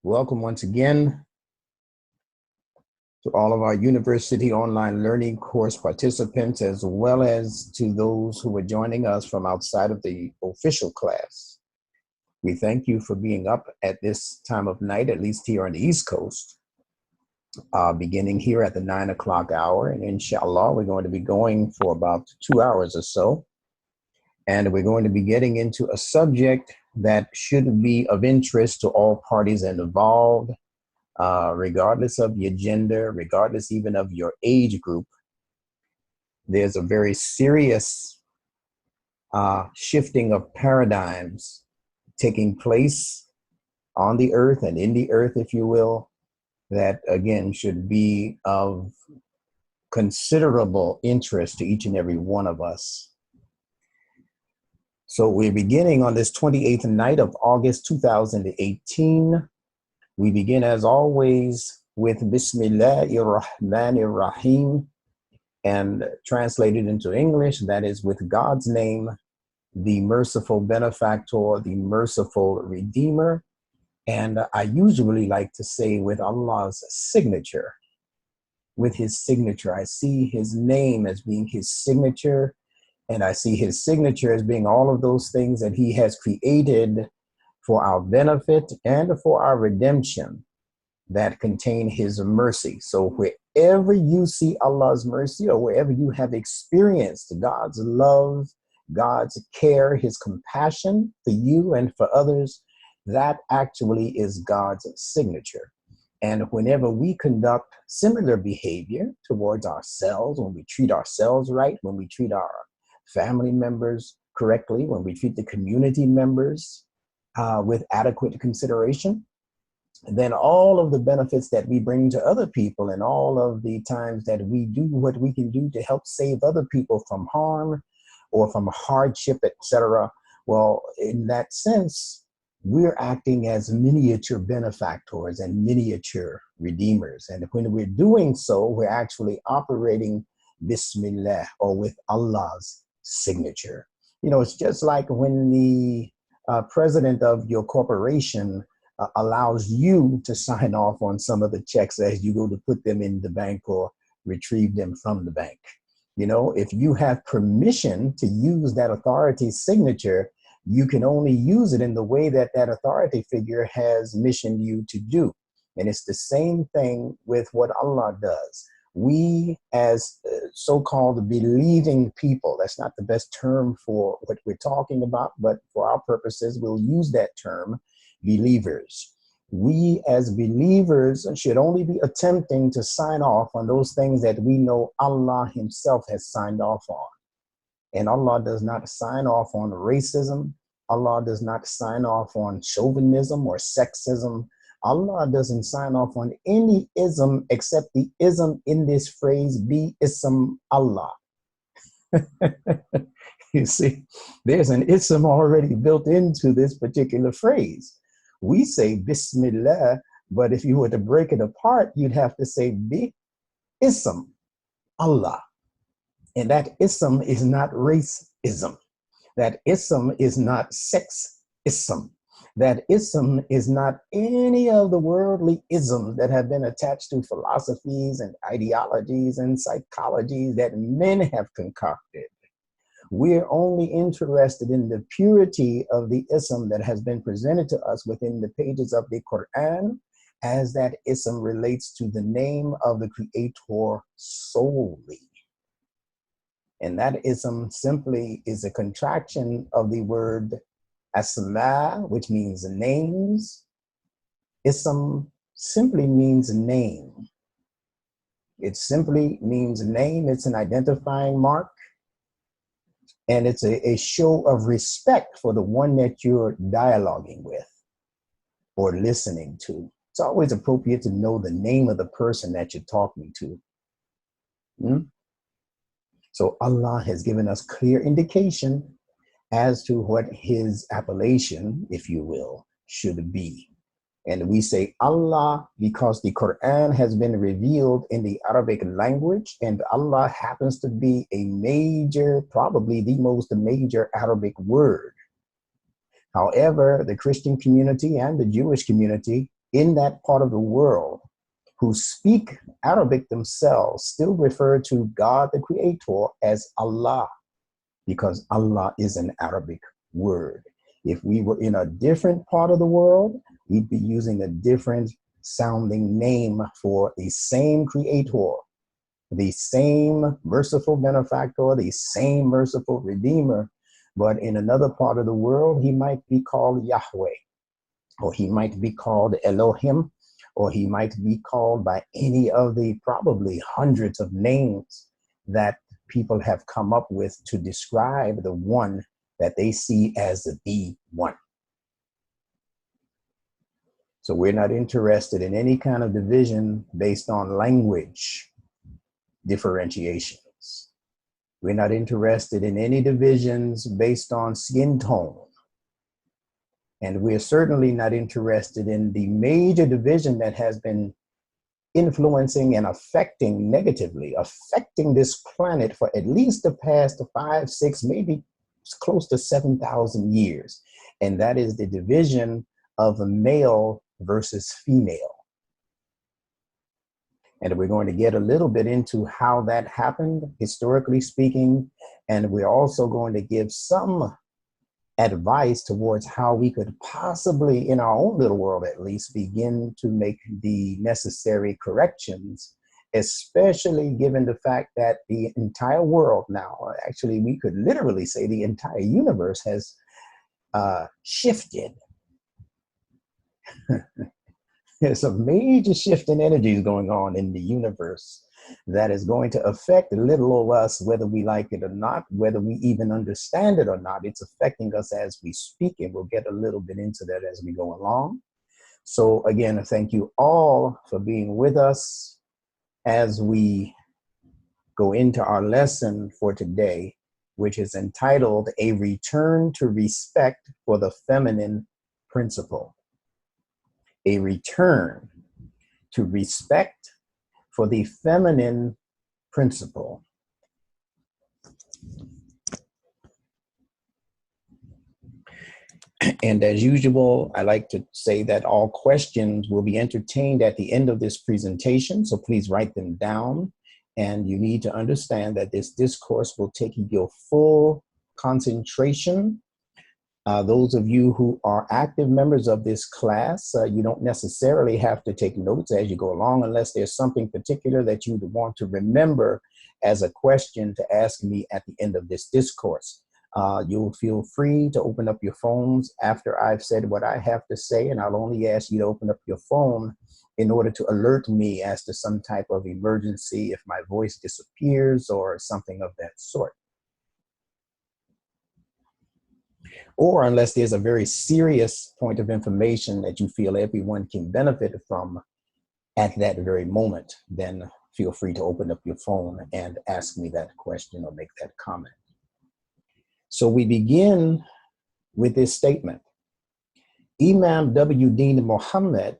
Welcome once again to all of our university online learning course participants, as well as to those who are joining us from outside of the official class. We thank you for being up at this time of night, at least here on the East Coast, beginning here at the 9 o'clock hour. And inshallah, we're going to be going for about 2 hours or so. And we're going to be getting into a subject that should be of interest to all parties involved, regardless of your gender, regardless even of your age group. There's a very serious shifting of paradigms taking place on the earth and in the earth, if you will, that again should be of considerable interest to each and every one of us. So we're beginning on this 28th night of August 2018. We begin, as always, with Bismillahir Rahmanir Rahim, and translated into English, that is, with God's name, the merciful benefactor, the merciful redeemer. And I usually like to say with Allah's signature, with his signature. I see his name as being his signature, and I see his signature as being all of those things that he has created for our benefit and for our redemption that contain his mercy. So wherever you see Allah's mercy, or wherever you have experienced God's love, God's care, his compassion for you and for others, that actually is God's signature. And whenever we conduct similar behavior towards ourselves, when we treat ourselves right, when we treat our family members correctly, when we treat the community members with adequate consideration, then all of the benefits that we bring to other people and all of the times that we do what we can do to help save other people from harm or from hardship, etc. Well, in that sense, we're acting as miniature benefactors and miniature redeemers. And when we're doing so, we're actually operating Bismillah, or with Allah's signature. You know, it's just like when the president of your corporation allows you to sign off on some of the checks as you go to put them in the bank or retrieve them from the bank. You know, if you have permission to use that authority's signature, you can only use it in the way that that authority figure has missioned you to do. And it's the same thing with what Allah does. We, as so-called believing people, that's not the best term for what we're talking about, but for our purposes, we'll use that term, believers. We as believers should only be attempting to sign off on those things that we know Allah himself has signed off on. And Allah does not sign off on racism. Allah does not sign off on chauvinism or sexism. Allah doesn't sign off on any ism except the ism in this phrase, be ism Allah. You see, there's an ism already built into this particular phrase. We say Bismillah, but if you were to break it apart, you'd have to say bi ism Allah. And that ism is not racism. That ism is not sexism. That ism is not any of the worldly isms that have been attached to philosophies and ideologies and psychologies that men have concocted. We're only interested in the purity of the ism that has been presented to us within the pages of the Quran, as that ism relates to the name of the Creator solely. And that ism simply is a contraction of the word asma, which means names. Ism simply means name. It simply means name. It's an identifying mark. And it's a show of respect for the one that you're dialoguing with or listening to. It's always appropriate to know the name of the person that you're talking to. So Allah has given us clear indication as to what his appellation, if you will, should be. And we say Allah because the Quran has been revealed in the Arabic language, and Allah happens to be a major, probably the most major Arabic word. However, the Christian community and the Jewish community in that part of the world who speak Arabic themselves still refer to God, the Creator, as Allah, because Allah is an Arabic word. If we were in a different part of the world, we'd be using a different sounding name for the same Creator, the same merciful benefactor, the same merciful redeemer. But in another part of the world, he might be called Yahweh, or he might be called Elohim, or he might be called by any of the probably hundreds of names that people have come up with to describe the one that they see as the one. So we're not interested in any kind of division based on language differentiations. We're not interested in any divisions based on skin tone. And we're certainly not interested in the major division that has been influencing and affecting negatively, affecting this planet for at least the past 5, 6, maybe close to 7,000 years. And that is the division of male versus female. And we're going to get a little bit into how that happened, historically speaking. And we're also going to give some advice towards how we could possibly, in our own little world at least, begin to make the necessary corrections, especially given the fact that the entire world now, actually we could literally say the entire universe has shifted. There's a major shift in energies going on in the universe that is going to affect little old us, whether we like it or not, whether we even understand it or not. It's affecting us as we speak, and we'll get a little bit into that as we go along. So again, thank you all for being with us as we go into our lesson for today, which is entitled A Return to Respect for the Feminine Principle. A return to respect for the feminine principle. And as usual, I like to say that all questions will be entertained at the end of this presentation, so please write them down. And you need to understand that this discourse will take your full concentration. Those of you who are active members of this class, you don't necessarily have to take notes as you go along unless there's something particular that you want to remember as a question to ask me at the end of this discourse. You'll feel free to open up your phones after I've said what I have to say, and I'll only ask you to open up your phone in order to alert me as to some type of emergency if my voice disappears or something of that sort. Or unless there's a very serious point of information that you feel everyone can benefit from at that very moment, then feel free to open up your phone and ask me that question or make that comment. So we begin with this statement. Imam W. Deen Muhammad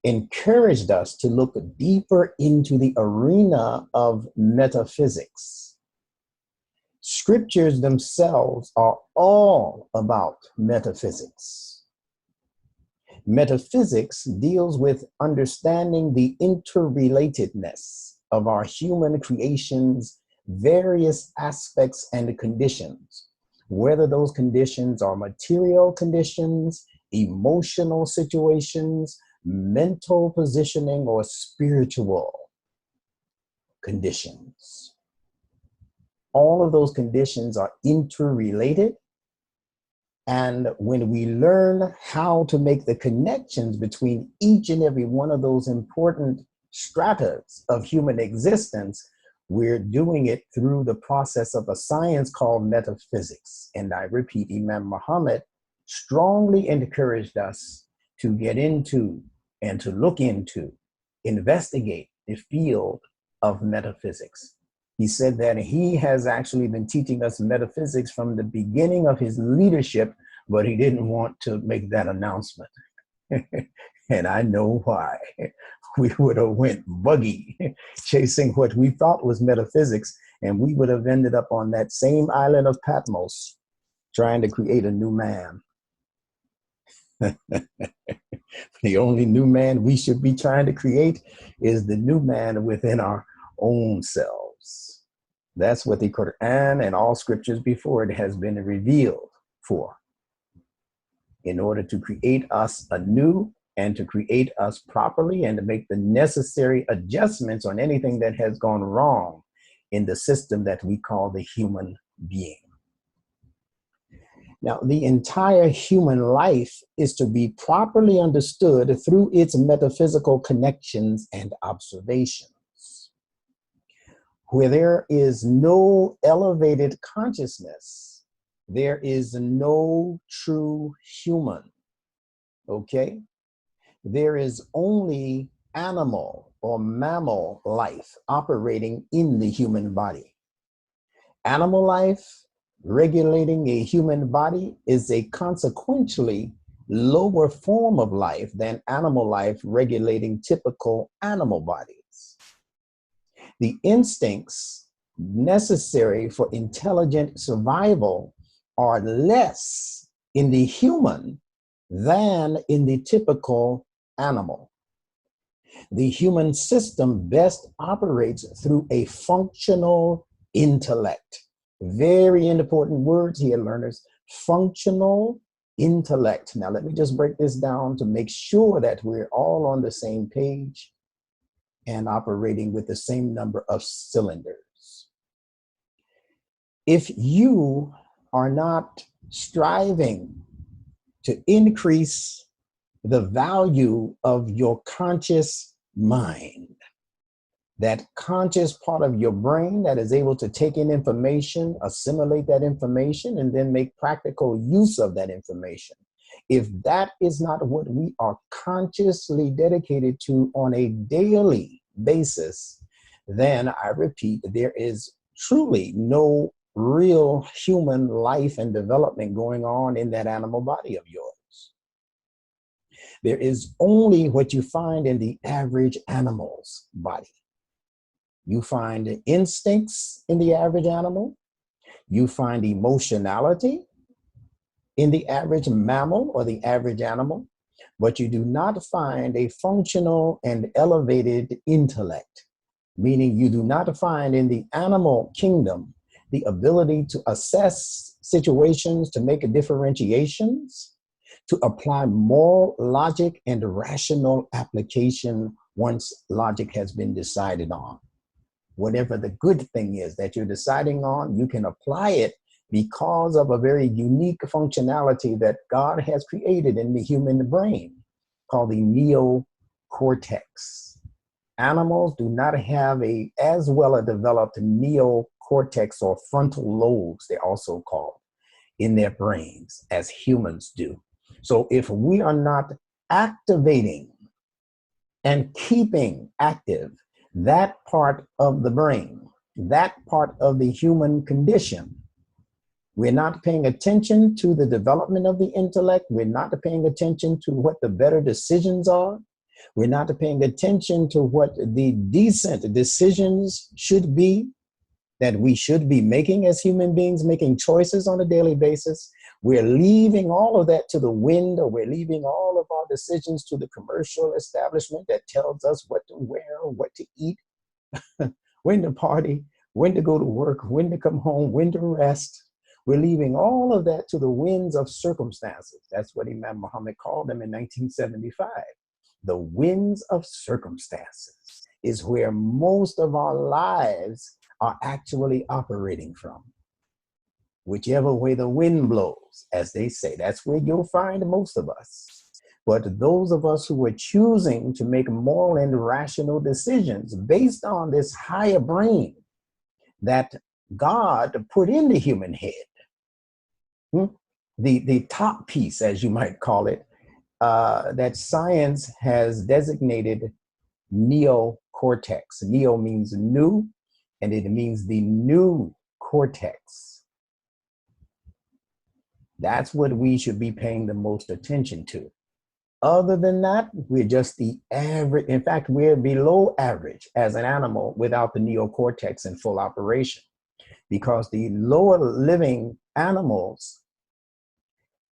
encouraged us to look deeper into the arena of metaphysics. Scriptures themselves are all about metaphysics. Metaphysics deals with understanding the interrelatedness of our human creation's various aspects and conditions, whether those conditions are material conditions, emotional situations, mental positioning, or spiritual conditions. All of those conditions are interrelated. And when we learn how to make the connections between each and every one of those important stratas of human existence, we're doing it through the process of a science called metaphysics. And I repeat, Imam Muhammad strongly encouraged us to get into and to look into, investigate the field of metaphysics. He said that he has actually been teaching us metaphysics from the beginning of his leadership, but he didn't want to make that announcement. And I know why. We would have went buggy chasing what we thought was metaphysics, and we would have ended up on that same island of Patmos trying to create a new man. The only new man we should be trying to create is the new man within our own selves. That's what the Quran and all scriptures before it has been revealed for, in order to create us anew and to create us properly and to make the necessary adjustments on anything that has gone wrong in the system that we call the human being. Now, the entire human life is to be properly understood through its metaphysical connections and observations. Where there is no elevated consciousness, there is no true human, okay? There is only animal or mammal life operating in the human body. Animal life regulating a human body is a consequentially lower form of life than animal life regulating typical animal bodies. The instincts necessary for intelligent survival are less in the human than in the typical animal. The human system best operates through a functional intellect. Very important words here, learners. Functional intellect. Now, let me just break this down to make sure that we're all on the same page and operating with the same number of cylinders. If you are not striving to increase the value of your conscious mind, that conscious part of your brain that is able to take in information, assimilate that information, and then make practical use of that information. If that is not what we are consciously dedicated to on a daily basis, then I repeat, there is truly no real human life and development going on in that animal body of yours. There is only what you find in the average animal's body. You find instincts in the average animal. You find emotionality in the average mammal or the average animal, but you do not find a functional and elevated intellect, meaning you do not find in the animal kingdom the ability to assess situations, to make differentiations, to apply moral logic and rational application once logic has been decided on. Whatever the good thing is that you're deciding on, you can apply it because of a very unique functionality that God has created in the human brain called the neocortex. Animals do not have as well a developed neocortex or frontal lobes, they're also called, in their brains as humans do. So if we are not activating and keeping active that part of the brain, that part of the human condition, we're not paying attention to the development of the intellect. We're not paying attention to what the better decisions are. We're not paying attention to what the decent decisions should be, that we should be making as human beings, making choices on a daily basis. We're leaving all of that to the wind, or we're leaving all of our decisions to the commercial establishment that tells us what to wear, what to eat, when to party, when to go to work, when to come home, when to rest. We're leaving all of that to the winds of circumstances. That's what Imam Muhammad called them in 1975. The winds of circumstances is where most of our lives are actually operating from. Whichever way the wind blows, as they say, that's where you'll find most of us. But those of us who are choosing to make moral and rational decisions based on this higher brain that God put in the human head, the top piece, as you might call it, that science has designated neocortex. Neo means new, and it means the new cortex. That's what we should be paying the most attention to. Other than that, we're just the average. In fact, we're below average as an animal without the neocortex in full operation, because the lower living animals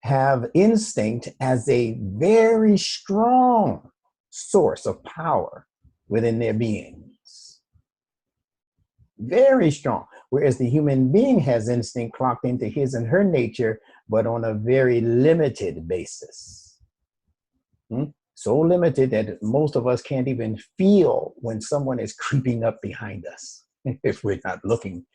have instinct as a very strong source of power within their beings. Very strong. Whereas the human being has instinct clocked into his and her nature, but on a very limited basis. So limited that most of us can't even feel when someone is creeping up behind us if we're not looking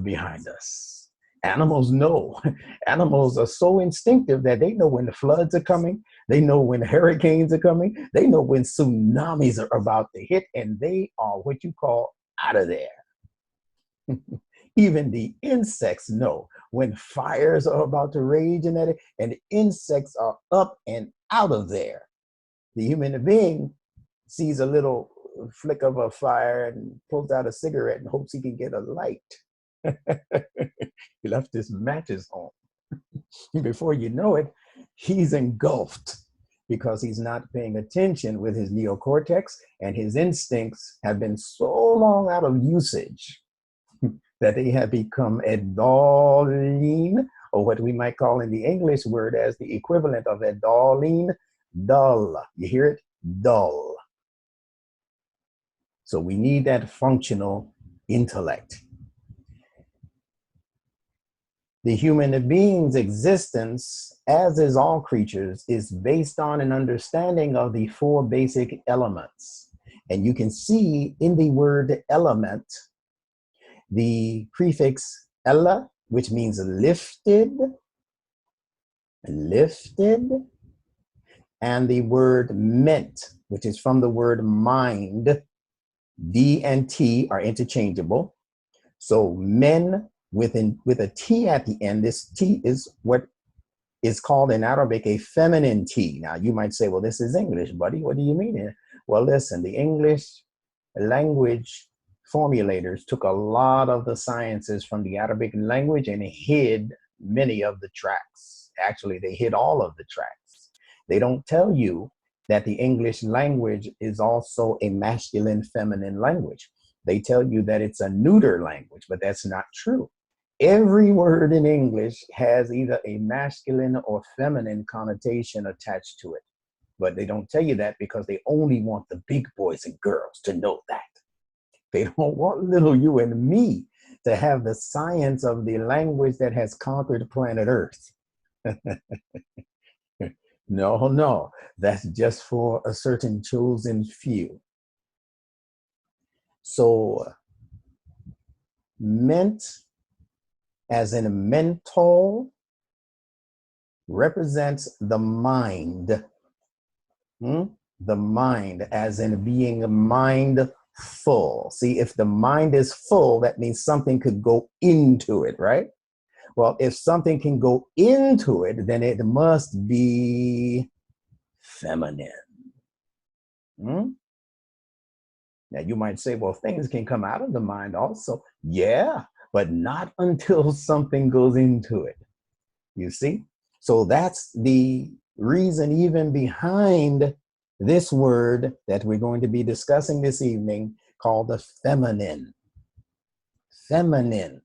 behind us. Animals know. Animals are so instinctive that they know when the floods are coming. They know when hurricanes are coming. They know when tsunamis are about to hit, and they are what you call out of there. Even the insects know when fires are about to rage and the insects are up and out of there. The human being sees a little flick of a fire and pulls out a cigarette and hopes he can get a light. He left his matches on. Before you know it, he's engulfed because he's not paying attention with his neocortex, and his instincts have been so long out of usage that they have become adolescent, or what we might call in the English word as the equivalent of adolescent, dull. You hear it? Dull. So we need that functional intellect. The human being's existence, as is all creatures, is based on an understanding of the four basic elements. And you can see in the word element, the prefix ella, which means lifted, and the word ment, which is from the word mind. D and T are interchangeable. So men with a T at the end, this T is what is called in Arabic a feminine T. Now you might say, well, this is English, buddy. What do you mean? Well, listen, the English language formulators took a lot of the sciences from the Arabic language and hid many of the tracks. Actually, they hid all of the tracks. They don't tell you that the English language is also a masculine, feminine language. They tell you that it's a neuter language, but that's not true. Every word in English has either a masculine or feminine connotation attached to it. But they don't tell you that because they only want the big boys and girls to know that. They don't want little you and me to have the science of the language that has conquered planet Earth. No, that's just for a certain chosen few. So, ment, as in mental, represents the mind. The mind, as in being mindful. See, if the mind is full, that means something could go into it, right? Well, if something can go into it, then it must be feminine. Now, you might say, well, things can come out of the mind also. Yeah, but not until something goes into it. You see? So that's the reason even behind this word that we're going to be discussing this evening called the feminine. Feminine.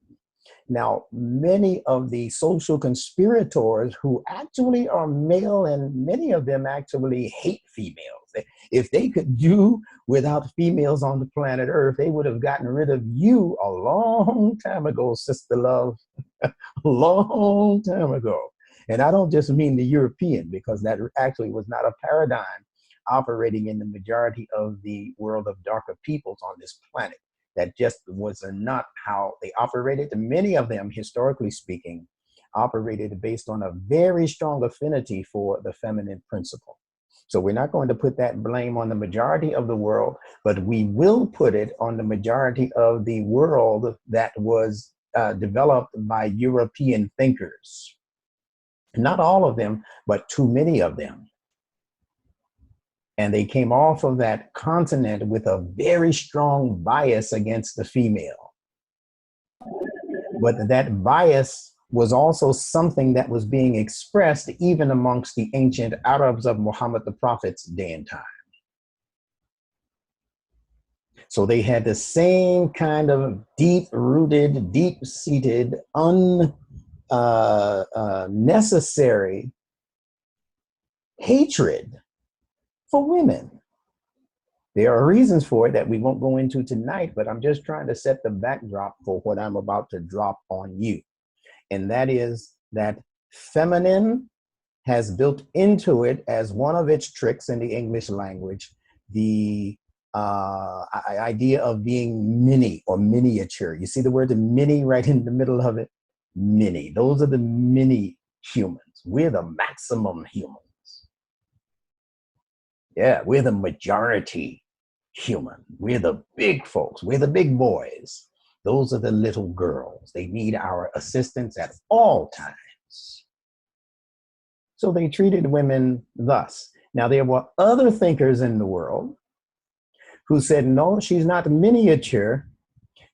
Now, many of the social conspirators who actually are male, and many of them actually hate females. If they could do without females on the planet Earth, they would have gotten rid of you a long time ago, sister love, a long time ago. And I don't just mean the European, because that actually was not a paradigm operating in the majority of the world of darker peoples on this planet. That just was not how they operated. Many of them, historically speaking, operated based on a very strong affinity for the feminine principle. So we're not going to put that blame on the majority of the world, but we will put it on the majority of the world that was developed by European thinkers. Not all of them, but too many of them. And they came off of that continent with a very strong bias against the female. But that bias was also something that was being expressed even amongst the ancient Arabs of Muhammad the Prophet's day and time. So they had the same kind of deep-rooted, deep-seated, unnecessary hatred for women. There are reasons for it that we won't go into tonight, but I'm just trying to set the backdrop for what I'm about to drop on you. And that is that feminine has built into it as one of its tricks in the English language, the idea of being mini or miniature. You see the word mini right in the middle of it? Mini. Those are the mini humans. We're the maximum humans. Yeah, we're the majority human. We're the big folks. We're the big boys. Those are the little girls. They need our assistance at all times. So they treated women thus. Now, there were other thinkers in the world who said, no, she's not miniature.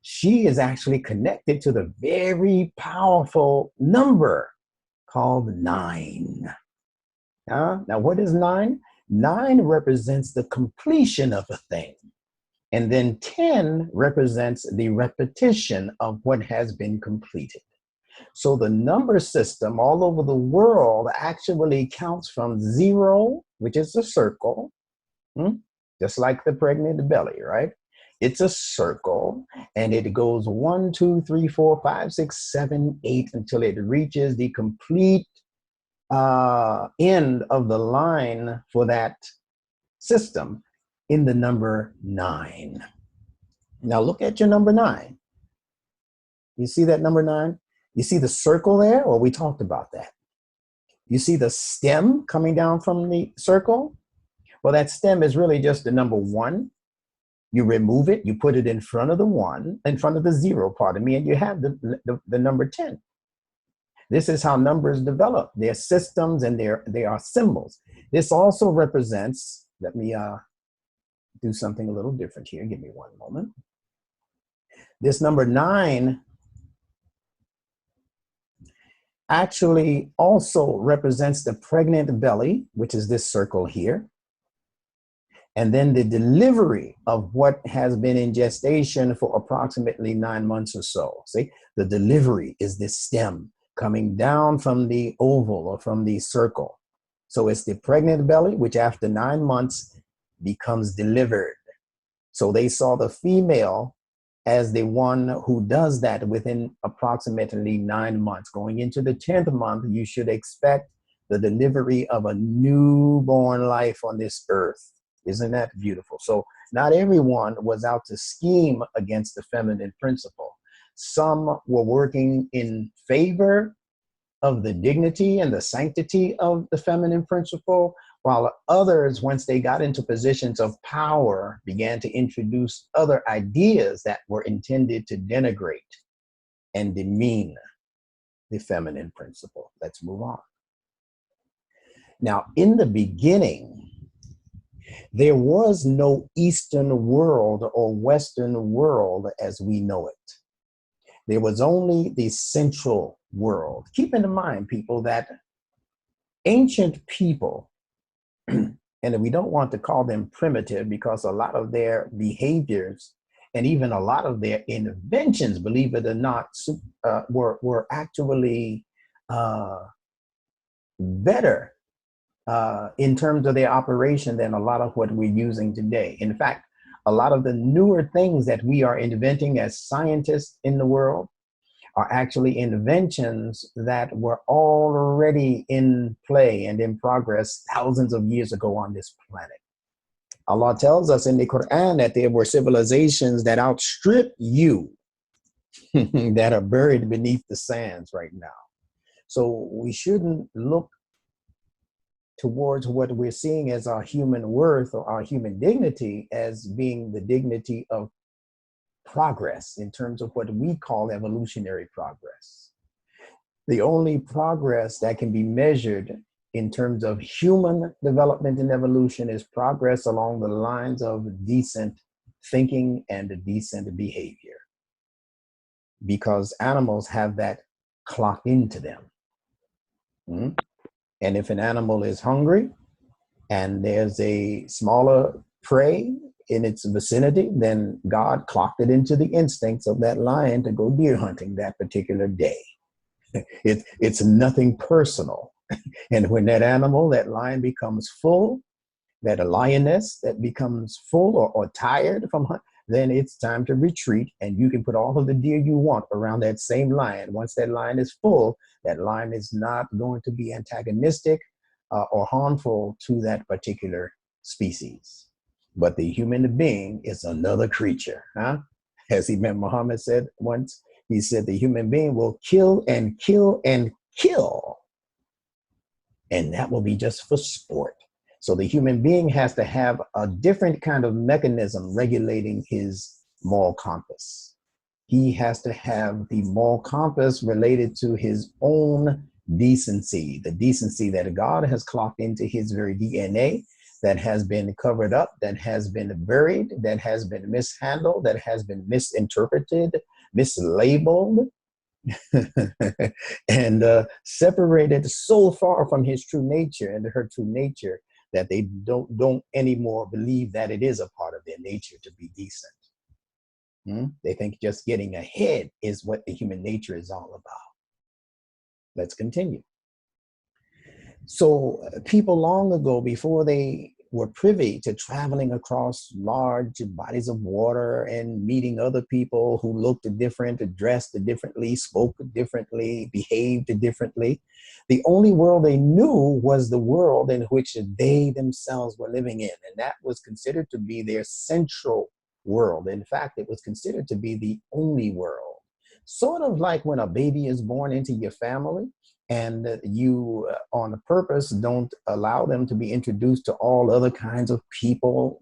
She is actually connected to the very powerful number called 9. Now, what is 9? 9 represents the completion of a thing. And then 10 represents the repetition of what has been completed. So the number system all over the world actually counts from 0, which is a circle, just like the pregnant belly, right? It's a circle, and it goes 1, 2, 3, 4, 5, 6, 7, 8 until it reaches the complete end of the line for that system in the number 9. Now look at your number 9. You see that number 9? You see the circle there? Well, we talked about that. You see the stem coming down from the circle? Well, that stem is really just the number 1. You remove it, you put it in front of the 1, in front of the 0, pardon me, and you have the number 10. This is how numbers develop. They're systems and they are symbols. This also represents, let me do something a little different here. Give me one moment. This number 9 actually also represents the pregnant belly, which is this circle here. And then the delivery of what has been in gestation for approximately 9 months or so. See, the delivery is this stem coming down from the oval or from the circle. So it's the pregnant belly, which after 9 months becomes delivered. So they saw the female as the one who does that within approximately 9 months. Going into the 10th month, you should expect the delivery of a newborn life on this earth. Isn't that beautiful? So not everyone was out to scheme against the feminine principle. Some were working in favor of the dignity and the sanctity of the feminine principle, while others, once they got into positions of power, began to introduce other ideas that were intended to denigrate and demean the feminine principle. Let's move on. Now, in the beginning, there was no Eastern world or Western world as we know it. There was only the central world. Keep in mind, people, that ancient people, and we don't want to call them primitive because a lot of their behaviors and even a lot of their inventions, believe it or not, were actually better in terms of their operation than a lot of what we're using today. In fact, a lot of the newer things that we are inventing as scientists in the world are actually inventions that were already in play and in progress thousands of years ago on this planet. Allah tells us in the Quran that there were civilizations that outstrip you that are buried beneath the sands right now. So we shouldn't look towards what we're seeing as our human worth or our human dignity as being the dignity of progress in terms of what we call evolutionary progress. The only progress that can be measured in terms of human development and evolution is progress along the lines of decent thinking and decent behavior, because animals have that clocked into them. And if an animal is hungry and there's a smaller prey in its vicinity, then God clocked it into the instincts of that lion to go deer hunting that particular day. It's nothing personal. And when that animal, that lion becomes full, that a lioness that becomes full or tired from hunt, then it's time to retreat, and you can put all of the deer you want around that same lion. Once that lion is full, that lion is not going to be antagonistic or harmful to that particular species. But the human being is another creature, huh? As Imam Muhammad said once, he said the human being will kill and kill and kill, and that will be just for sport. So the human being has to have a different kind of mechanism regulating his moral compass. He has to have the moral compass related to his own decency, the decency that God has clocked into his very DNA, that has been covered up, that has been buried, that has been mishandled, that has been misinterpreted, mislabeled, and separated so far from his true nature and her true nature that they don't anymore believe that it is a part of their nature to be decent. They think just getting ahead is what the human nature is all about. Let's continue. So people long ago, before they were privy to traveling across large bodies of water and meeting other people who looked different, dressed differently, spoke differently, behaved differently, the only world they knew was the world in which they themselves were living in. And that was considered to be their central world. In fact, it was considered to be the only world. Sort of like when a baby is born into your family, and you on purpose don't allow them to be introduced to all other kinds of people,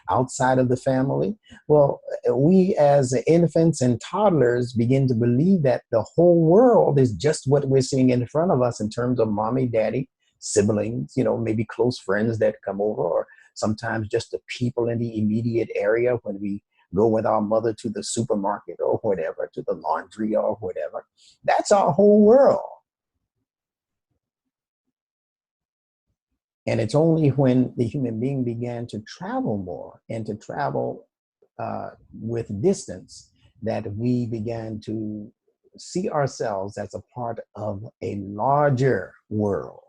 outside of the family. Well, we as infants and toddlers begin to believe that the whole world is just what we're seeing in front of us in terms of mommy, daddy, siblings, maybe close friends that come over, or sometimes just the people in the immediate area when we go with our mother to the supermarket or whatever, to the laundry or whatever. That's our whole world. And it's only when the human being began to travel more and to travel with distance that we began to see ourselves as a part of a larger world,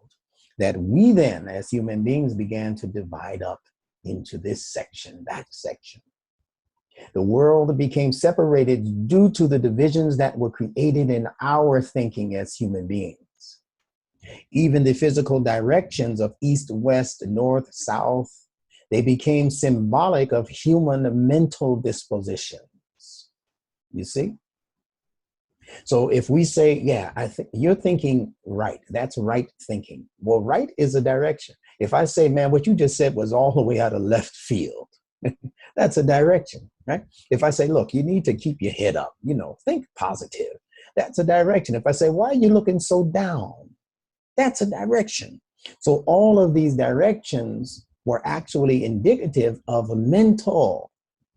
that we then, as human beings, began to divide up into this section, that section. The world became separated due to the divisions that were created in our thinking as human beings. Even the physical directions of east, west, north, south, they became symbolic of human mental dispositions. You see? So if we say, yeah, I think you're thinking right, that's right thinking. Well, right is a direction. If I say, man, what you just said was all the way out of left field, that's a direction, right? If I say, look, you need to keep your head up, think positive, that's a direction. If I say, why are you looking so down? That's a direction. So all of these directions were actually indicative of mental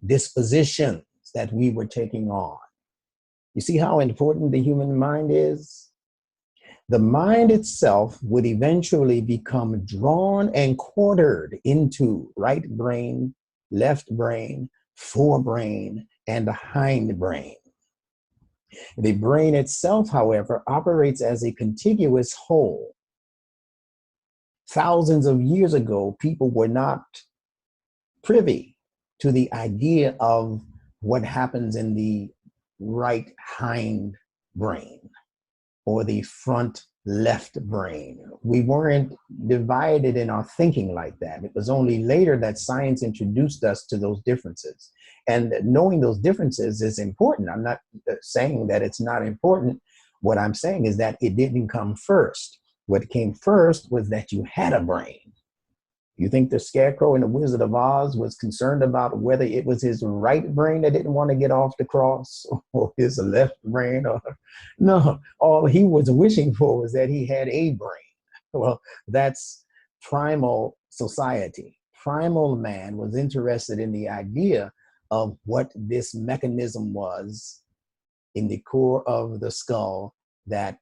dispositions that we were taking on. You see how important the human mind is? The mind itself would eventually become drawn and quartered into right brain, left brain, forebrain, and the hind brain. The brain itself, however, operates as a contiguous whole. Thousands of years ago, people were not privy to the idea of what happens in the right hind brain or the front left brain. We weren't divided in our thinking like that. It was only later that science introduced us to those differences. And knowing those differences is important. I'm not saying that it's not important. What I'm saying is that it didn't come first. What came first was that you had a brain. You think the Scarecrow in the Wizard of Oz was concerned about whether it was his right brain that didn't want to get off the cross or his left brain? No, all he was wishing for was that he had a brain. Well, that's primal society. Primal man was interested in the idea of what this mechanism was in the core of the skull that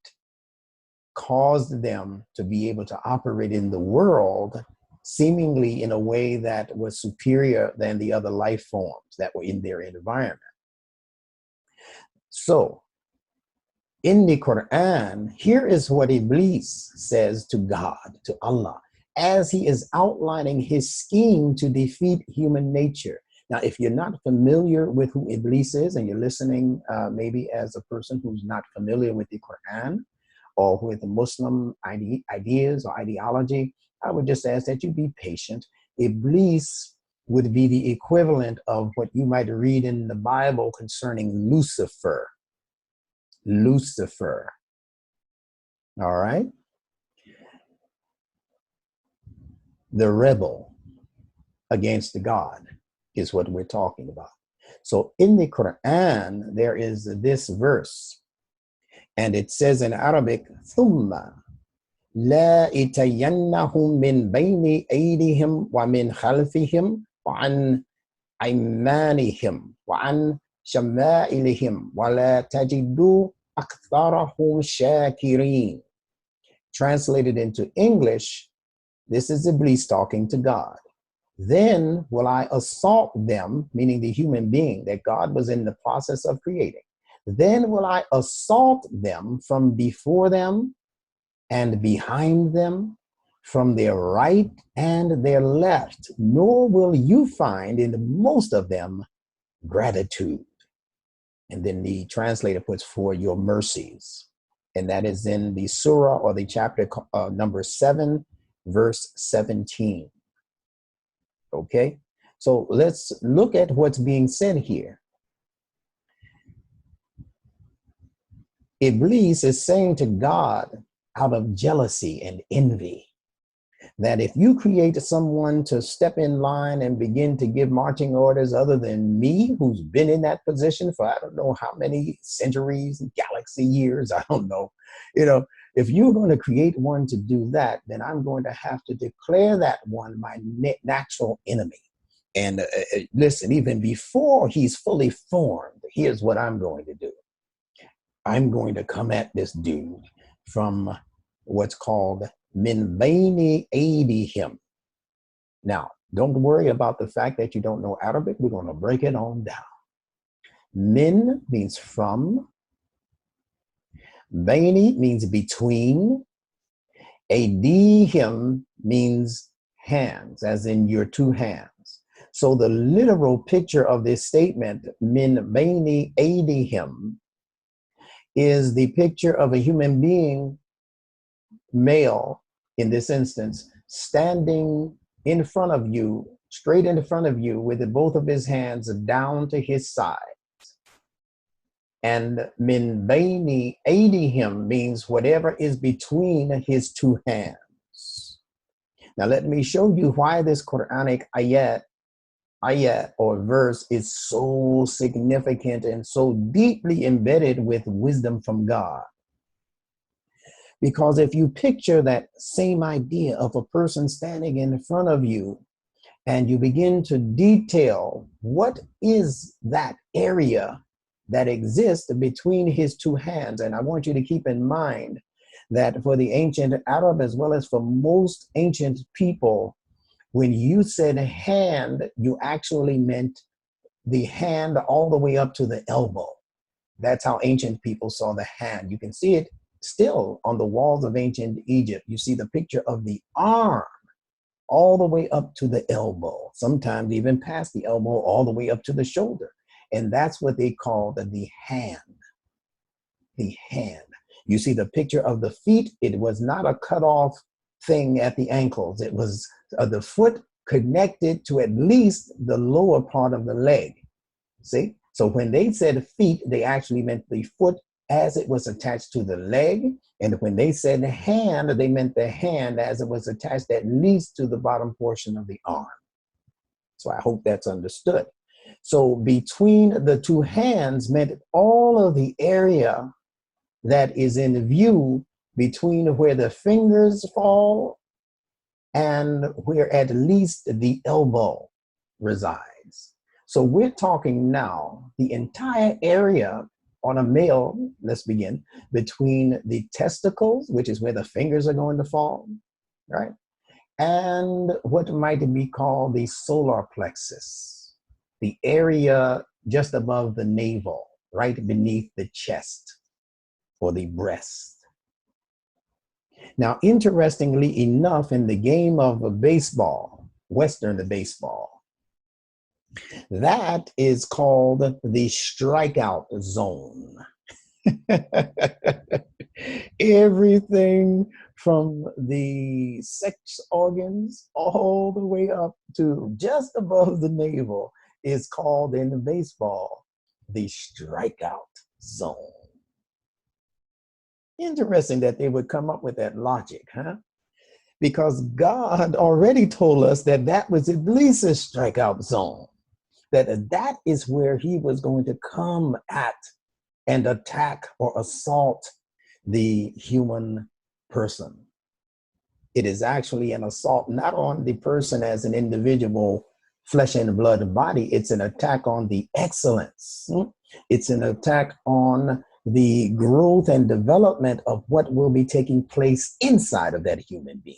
caused them to be able to operate in the world seemingly in a way that was superior than the other life forms that were in their environment. So In the Quran, here is what Iblis says to God, to Allah, as he is outlining his scheme to defeat human nature. Now, if you're not familiar with who Iblis is, and you're listening maybe as a person who's not familiar with the Quran or with Muslim ideas or ideology, I would just ask that you be patient. Iblis would be the equivalent of what you might read in the Bible concerning Lucifer. Lucifer. All right. The rebel against God is what we're talking about. So in the Quran, there is this verse, and it says in Arabic, ثُمَّ لَا إِتَيَنَّهُمْ مِنْ بَيْنِ أَيْدِهِمْ وَمِنْ خَلْفِهِمْ وَعَنْ أَيْمَانِهِمْ وَعَنْ شَمَائِلِهِمْ وَلَا تَجِدُوا أَكْثَرَهُمْ شَاكِرِينَ. Translated into English, this is Iblis talking to God. Then will I assault them, meaning the human being that God was in the process of creating. Then will I assault them from before them and behind them, from their right and their left, nor will you find in most of them gratitude. And then the translator puts for your mercies. And that is in the surah or the chapter number 7, verse 17. Okay, so let's look at what's being said here. Iblis is saying to God, out of jealousy and envy, that if you create someone to step in line and begin to give marching orders other than me, who's been in that position for I don't know how many centuries, galaxy years, I don't know, if you're going to create one to do that, then I'm going to have to declare that one my natural enemy. And listen, even before he's fully formed, here's what I'm going to do. I'm going to come at this dude from what's called min bayni aydihim. Now, don't worry about the fact that you don't know Arabic. We're going to break it on down. Min means from. Bayni means between. Aydihim means hands, as in your two hands. So the literal picture of this statement, min bayni aydihim, is the picture of a human being, male in this instance, standing in front of you, straight in front of you, with both of his hands down to his side. And min bayni aydihim means whatever is between his two hands. Now let me show you why this Quranic ayat or verse is so significant and so deeply embedded with wisdom from God. Because if you picture that same idea of a person standing in front of you and you begin to detail what is that area that exists between his two hands, and I want you to keep in mind that for the ancient Arab as well as for most ancient people, when you said hand, you actually meant the hand all the way up to the elbow. That's how ancient people saw the hand. You can see it still on the walls of ancient Egypt. You see the picture of the arm all the way up to the elbow, sometimes even past the elbow, all the way up to the shoulder. And that's what they called the hand. The hand. You see the picture of the feet. It was not a cut off thing at the ankles. It was the foot connected to at least the lower part of the leg. See? So when they said feet, they actually meant the foot as it was attached to the leg. And when they said hand, they meant the hand as it was attached at least to the bottom portion of the arm. So I hope that's understood. So between the two hands meant all of the area that is in view between where the fingers fall and where at least the elbow resides. So we're talking now the entire area on a male, let's begin, between the testicles, which is where the fingers are going to fall, right? And what might be called the solar plexus, the area just above the navel, right beneath the chest. or the breast. Now, interestingly enough, in the game of baseball, Western baseball, that is called the strikeout zone. Everything from the sex organs all the way up to just above the navel is called in baseball the strikeout zone. Interesting that they would come up with that logic, huh? Because God already told us that that was Iblis's strikeout zone, that is where he was going to come at and attack or assault the human person. It is actually an assault not on the person as an individual flesh and blood body. It's an attack on the excellence. It's an attack on the growth and development of what will be taking place inside of that human being,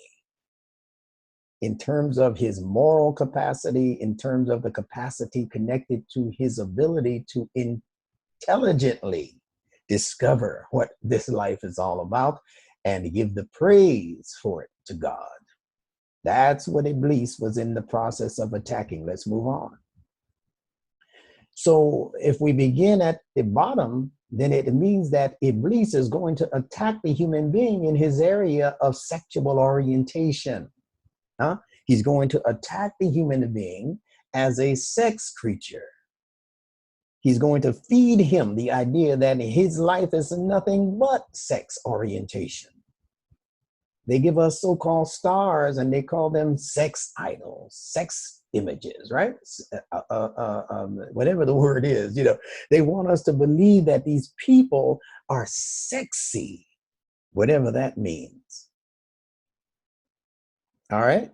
in terms of his moral capacity, in terms of the capacity connected to his ability to intelligently discover what this life is all about and give the praise for it to God. That's what Iblis was in the process of attacking. Let's move on. So if we begin at the bottom, then it means that Iblis is going to attack the human being in his area of sexual orientation. Huh? He's going to attack the human being as a sex creature. He's going to feed him the idea that his life is nothing but sex orientation. They give us so-called stars and they call them sex idols, sex images, right? Whatever the word is, they want us to believe that these people are sexy, whatever that means. All right.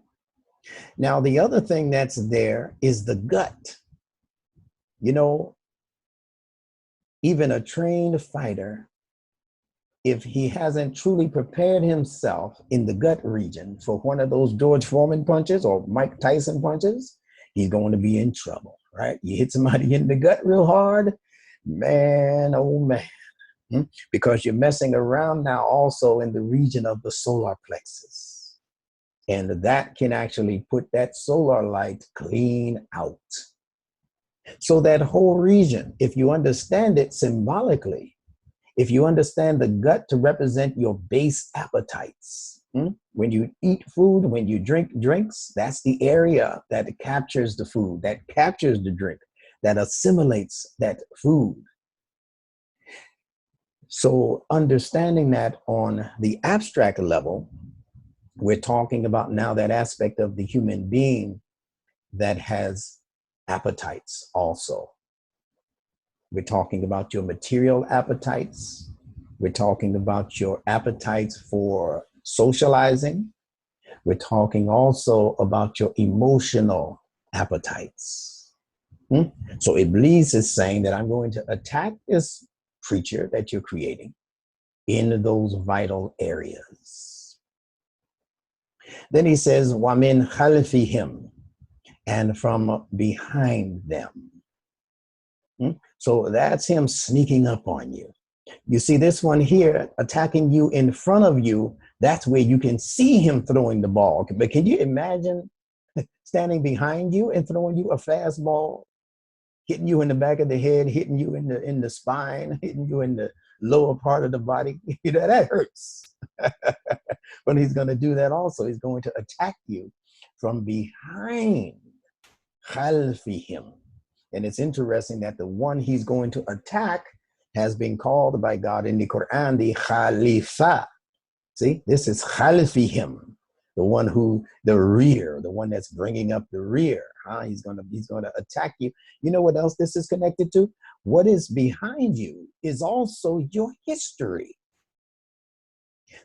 Now, the other thing that's there is the gut. Even a trained fighter, if he hasn't truly prepared himself in the gut region for one of those George Foreman punches or Mike Tyson punches, he's going to be in trouble, right? You hit somebody in the gut real hard, man, oh man, because you're messing around now also in the region of the solar plexus. And that can actually put that solar light clean out. So that whole region, if you understand it symbolically, if you understand the gut to represent your base appetites, when you eat food, when you drink drinks, that's the area that captures the food, that captures the drink, that assimilates that food. So understanding that on the abstract level, we're talking about now that aspect of the human being that has appetites also. We're talking about your material appetites. We're talking about your appetites for socializing. We're talking also about your emotional appetites. So Iblis is saying that I'm going to attack this creature that you're creating in those vital areas. Then he says, وَمِنْ خَلْفِهِمْ, and from behind them. So that's him sneaking up on you. You see this one here attacking you in front of you. That's where you can see him throwing the ball. But can you imagine standing behind you and throwing you a fastball, hitting you in the back of the head, hitting you in the spine, hitting you in the lower part of the body? That hurts. But he's going to do that also. He's going to attack you from behind. Khalfihim. And it's interesting that the one he's going to attack has been called by God in the Quran the Khalifa. See, this is Khalfihim, the one who, the rear, the one that's bringing up the rear. He's going to attack you. You know what else this is connected to? What is behind you is also your history.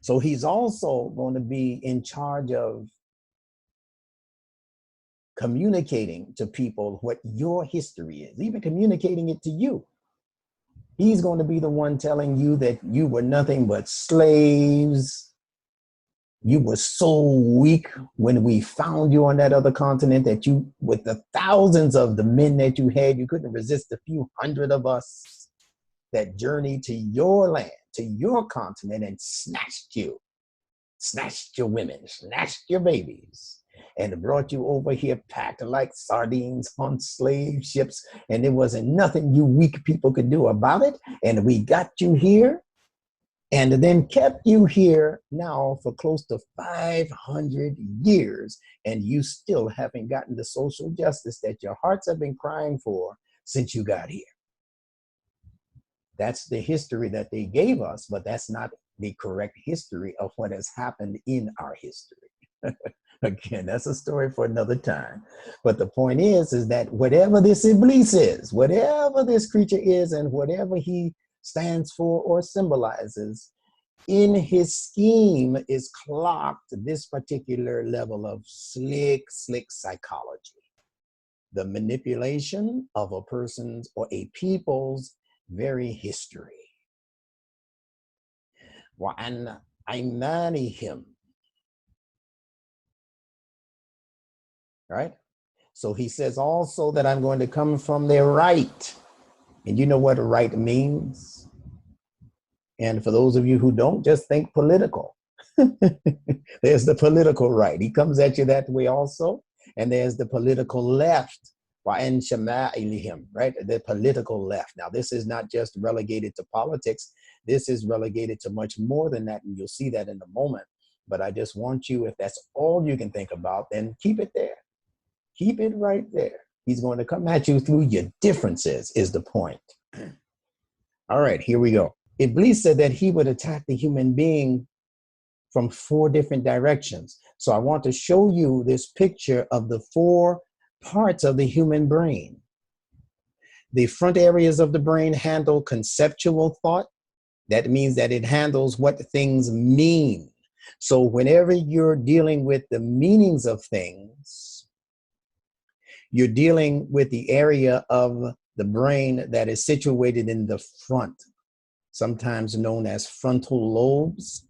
So he's also going to be in charge of communicating to people what your history is, even communicating it to you. He's going to be the one telling you that you were nothing but slaves. You were so weak when we found you on that other continent that you, with the thousands of the men that you had, you couldn't resist a few hundred of us. that journeyed to your land, to your continent, and snatched your women, snatched your babies, and brought you over here packed like sardines on slave ships. And there wasn't nothing you weak people could do about it. And we got you here and then kept you here now for close to 500 years. And you still haven't gotten the social justice that your hearts have been crying for since you got here. That's the history that they gave us, but that's not the correct history of what has happened in our history. Again, that's a story for another time. But the point is that whatever this Iblis is, whatever this creature is, and whatever he stands for or symbolizes, in his scheme is clocked this particular level of slick psychology. The manipulation of a person's or a people's very history. وَعَنْ أَيْمَانِهِمْ. Right? So he says also that I'm going to come from their right. And you know what right means? And for those of you who don't, just think political. There's the political right. He comes at you that way also. And there's the political left. وَعَنْ شَمَائِلِهِمْ, right? The political left. Now, this is not just relegated to politics. This is relegated to much more than that. And you'll see that in a moment. But I just want you, if that's all you can think about, then keep it there. Keep it right there. He's going to come at you through your differences is the point. All right, here we go. Iblis said that he would attack the human being from 4 different directions. So I want to show you this picture of the 4 parts of the human brain. The front areas of the brain handle conceptual thought. That means that it handles what things mean. So whenever you're dealing with the meanings of things, you're dealing with the area of the brain that is situated in the front, sometimes known as frontal lobes.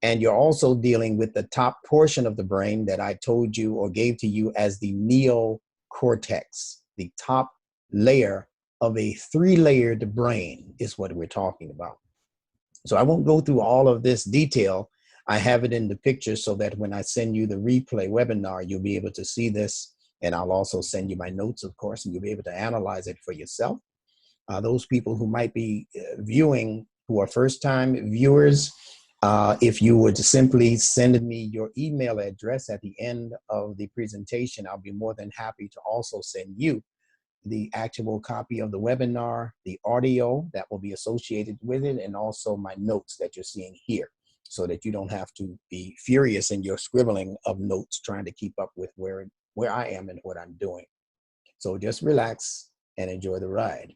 And you're also dealing with the top portion of the brain that I told you or gave to you as the neocortex, the top layer of a 3-layered brain is what we're talking about. So I won't go through all of this detail. I have it in the picture so that when I send you the replay webinar, you'll be able to see this. And I'll also send you my notes, of course, and you'll be able to analyze it for yourself. Those people who might be viewing, who are first-time viewers, if you would simply send me your email address at the end of the presentation, I'll be more than happy to also send you the actual copy of the webinar, the audio that will be associated with it, and also my notes that you're seeing here, so that you don't have to be furious in your scribbling of notes trying to keep up with where I am and what I'm doing. So just relax and enjoy the ride.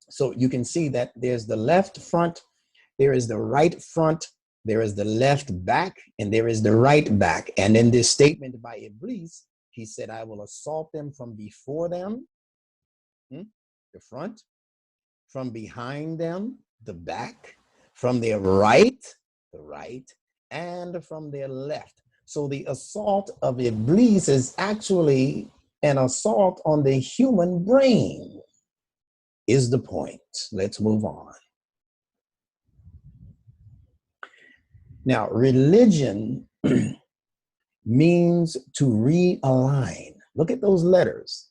So you can see that there's the left front, there is the right front, there is the left back, and there is the right back. And in this statement by Iblis, he said, I will assault them from before them, the front, from behind them, the back, from their right, the right, and from their left. So the assault of Iblis is actually an assault on the human brain, is the point. Let's move on. Now, religion means to realign. Look at those letters.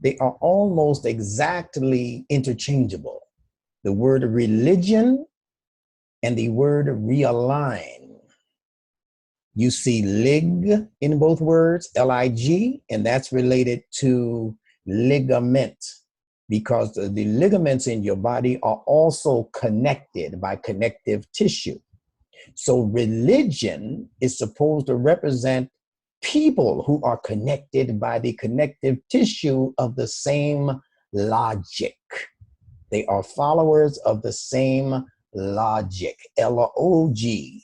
They are almost exactly interchangeable. The word religion and the word realign. You see lig in both words, L-I-G, and that's related to ligament, because the ligaments in your body are also connected by connective tissue. So religion is supposed to represent people who are connected by the connective tissue of the same logic. They are followers of the same logic, L-O-G-I-C.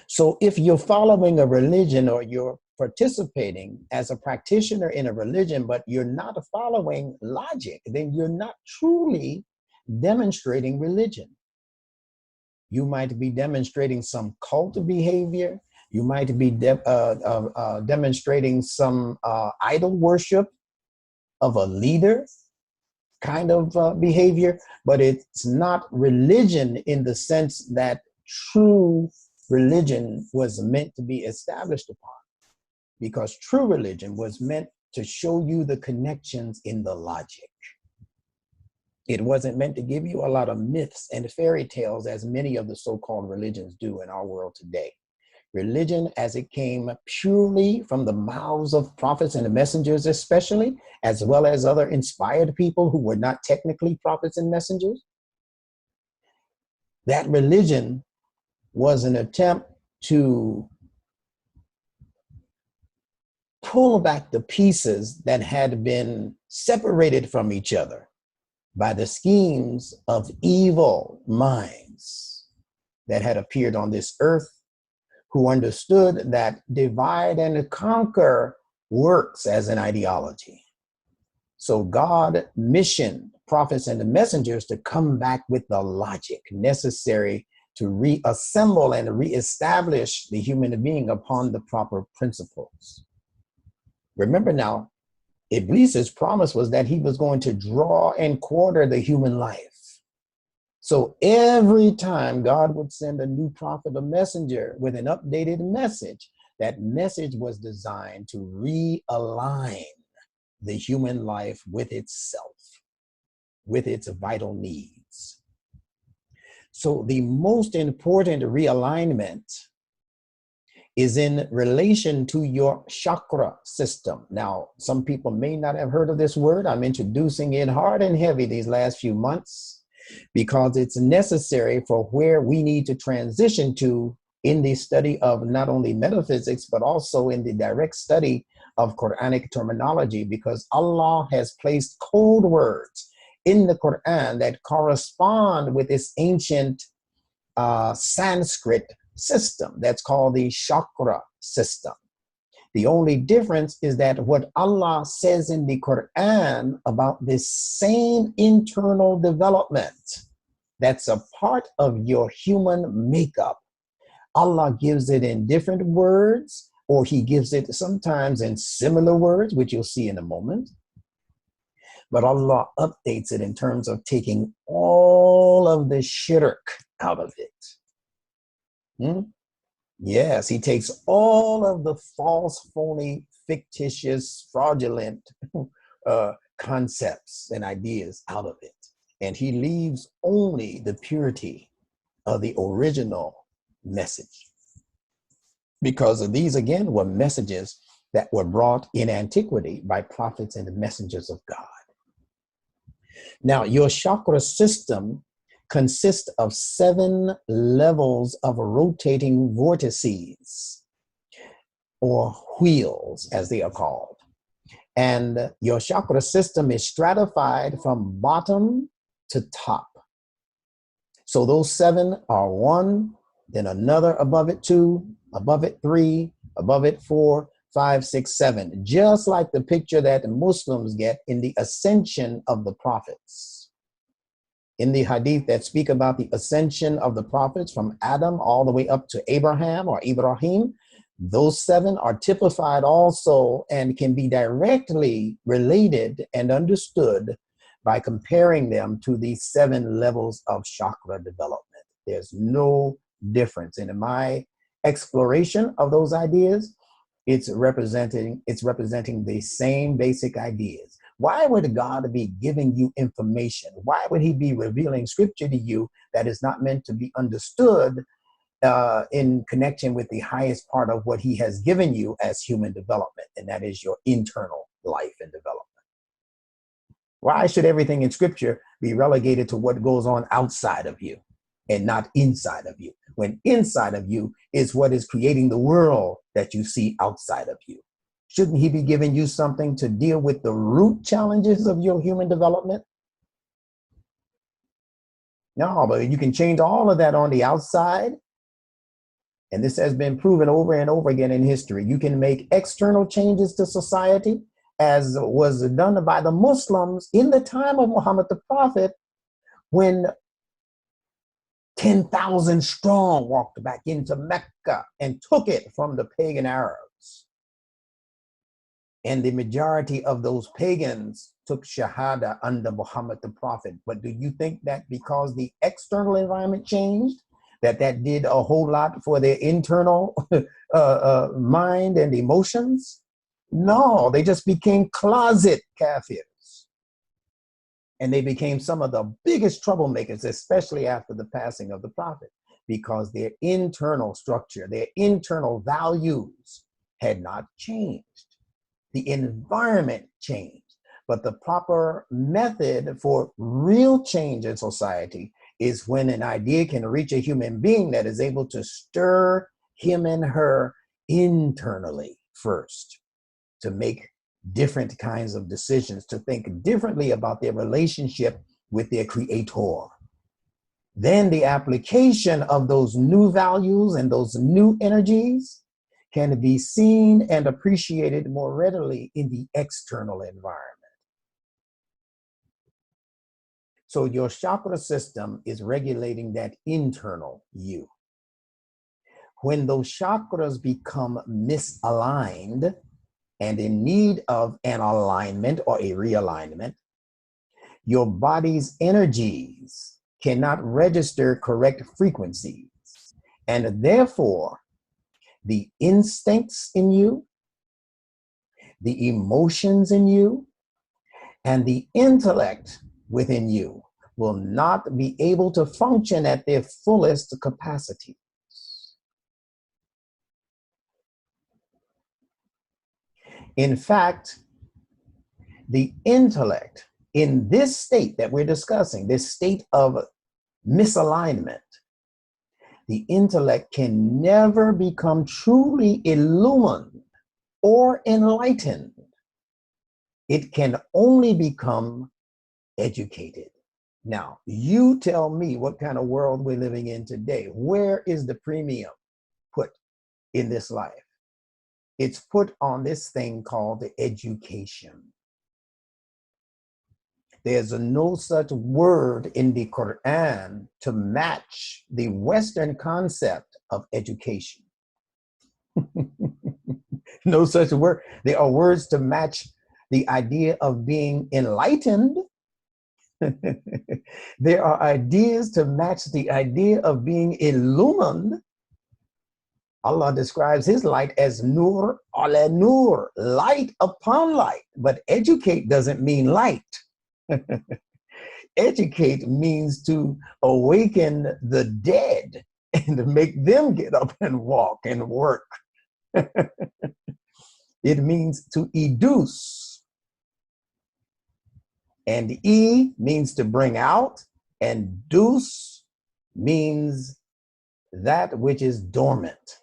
So if you're following a religion or you're participating as a practitioner in a religion, but you're not following logic, then you're not truly demonstrating religion. You might be demonstrating some cult behavior. You might be demonstrating some idol worship. of a leader kind of behavior, but it's not religion in the sense that true religion was meant to be established upon, because true religion was meant to show you the connections in the logic. It wasn't meant to give you a lot of myths and fairy tales as many of the so-called religions do in our world today. Religion, as it came purely from the mouths of prophets and messengers especially, as well as other inspired people who were not technically prophets and messengers, that religion was an attempt to pull back the pieces that had been separated from each other by the schemes of evil minds that had appeared on this earth, who understood that divide and conquer works as an ideology. So God missioned prophets and the messengers to come back with the logic necessary to reassemble and reestablish the human being upon the proper principles. Remember now, Iblis's promise was that he was going to draw and quarter the human life. So every time God would send a new prophet or messenger with an updated message, that message was designed to realign the human life with itself, with its vital needs. So the most important realignment is in relation to your chakra system. Now, some people may not have heard of this word. I'm introducing it hard and heavy these last few months because it's necessary for where we need to transition to in the study of not only metaphysics, but also in the direct study of Quranic terminology, because Allah has placed code words in the Quran that correspond with this ancient Sanskrit system that's called the chakra system. The only difference is that what Allah says in the Quran about this same internal development that's a part of your human makeup, Allah gives it in different words, or he gives it sometimes in similar words, which you'll see in a moment. But Allah updates it in terms of taking all of the shirk out of it. Yes, he takes all of the false, phony, fictitious, fraudulent concepts and ideas out of it. And he leaves only the purity of the original message. Because of these, again, were messages that were brought in antiquity by prophets and the messengers of God. Now, your chakra system consists of 7 levels of rotating vortices, or wheels, as they are called. And your chakra system is stratified from bottom to top. So those 7 are 1, then another above it 2, above it 3, above it 4, 5, 6, 7, just like the picture that Muslims get in the ascension of the prophets. In the hadith that speak about the ascension of the prophets from Adam all the way up to Abraham or Ibrahim, those 7 are typified also and can be directly related and understood by comparing them to these 7 levels of chakra development. There's no difference. And in my exploration of those ideas, it's representing the same basic ideas. Why would God be giving you information? Why would he be revealing scripture to you that is not meant to be understood in connection with the highest part of what he has given you as human development, and that is your internal life and development? Why should everything in scripture be relegated to what goes on outside of you and not inside of you, when inside of you is what is creating the world that you see outside of you? Shouldn't he be giving you something to deal with the root challenges of your human development? No, but you can change all of that on the outside. And this has been proven over and over again in history. You can make external changes to society, as was done by the Muslims in the time of Muhammad the Prophet, when 10,000 strong walked back into Mecca and took it from the pagan Arabs. And the majority of those pagans took Shahada under Muhammad the Prophet. But do you think that because the external environment changed, that did a whole lot for their internal mind and emotions? No, they just became closet kafirs. And they became some of the biggest troublemakers, especially after the passing of the Prophet, because their internal structure, their internal values had not changed. The environment changed. But the proper method for real change in society is when an idea can reach a human being that is able to stir him and her internally first, to make different kinds of decisions, to think differently about their relationship with their creator. Then the application of those new values and those new energies can be seen and appreciated more readily in the external environment. So your chakra system is regulating that internal you. When those chakras become misaligned and in need of an alignment or a realignment, your body's energies cannot register correct frequencies. And therefore, the instincts in you, the emotions in you, and the intellect within you will not be able to function at their fullest capacity. In fact, the intellect in this state that we're discussing, this state of misalignment, the intellect can never become truly illumined or enlightened. It can only become educated. Now, you tell me what kind of world we're living in today. Where is the premium put in this life? It's put on this thing called the education. There's no such word in the Quran to match the Western concept of education. No such word. There are words to match the idea of being enlightened. There are ideas to match the idea of being illumined. Allah describes his light as nur ala nur, light upon light. But educate doesn't mean light. Educate means to awaken the dead and to make them get up and walk and work. It means to educe. And E means to bring out, and deuce means that which is dormant,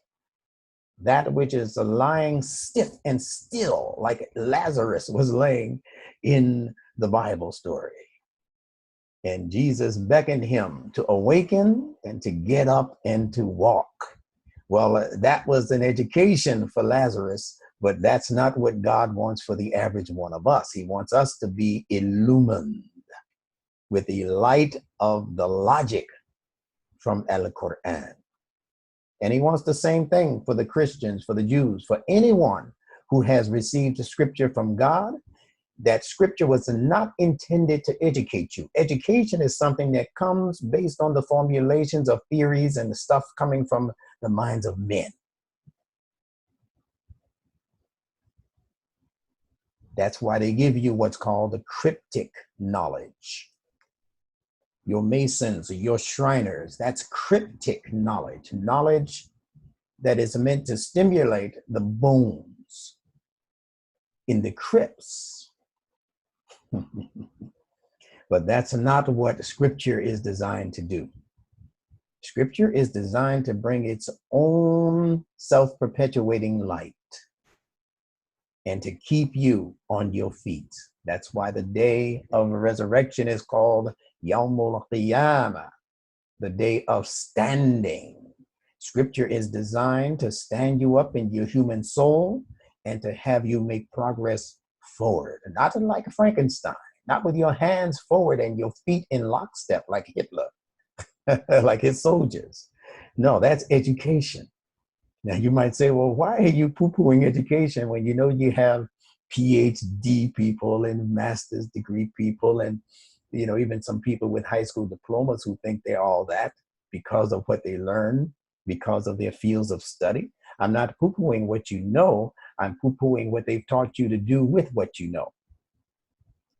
that which is lying stiff and still, like Lazarus was laying in the Bible story. And Jesus beckoned him to awaken and to get up and to walk. Well, that was an education for Lazarus, but that's not what God wants for the average one of us. He wants us to be illumined with the light of the logic from Al-Quran. And he wants the same thing for the Christians, for the Jews, for anyone who has received the scripture from God. That scripture was not intended to educate you. Education is something that comes based on the formulations of theories and the stuff coming from the minds of men. That's why they give you what's called the cryptic knowledge. Your Masons, your Shriners, that's cryptic knowledge. Knowledge that is meant to stimulate the bones in the crypts. But that's not what scripture is designed to do. Scripture is designed to bring its own self-perpetuating light and to keep you on your feet. That's why the day of resurrection is called Yawmul Qiyamah, the day of standing. Scripture is designed to stand you up in your human soul and to have you make progress forward, not like Frankenstein, not with your hands forward and your feet in lockstep like Hitler, like his soldiers. No, that's education. Now you might say, well, why are you poo-pooing education when you know you have PhD people and master's degree people, and even some people with high school diplomas who think they're all that because of what they learn, because of their fields of study. I'm not poo-pooing what you know. I'm poo-pooing what they've taught you to do with what you know.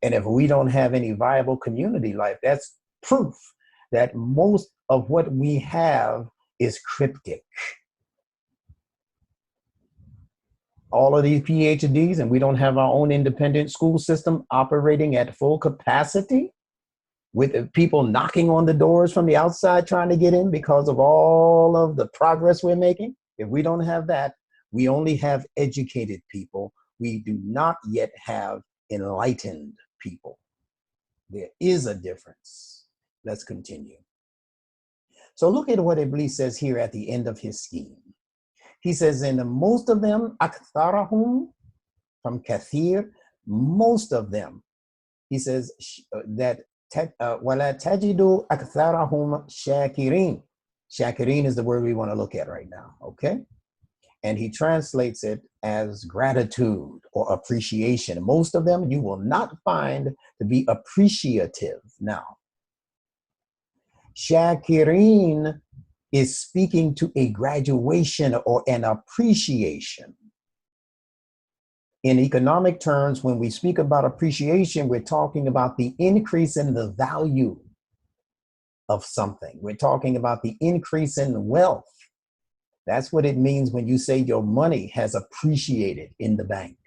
And if we don't have any viable community life, that's proof that most of what we have is cryptic. All of these PhDs, and we don't have our own independent school system operating at full capacity, with people knocking on the doors from the outside trying to get in because of all of the progress we're making. If we don't have that, we only have educated people. We do not yet have enlightened people. There is a difference. Let's continue. So look at what Iblis says here at the end of his scheme. He says, in most of them, aktharahum, from kathir, most of them. He says that wala tajidu aktharahum shakirin. Shakirin is the word we want to look at right now, okay? And he translates it as gratitude or appreciation. Most of them you will not find to be appreciative. Now, shakirin is speaking to a graduation or an appreciation. In economic terms, when we speak about appreciation, we're talking about the increase in the value of something. We're talking about the increase in wealth. That's what it means when you say your money has appreciated in the bank,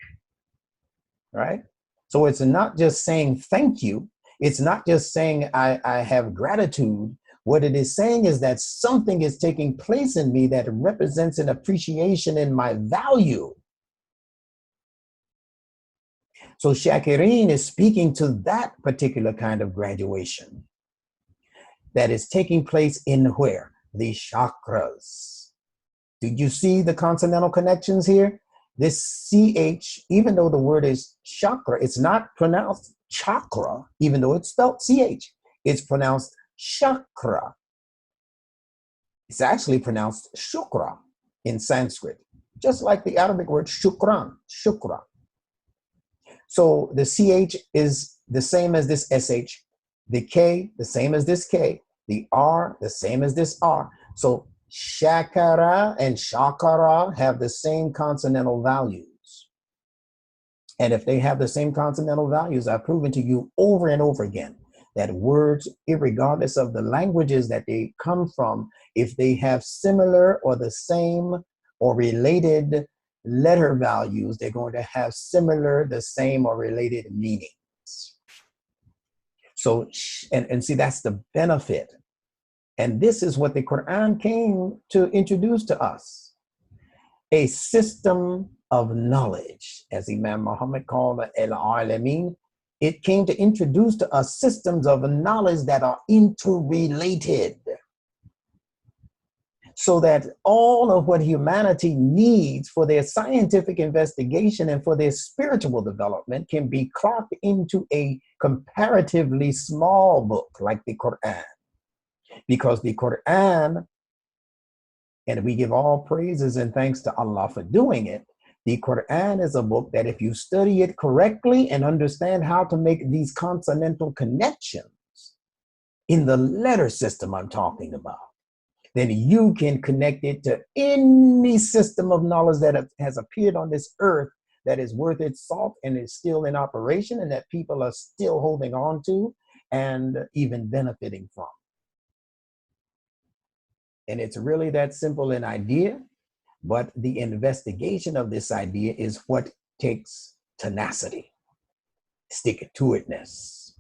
right? So it's not just saying thank you. It's not just saying I have gratitude. What it is saying is that something is taking place in me that represents an appreciation in my value. So Shakirin is speaking to that particular kind of graduation that is taking place in where? The chakras. Did you see the consonantal connections here? This CH, even though the word is chakra, it's not pronounced chakra, even though it's spelled CH. It's pronounced chakra. It's actually pronounced shukra in Sanskrit, just like the Arabic word shukran, shukra. So the CH is the same as this SH, the K, the same as this K, the R, the same as this R. So shakara and shakara have the same consonantal values. And if they have the same consonantal values, I've proven to you over and over again that words, regardless of the languages that they come from, if they have similar or the same or related letter values, they're going to have similar, the same, or related meanings. So, and see, that's the benefit. And this is what the Quran came to introduce to us. A system of knowledge, as Imam Muhammad called it, al-alamin. It came to introduce to us systems of knowledge that are interrelated, so that all of what humanity needs for their scientific investigation and for their spiritual development can be clocked into a comparatively small book like the Quran. Because the Quran, and we give all praises and thanks to Allah for doing it, the Quran is a book that if you study it correctly and understand how to make these consonantal connections in the letter system I'm talking about, then you can connect it to any system of knowledge that has appeared on this earth that is worth its salt and is still in operation and that people are still holding on to and even benefiting from. And it's really that simple an idea, but the investigation of this idea is what takes tenacity, stick-to-itness.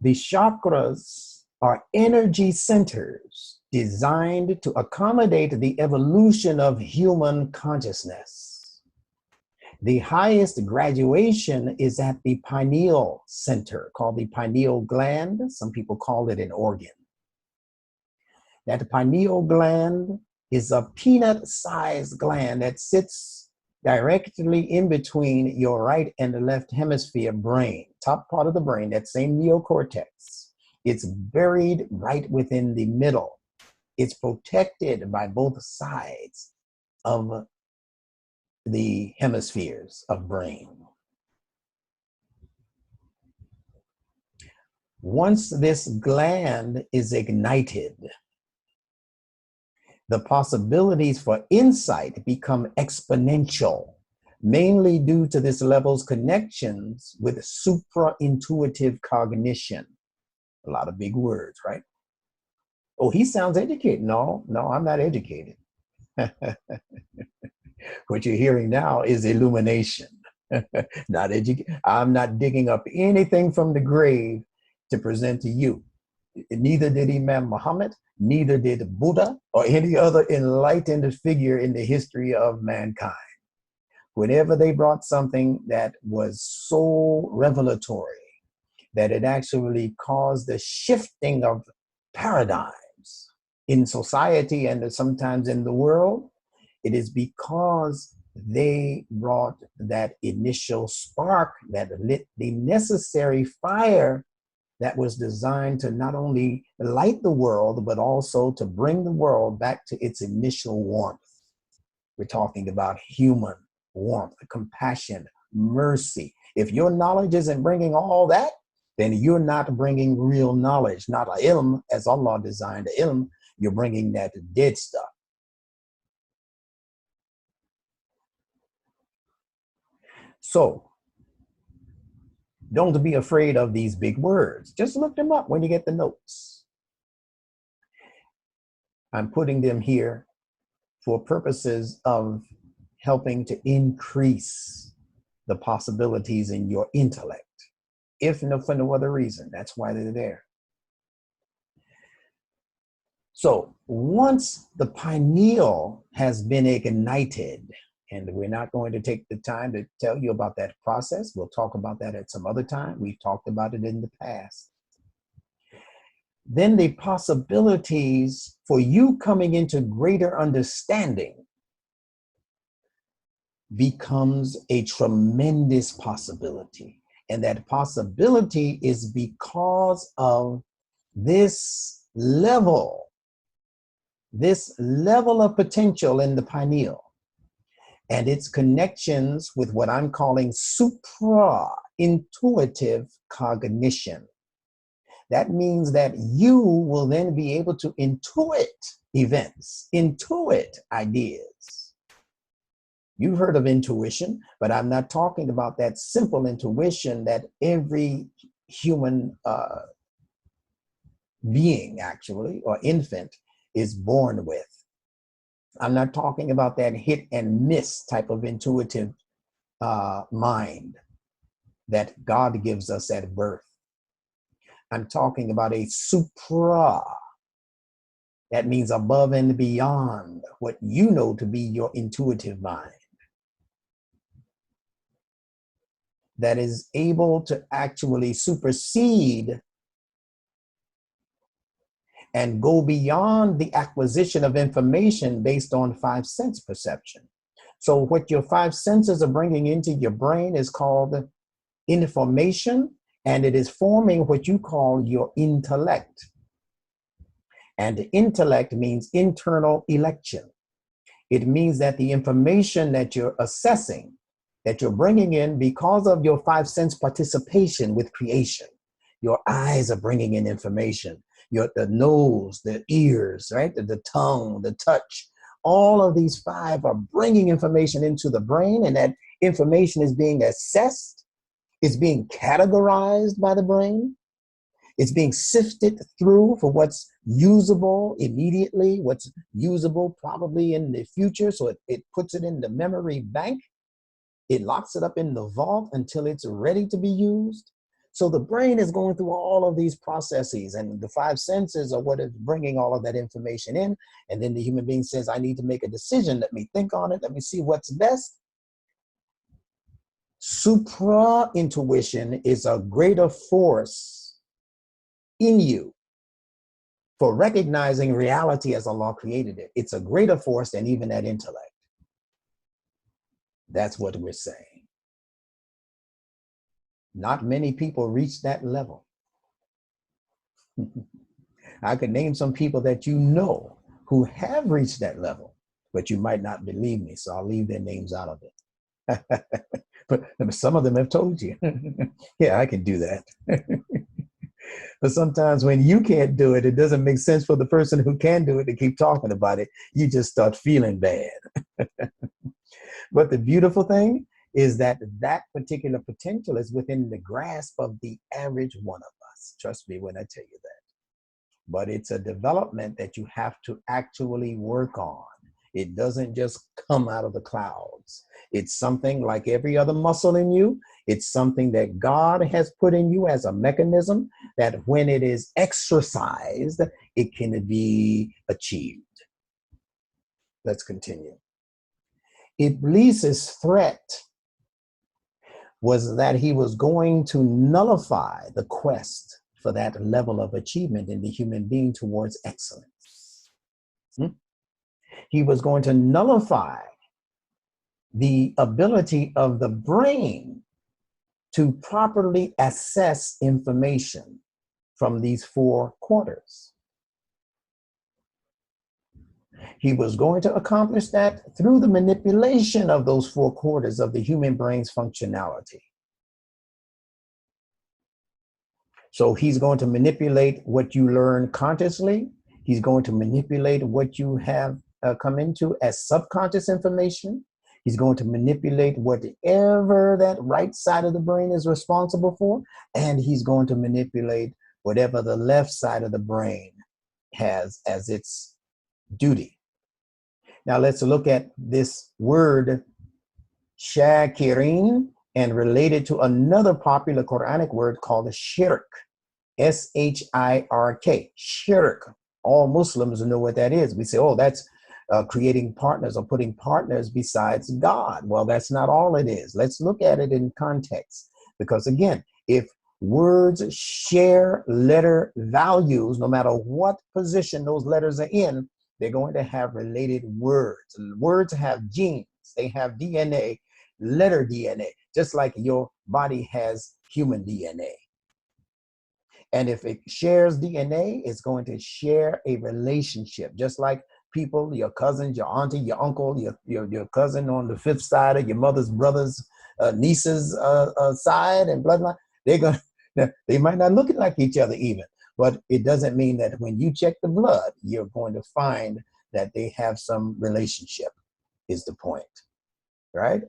The chakras are energy centers designed to accommodate the evolution of human consciousness. The highest graduation is at the pineal center, called the pineal gland. Some people call it an organ. That pineal gland is a peanut-sized gland that sits directly in between your right and the left hemisphere brain, top part of the brain, that same neocortex. It's buried right within the middle. It's protected by both sides of the hemispheres of brain. Once this gland is ignited, the possibilities for insight become exponential, mainly due to this level's connections with supra-intuitive cognition. A lot of big words, right? Oh, he sounds educated. No, I'm not educated. What you're hearing now is illumination. Not I'm not digging up anything from the grave to present to you. Neither did Imam Muhammad, neither did Buddha, or any other enlightened figure in the history of mankind. Whenever they brought something that was so revelatory that it actually caused the shifting of paradigms in society and sometimes in the world, it is because they brought that initial spark that lit the necessary fire that was designed to not only light the world, but also to bring the world back to its initial warmth. We're talking about human warmth, compassion, mercy. If your knowledge isn't bringing all that, then you're not bringing real knowledge, not a ilm as Allah designed the ilm. You're bringing that dead stuff. So don't be afraid of these big words. Just look them up when you get the notes. I'm putting them here for purposes of helping to increase the possibilities in your intellect. If no, for no other reason, that's why they're there. So once the pineal has been ignited, and we're not going to take the time to tell you about that process. We'll talk about that at some other time. We've talked about it in the past. Then the possibilities for you coming into greater understanding becomes a tremendous possibility. And that possibility is because of this level of potential in the pineal and its connections with what I'm calling supra-intuitive cognition. That means that you will then be able to intuit events, intuit ideas. You've heard of intuition, but I'm not talking about that simple intuition that every human being actually, or infant, is born with. I'm not talking about that hit and miss type of intuitive mind that God gives us at birth. I'm talking about a supra. That means above and beyond what you know to be your intuitive mind. That is able to actually supersede and go beyond the acquisition of information based on five sense perception. So what your five senses are bringing into your brain is called information, and it is forming what you call your intellect. And intellect means internal election. It means that the information that you're assessing, that you're bringing in because of your five sense participation with creation, your eyes are bringing in information. The nose, the ears, right? The tongue, the touch, all of these five are bringing information into the brain, and that information is being assessed, it's being categorized by the brain, it's being sifted through for what's usable immediately, what's usable probably in the future, so it puts it in the memory bank, it locks it up in the vault until it's ready to be used. So the brain is going through all of these processes, and the five senses are what is bringing all of that information in. And then the human being says, I need to make a decision. Let me think on it. Let me see what's best. Supra-intuition is a greater force in you for recognizing reality as Allah created it. It's a greater force than even that intellect. That's what we're saying. Not many people reach that level. I could name some people that you know who have reached that level, but you might not believe me, so I'll leave their names out of it. But some of them have told you, yeah, I can do that. But sometimes when you can't do it, it doesn't make sense for the person who can do it to keep talking about it. You just start feeling bad. But the beautiful thing is that that particular potential is within the grasp of the average one of us. Trust me when I tell you that. But it's a development that you have to actually work on. It doesn't just come out of the clouds. It's something like every other muscle in you. It's something that God has put in you as a mechanism that when it is exercised, it can be achieved. Let's continue. Iblis's threat was that he was going to nullify the quest for that level of achievement in the human being towards excellence. He was going to nullify the ability of the brain to properly assess information from these four quarters. He was going to accomplish that through the manipulation of those four quarters of the human brain's functionality. So he's going to manipulate what you learn consciously. He's going to manipulate what you have come into as subconscious information. He's going to manipulate whatever that right side of the brain is responsible for. And he's going to manipulate whatever the left side of the brain has as its duty. Now let's look at this word shakirin and relate it to another popular Quranic word called shirk. S-H-I-R-K, shirk. All Muslims know what that is. We say, oh, that's creating partners or putting partners besides God. Well, that's not all it is. Let's look at it in context. Because again, if words share letter values, no matter what position those letters are in, they're going to have related words. Words have genes. They have DNA, letter DNA, just like your body has human DNA. And if it shares DNA, it's going to share a relationship, just like people, your cousins, your auntie, your uncle, your cousin on the fifth side of your mother's brother's niece's side and bloodline. They might not look like each other even, but it doesn't mean that when you check the blood, you're going to find that they have some relationship, is the point, right?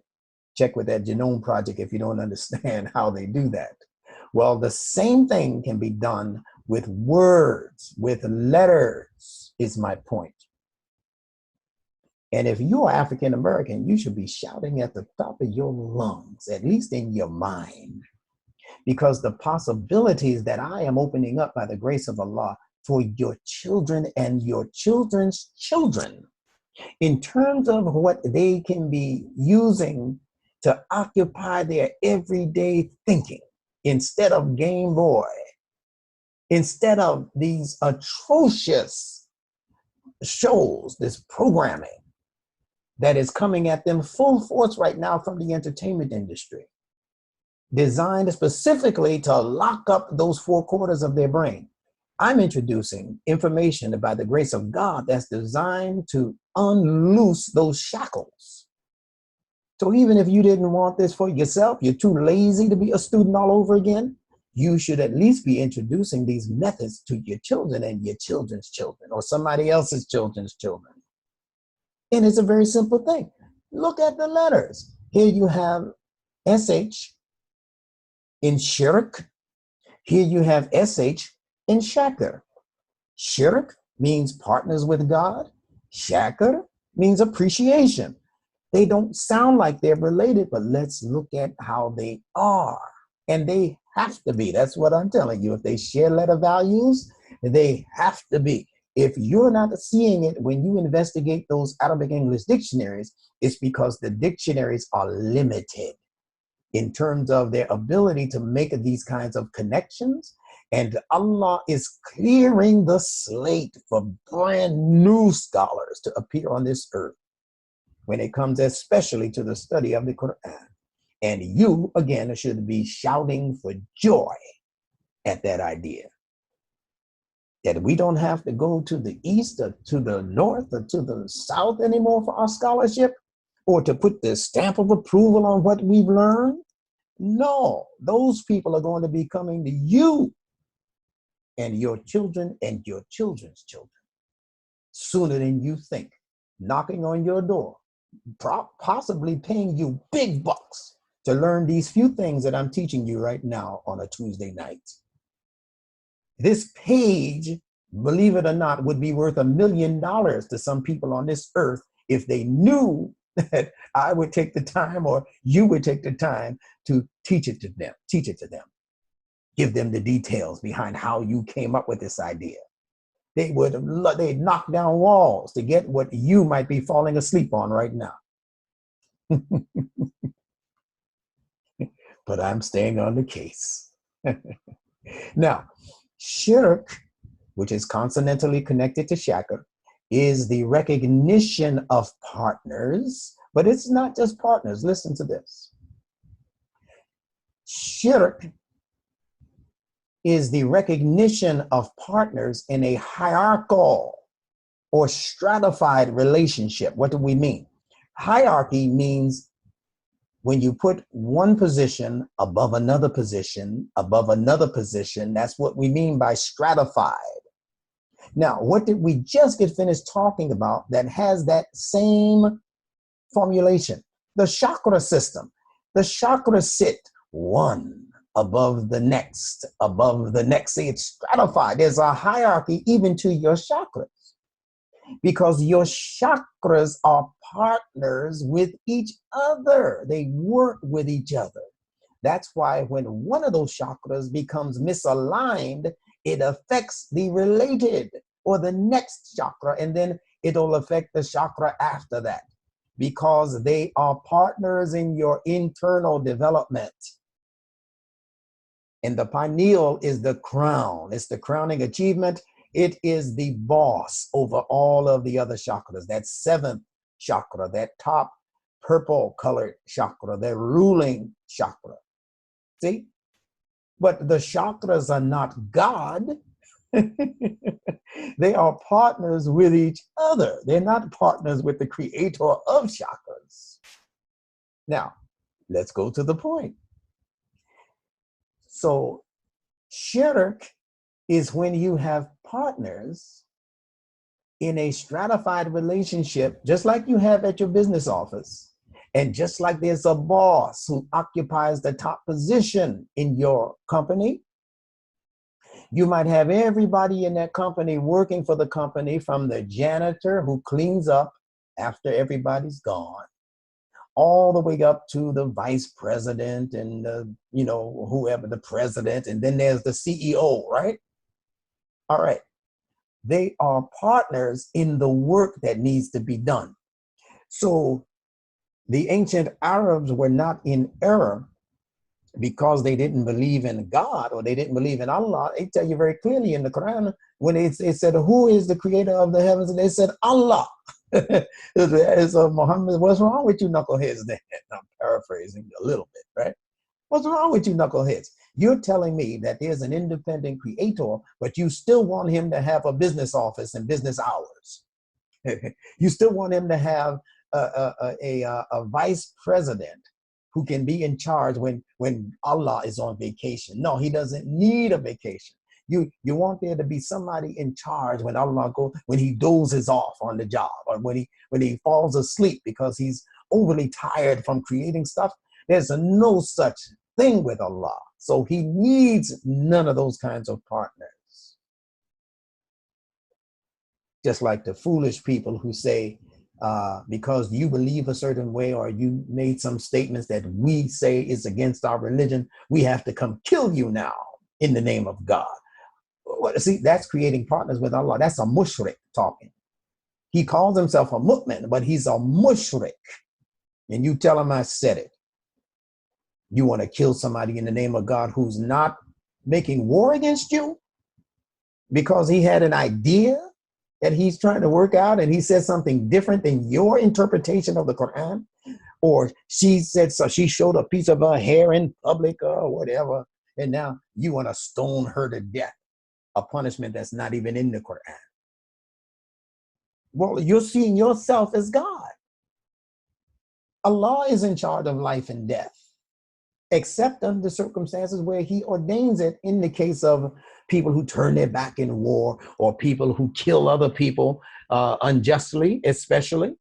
Check with that genome project if you don't understand how they do that. Well, the same thing can be done with words, with letters, is my point. And if you're African American, you should be shouting at the top of your lungs, at least in your mind, because the possibilities that I am opening up by the grace of Allah for your children and your children's children, in terms of what they can be using to occupy their everyday thinking, instead of Game Boy, instead of these atrocious shows, this programming that is coming at them full force right now from the entertainment industry, designed specifically to lock up those four quarters of their brain. I'm introducing information by the grace of God that's designed to unloose those shackles. So even if you didn't want this for yourself, you're too lazy to be a student all over again, you should at least be introducing these methods to your children and your children's children or somebody else's children's children. And it's a very simple thing. Look at the letters. Here you have SH in shirk. Here you have SH in shakar. Shirk means partners with God. Shakar means appreciation. They don't sound like they're related, but let's look at how they are. And they have to be. That's what I'm telling you. If they share letter values, they have to be. If you're not seeing it when you investigate those Arabic English dictionaries, it's because the dictionaries are limited in terms of their ability to make these kinds of connections. And Allah is clearing the slate for brand new scholars to appear on this earth when it comes especially to the study of the Quran. And you, again, should be shouting for joy at that idea. that we don't have to go to the east or to the north or to the south anymore for our scholarship or to put the stamp of approval on what we've learned. No, those people are going to be coming to you and your children and your children's children sooner than you think, knocking on your door, possibly paying you big bucks to learn these few things that I'm teaching you right now on a Tuesday night. This page, believe it or not, would be worth $1 million to some people on this earth if they knew that I would take the time or you would take the time to teach it to them, give them the details behind how you came up with this idea. They'd knock down walls to get what you might be falling asleep on right now. But I'm staying on the case. Now, shirk, which is consonantally connected to shakar, is the recognition of partners, but it's not just partners. Listen to this. Shirk is the recognition of partners in a hierarchical or stratified relationship. What do we mean? Hierarchy means when you put one position above another position, that's what we mean by stratified. Now, what did we just get finished talking about that has that same formulation? The chakra system. The chakras sit one above the next. See, it's stratified. There's a hierarchy even to your chakras because your chakras are partners with each other. They work with each other. That's why when one of those chakras becomes misaligned, it affects the related or the next chakra, and then it'll affect the chakra after that because they are partners in your internal development. And the pineal is the crown. It's the crowning achievement. It is the boss over all of the other chakras. That seventh chakra, that top purple colored chakra, that ruling chakra. See? But the chakras are not God. They are partners with each other. They're not partners with the creator of chakras. Now, let's go to the point. So, shirk is when you have partners in a stratified relationship, just like you have at your business office. And just like there's a boss who occupies the top position in your company, you might have everybody in that company working for the company, from the janitor who cleans up after everybody's gone, all the way up to the vice president and whoever, the president, and then there's the CEO, right? All right. They are partners in the work that needs to be done. So the ancient Arabs were not in error because they didn't believe in God or they didn't believe in Allah. They tell you very clearly in the Quran when it said, who is the creator of the heavens? And they said, Allah. It's Muhammad, what's wrong with you knuckleheads then? I'm paraphrasing a little bit, right? What's wrong with you knuckleheads? You're telling me that there's an independent creator, but you still want him to have a business office and business hours. You still want him to have a vice president who can be in charge when Allah is on vacation. No, he doesn't need a vacation. You want there to be somebody in charge when Allah when he dozes off on the job, or when he falls asleep because he's overly tired from creating stuff. There's no such thing with Allah. So he needs none of those kinds of partners. Just like the foolish people who say, because you believe a certain way or you made some statements that we say is against our religion, we have to come kill you now in the name of God. Well, see, that's creating partners with Allah. That's a mushrik talking. He calls himself a mu'min, but he's a mushrik. And you tell him I said it. You want to kill somebody in the name of God who's not making war against you because he had an idea that he's trying to work out and he said something different than your interpretation of the Quran? Or she said, so she showed a piece of her hair in public or whatever, and now you want to stone her to death. a punishment that's not even in the Quran. Well, you're seeing yourself as God. Allah is in charge of life and death, except under circumstances where he ordains it in the case of people who turn their back in war or people who kill other people unjustly, especially.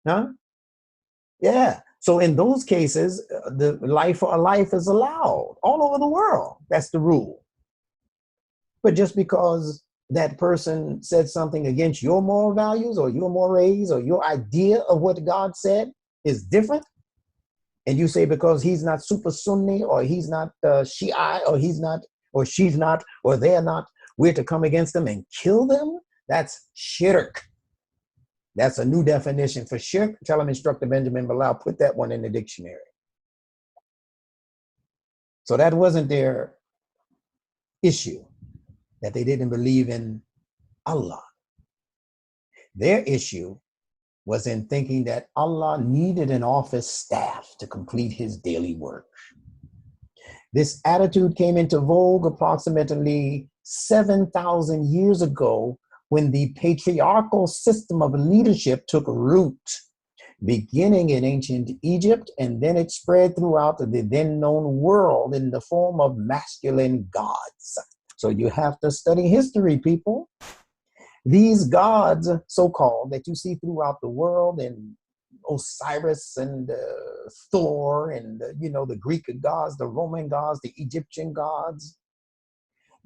Huh? Yeah. So in those cases, the life for a life is allowed all over the world. That's the rule. But just because that person said something against your moral values or your mores or your idea of what God said is different, and you say because he's not super Sunni or he's not Shiite or he's not or she's not or they're not, we're to come against them and kill them? That's shirk. That's a new definition for shirk. Tell him, Instructor Benjamin Bilal, put that one in the dictionary. So that wasn't their issue, that they didn't believe in Allah. Their issue was in thinking that Allah needed an office staff to complete his daily work. This attitude came into vogue approximately 7,000 years ago when the patriarchal system of leadership took root, beginning in ancient Egypt, and then it spread throughout the then known world in the form of masculine gods. So you have to study history, people. These gods, so-called, that you see throughout the world, and Osiris and Thor and, the Greek gods, the Roman gods, the Egyptian gods,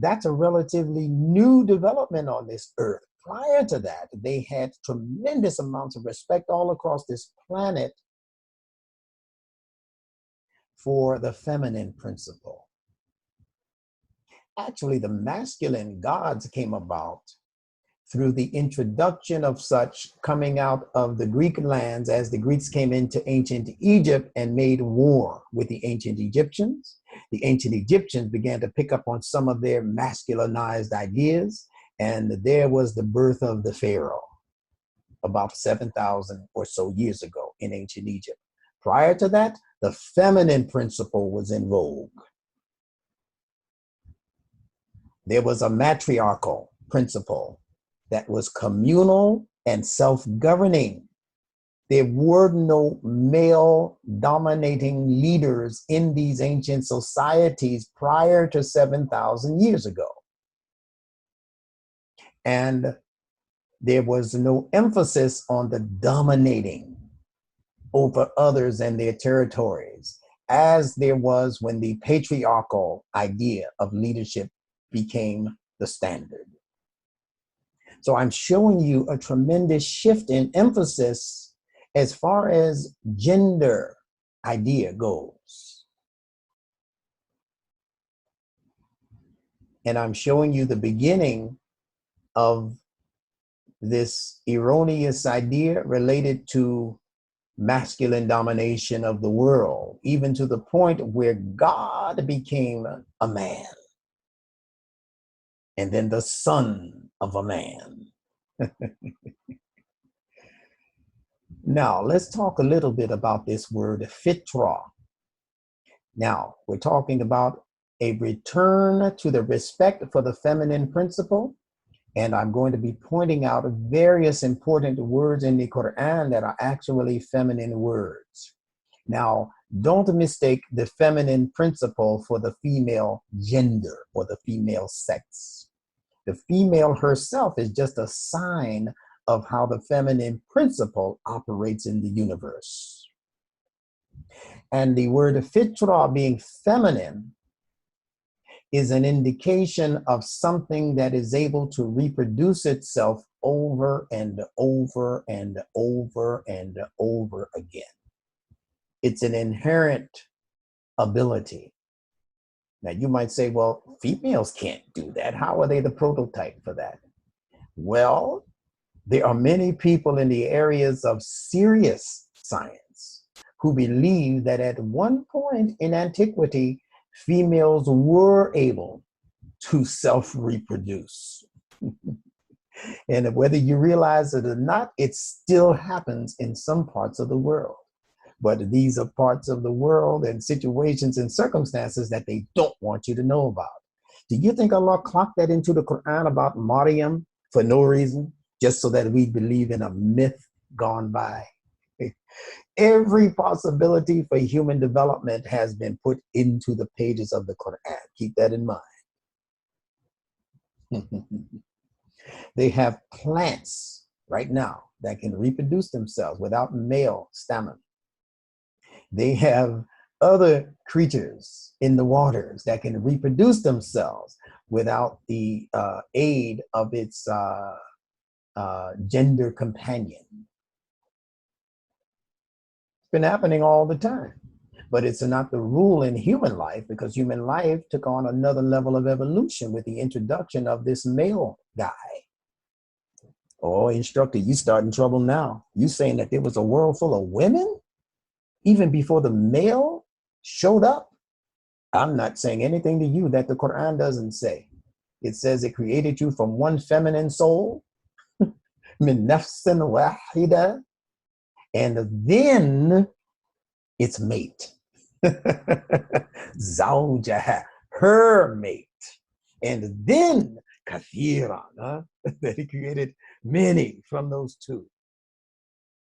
that's a relatively new development on this earth. Prior to that, they had tremendous amounts of respect all across this planet for the feminine principle. Actually, the masculine gods came about through the introduction of such coming out of the Greek lands as the Greeks came into ancient Egypt and made war with the ancient Egyptians. The ancient Egyptians began to pick up on some of their masculinized ideas, and there was the birth of the Pharaoh about 7,000 or so years ago in ancient Egypt. Prior to that, the feminine principle was in vogue. There was a matriarchal principle that was communal and self-governing. There were no male dominating leaders in these ancient societies prior to 7,000 years ago. And there was no emphasis on the dominating over others and their territories, as there was when the patriarchal idea of leadership became the standard. So I'm showing you a tremendous shift in emphasis as far as gender idea goes. And I'm showing you the beginning of this erroneous idea related to masculine domination of the world, even to the point where God became a man, and then the son of a man. Now, let's talk a little bit about this word fitra. Now, we're talking about a return to the respect for the feminine principle, and I'm going to be pointing out various important words in the Quran that are actually feminine words. Now, don't mistake the feminine principle for the female gender or the female sex. The female herself is just a sign of how the feminine principle operates in the universe. And the word fitra, being feminine, is an indication of something that is able to reproduce itself over and over and over and over again. It's an inherent ability. Now you might say, well, females can't do that. How are they the prototype for that? Well, there are many people in the areas of serious science who believe that at one point in antiquity, females were able to self-reproduce. And whether you realize it or not, it still happens in some parts of the world. But these are parts of the world and situations and circumstances that they don't want you to know about. Do you think Allah clocked that into the Quran about Maryam for no reason, just so that we believe in a myth gone by? Every possibility for human development has been put into the pages of the Quran. Keep that in mind. They have plants right now that can reproduce themselves without male stamen. They have other creatures in the waters that can reproduce themselves without the aid of its gender companion. It's been happening all the time, but it's not the rule in human life, because human life took on another level of evolution with the introduction of this male guy. Oh, instructor, you starting trouble now. You saying that there was a world full of women even before the male showed up? I'm not saying anything to you that the Quran doesn't say. It says it created you from one feminine soul, min nafsin wahida, and then its mate, zawjaha, her mate, and then kathiran, that he created many from those two.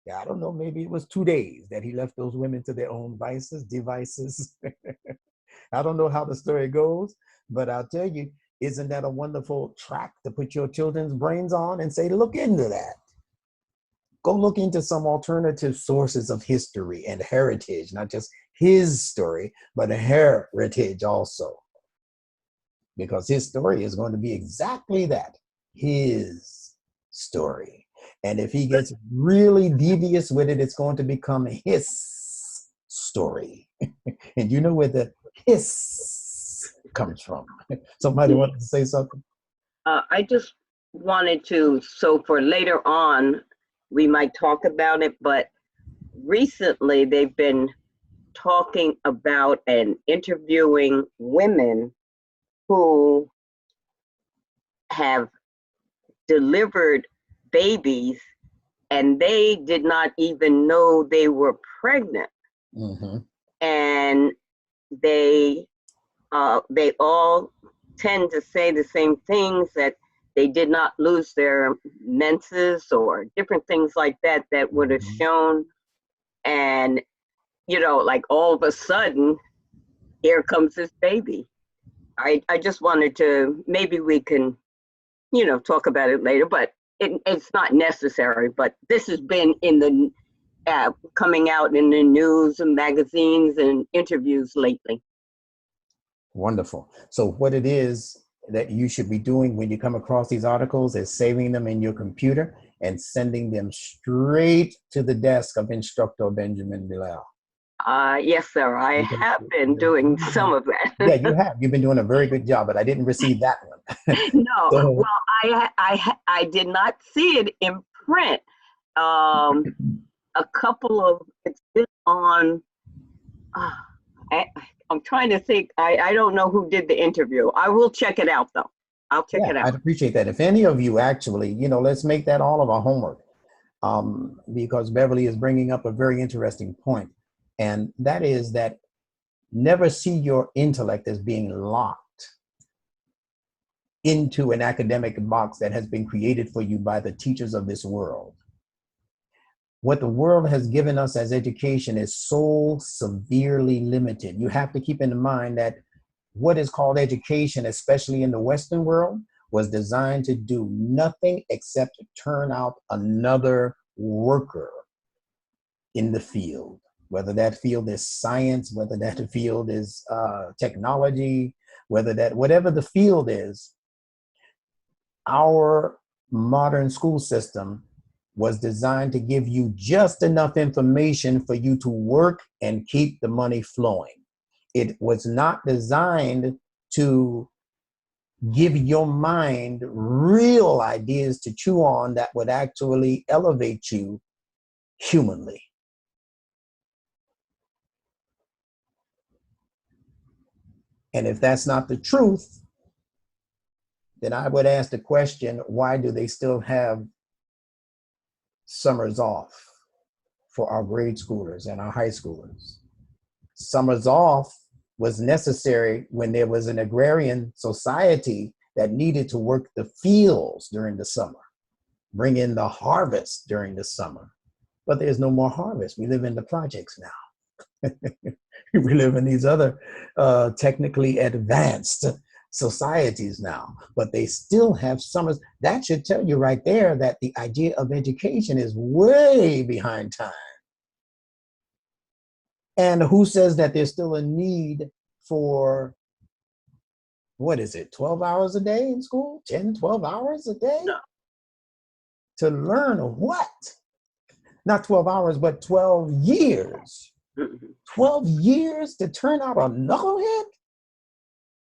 Yeah, I don't know, maybe it was 2 days that he left those women to their own devices. I don't know how the story goes, but I'll tell you, isn't that a wonderful track to put your children's brains on and say, look into that? Go look into some alternative sources of history and heritage, not just his story, but a heritage also. Because his story is going to be exactly that, his story. And if he gets really devious with it, it's going to become his story. And you know where the hiss comes from. Somebody wanted to say something? I just wanted to, so for later on, we might talk about it, but recently they've been talking about and interviewing women who have delivered babies and they did not even know they were pregnant. Mm-hmm. And they all tend to say the same things, that they did not lose their menses or different things like that that would have shown. And, you know, like all of a sudden, here comes this baby. I just wanted to, maybe we can, you know, talk about it later, but it's not necessary. But this has been in the, coming out in the news and magazines and interviews lately. Wonderful. So what it is that you should be doing when you come across these articles is saving them in your computer and sending them straight to the desk of Instructor Benjamin Bilal. Yes, sir. I have been doing some of that. Yeah, you have. You've been doing a very good job, but I didn't receive that one. No, So, well, I did not see it in print. A couple of, it's been on, I'm trying to think. I don't know who did the interview. I will check it out, though. I'll check it out. I'd appreciate that. If any of you actually, you know, let's make that all of our homework, because Beverly is bringing up a very interesting point. And that is that never see your intellect as being locked into an academic box that has been created for you by the teachers of this world. What the world has given us as education is so severely limited. You have to keep in mind that what is called education, especially in the Western world, was designed to do nothing except to turn out another worker in the field, whether that field is science, whether that field is technology, whatever the field is. Our modern school system was designed to give you just enough information for you to work and keep the money flowing. It was not designed to give your mind real ideas to chew on that would actually elevate you humanly. And if that's not the truth, then I would ask the question, why do they still have summers off for our grade schoolers and our high schoolers? Summers off was necessary when there was an agrarian society that needed to work the fields during the summer, bring in the harvest during the summer. But there's no more harvest. We live in the projects now. We live in these other technically advanced societies now, but they still have summers. That should tell you right there that the idea of education is way behind time. And who says that there's still a need for, what is it, 12 hours a day in school? 10, 12 hours a day? No. To learn what? Not 12 hours, but 12 years. 12 years to turn out a knucklehead?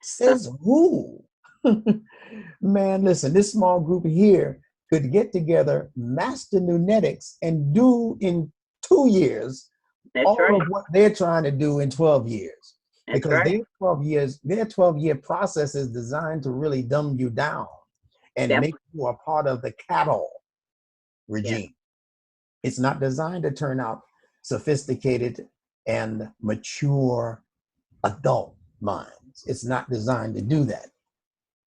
Says who? Man, listen, this small group here could get together, master Nunetics, and do in 2 years all of what they're trying to do in 12 years. Because their 12-year process is designed to really dumb you down and make you a part of the cattle regime. It's not designed to turn out sophisticated and mature adult minds. It's not designed to do that.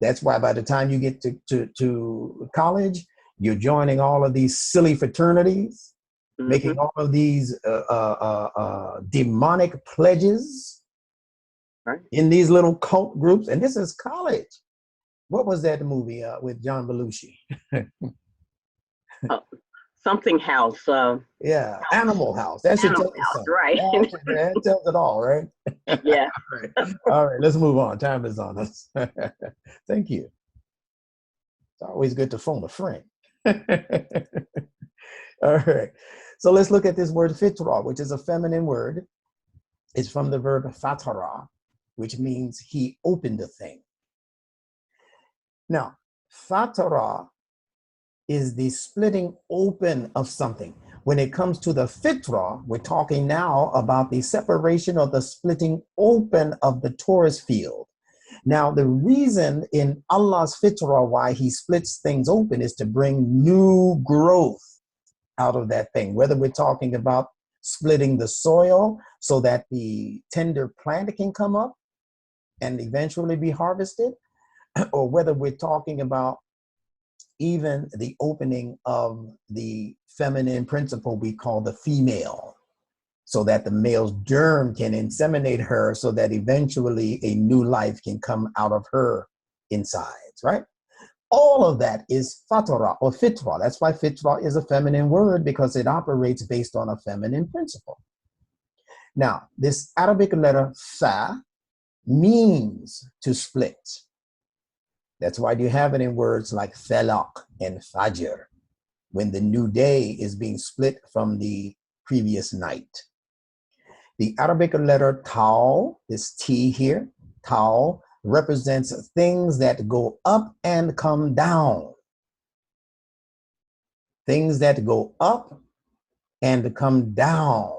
That's why by the time you get to college, you're joining all of these silly fraternities, making all of these demonic pledges in these little cult groups. And this is college. What was that movie with John Belushi? Something House. Yeah, Animal House. That should tell you something. Right. That tells it all, right? Yeah. All right, let's move on. Time is on us. Thank you. It's always good to phone a friend. All right. So let's look at this word fitra, which is a feminine word. It's from the verb fatara, which means he opened a thing. Now, fatara is the splitting open of something. When it comes to the fitra, we're talking now about the separation or the splitting open of the torus field. Now, the reason in Allah's fitra why he splits things open is to bring new growth out of that thing, whether we're talking about splitting the soil so that the tender plant can come up and eventually be harvested, or whether we're talking about even the opening of the feminine principle we call the female, so that the male's germ can inseminate her so that eventually a new life can come out of her insides, right? All of that is fatara or fitra. That's why fitra is a feminine word, because it operates based on a feminine principle. Now, this Arabic letter fa means to split. That's why you have it in words like falaq and fajr, when the new day is being split from the previous night. The Arabic letter tau, this T here, tau, represents things that go up and come down. Things that go up and come down.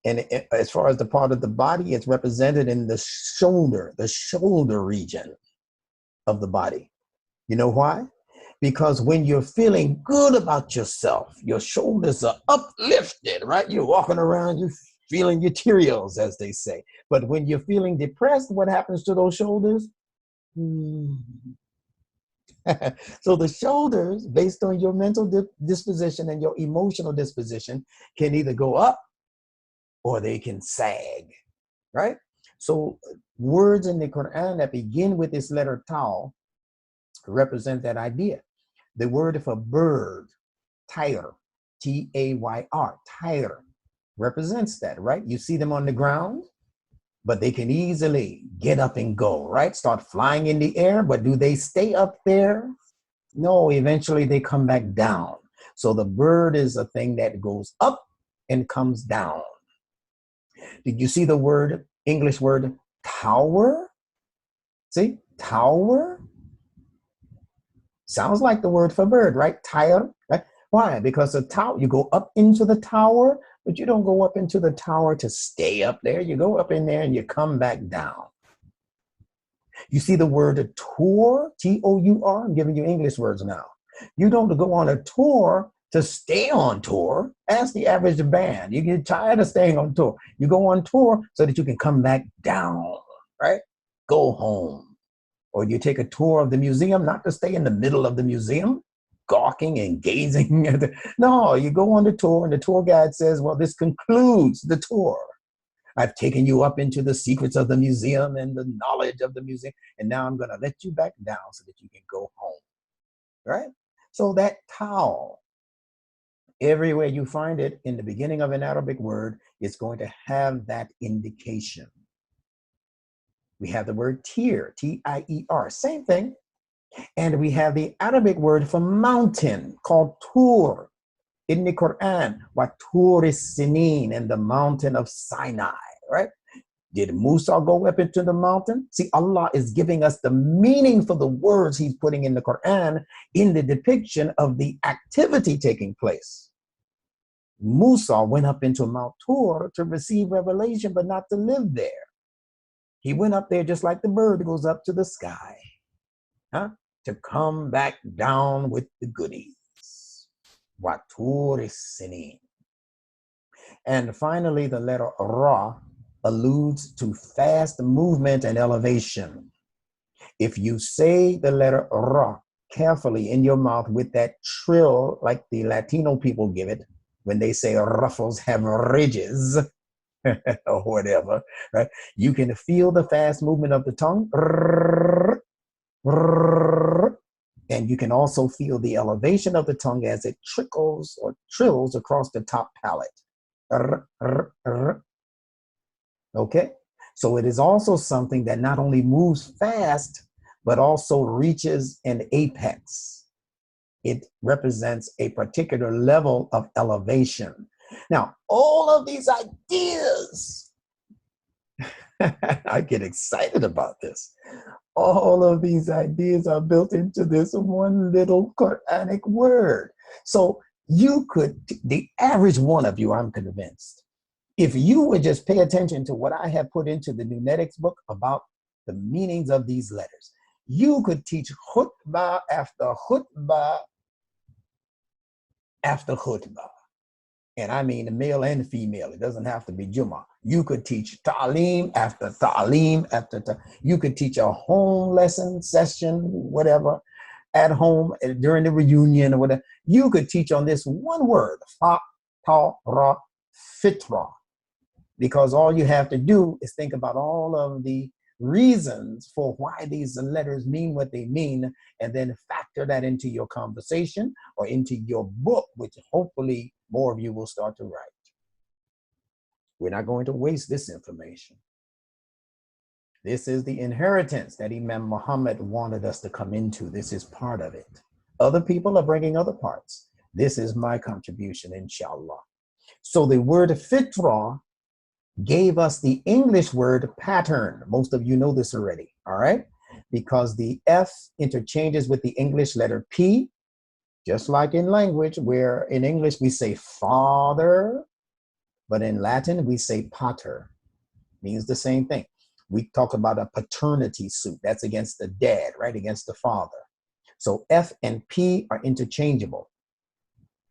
And as far as the part of the body, it's represented in the shoulder region of the body. You know why? Because when you're feeling good about yourself, your shoulders are uplifted, right? You're walking around, you're feeling your Cheerios, as they say. But when you're feeling depressed, what happens to those shoulders? So the shoulders, based on your mental disposition and your emotional disposition, can either go up or they can sag, right? So words in the Quran that begin with this letter tau represent that idea. The word for bird, tayr, T-A-Y-R, tayr, represents that, right? You see them on the ground, but they can easily get up and go, right? Start flying in the air, but do they stay up there? No, eventually they come back down. So the bird is a thing that goes up and comes down. Did you see the word, English word, tower? See, tower? Sounds like the word for bird, right? Tire, right? Why? Because the tower, you go up into the tower, but you don't go up into the tower to stay up there. You go up in there and you come back down. You see the word tour, T-O-U-R? I'm giving you English words now. You don't go on a tour to stay on tour. Ask the average band. You get tired of staying on tour. You go on tour so that you can come back down, right? Go home. Or you take a tour of the museum, not to stay in the middle of the museum, gawking and gazing at the, no, you go on the tour and the tour guide says, well, this concludes the tour. I've taken you up into the secrets of the museum and the knowledge of the museum, and now I'm going to let you back down so that you can go home, right? So that towel, everywhere you find it in the beginning of an Arabic word, it's going to have that indication. We have the word tier, T-I-E-R, same thing. And we have the Arabic word for mountain called tur. In the Quran, Tur is Sinin, and the mountain of Sinai, right? Did Musa go up into the mountain? See, Allah is giving us the meaning for the words he's putting in the Quran in the depiction of the activity taking place. Musa went up into Mount Tur to receive revelation, but not to live there. He went up there just like the bird goes up to the sky, huh? To come back down with the goodies. Tur is Sinin. And finally, the letter Ra alludes to fast movement and elevation. If you say the letter Ra carefully in your mouth with that trill, like the Latino people give it, when they say ruffles have ridges, or whatever, right? You can feel the fast movement of the tongue. And you can also feel the elevation of the tongue as it trickles or trills across the top palate. Okay? So it is also something that not only moves fast, but also reaches an apex. It represents a particular level of elevation. Now, all of these ideas, I get excited about this. All of these ideas are built into this one little Quranic word. So you could, the average one of you, I'm convinced, if you would just pay attention to what I have put into the Lunetics book about the meanings of these letters, you could teach khutbah after khutbah after khutbah. And I mean male and female. It doesn't have to be Jummah. You could teach ta'aleem after ta'aleem after ta'aleem. You could teach a home lesson session, whatever, at home during the reunion or whatever. You could teach on this one word, fa, ta, ra, fitra. Because all you have to do is think about all of the reasons for why these letters mean what they mean, and then factor that into your conversation or into your book, which hopefully more of you will start to write. We're not going to waste this information. This is the inheritance that Imam Muhammad wanted us to come into. This is part of it. Other people are bringing other parts. This is my contribution, inshallah. So the word fitra gave us the English word pattern. Most of you know this already, all right? Because the F interchanges with the English letter P, just like in language, where in English we say father, but in Latin we say pater. Means the same thing. We talk about a paternity suit. That's against the dad, right? Against the father. So F and P are interchangeable,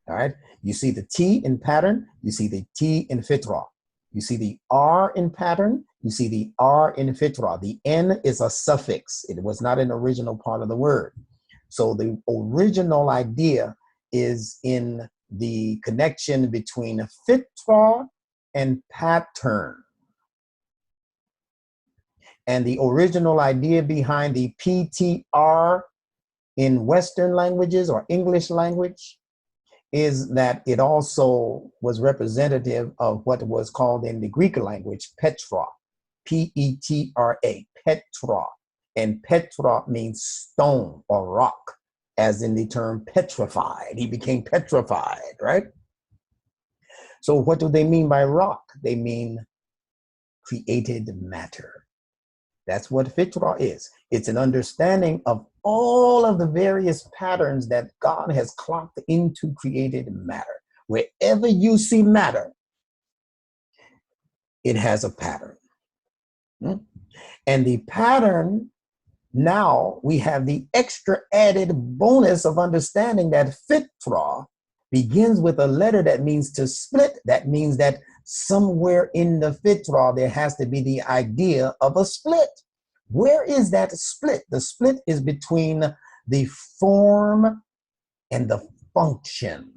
all right? You see the T in pattern, you see the T in fitra. You see the R in pattern, you see the R in fitra. The N is a suffix. It was not an original part of the word. So the original idea is in the connection between fitra and pattern. And the original idea behind the PTR in Western languages or English language is that it also was representative of what was called in the Greek language, Petra, P-E-T-R-A, Petra. And Petra means stone or rock, as in the term petrified. He became petrified, right? So what do they mean by rock? They mean created matter. That's what fitra is. It's an understanding of all of the various patterns that God has clocked into created matter. Wherever you see matter, it has a pattern. And the pattern, now we have the extra added bonus of understanding that fitra begins with a letter that means to split. That means that somewhere in the fitra, there has to be the idea of a split. Where is that split? The split is between the form and the function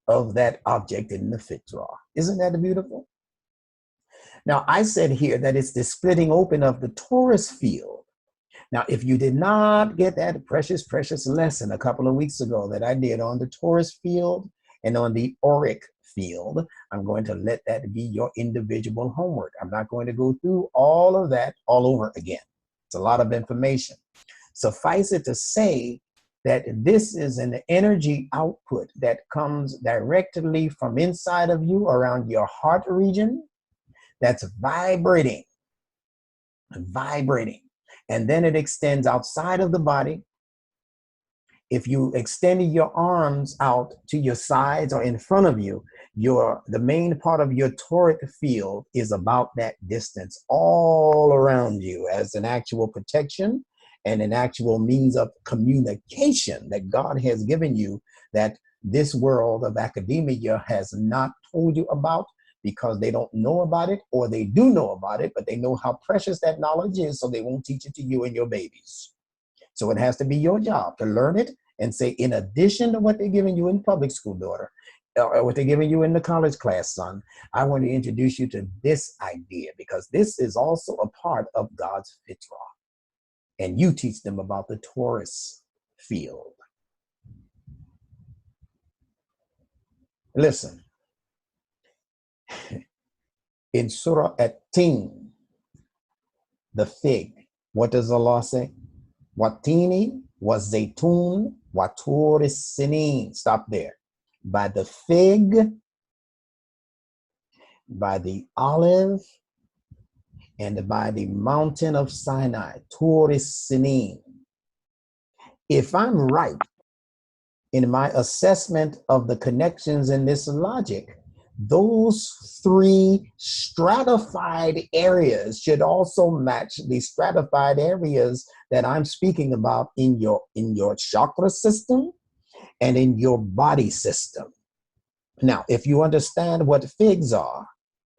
of that object in the fitra. Isn't that beautiful? Now, I said here that it's the splitting open of the torus field. Now, if you did not get that precious lesson a couple of weeks ago that I did on the torus field and on the auric field, I'm going to let that be your individual homework. I'm not going to go through all of that all over again. It's a lot of information. Suffice it to say that this is an energy output that comes directly from inside of you around your heart region that's vibrating. And then it extends outside of the body. If you extended your arms out to your sides or in front of you, the main part of your toric field is about that distance all around you as an actual protection and an actual means of communication that God has given you, that this world of academia has not told you about, because they don't know about it, or they do know about it, but they know how precious that knowledge is, so they won't teach it to you and your babies. So it has to be your job to learn it and say, in addition to what they're giving you in public school, daughter, or what they're giving you in the college class, son, I want to introduce you to this idea, because this is also a part of God's fitrah. And you teach them about the torus field. Listen. In Surah At-Tin, the fig, what does Allah say? Watini was zaytun, waturis sinin. Stop there. By the fig, by the olive, and by the mountain of Sinai, turis sinin. If I'm right in my assessment of the connections in this logic, those three stratified areas should also match the stratified areas that I'm speaking about in your chakra system and in your body system. Now, if you understand what figs are,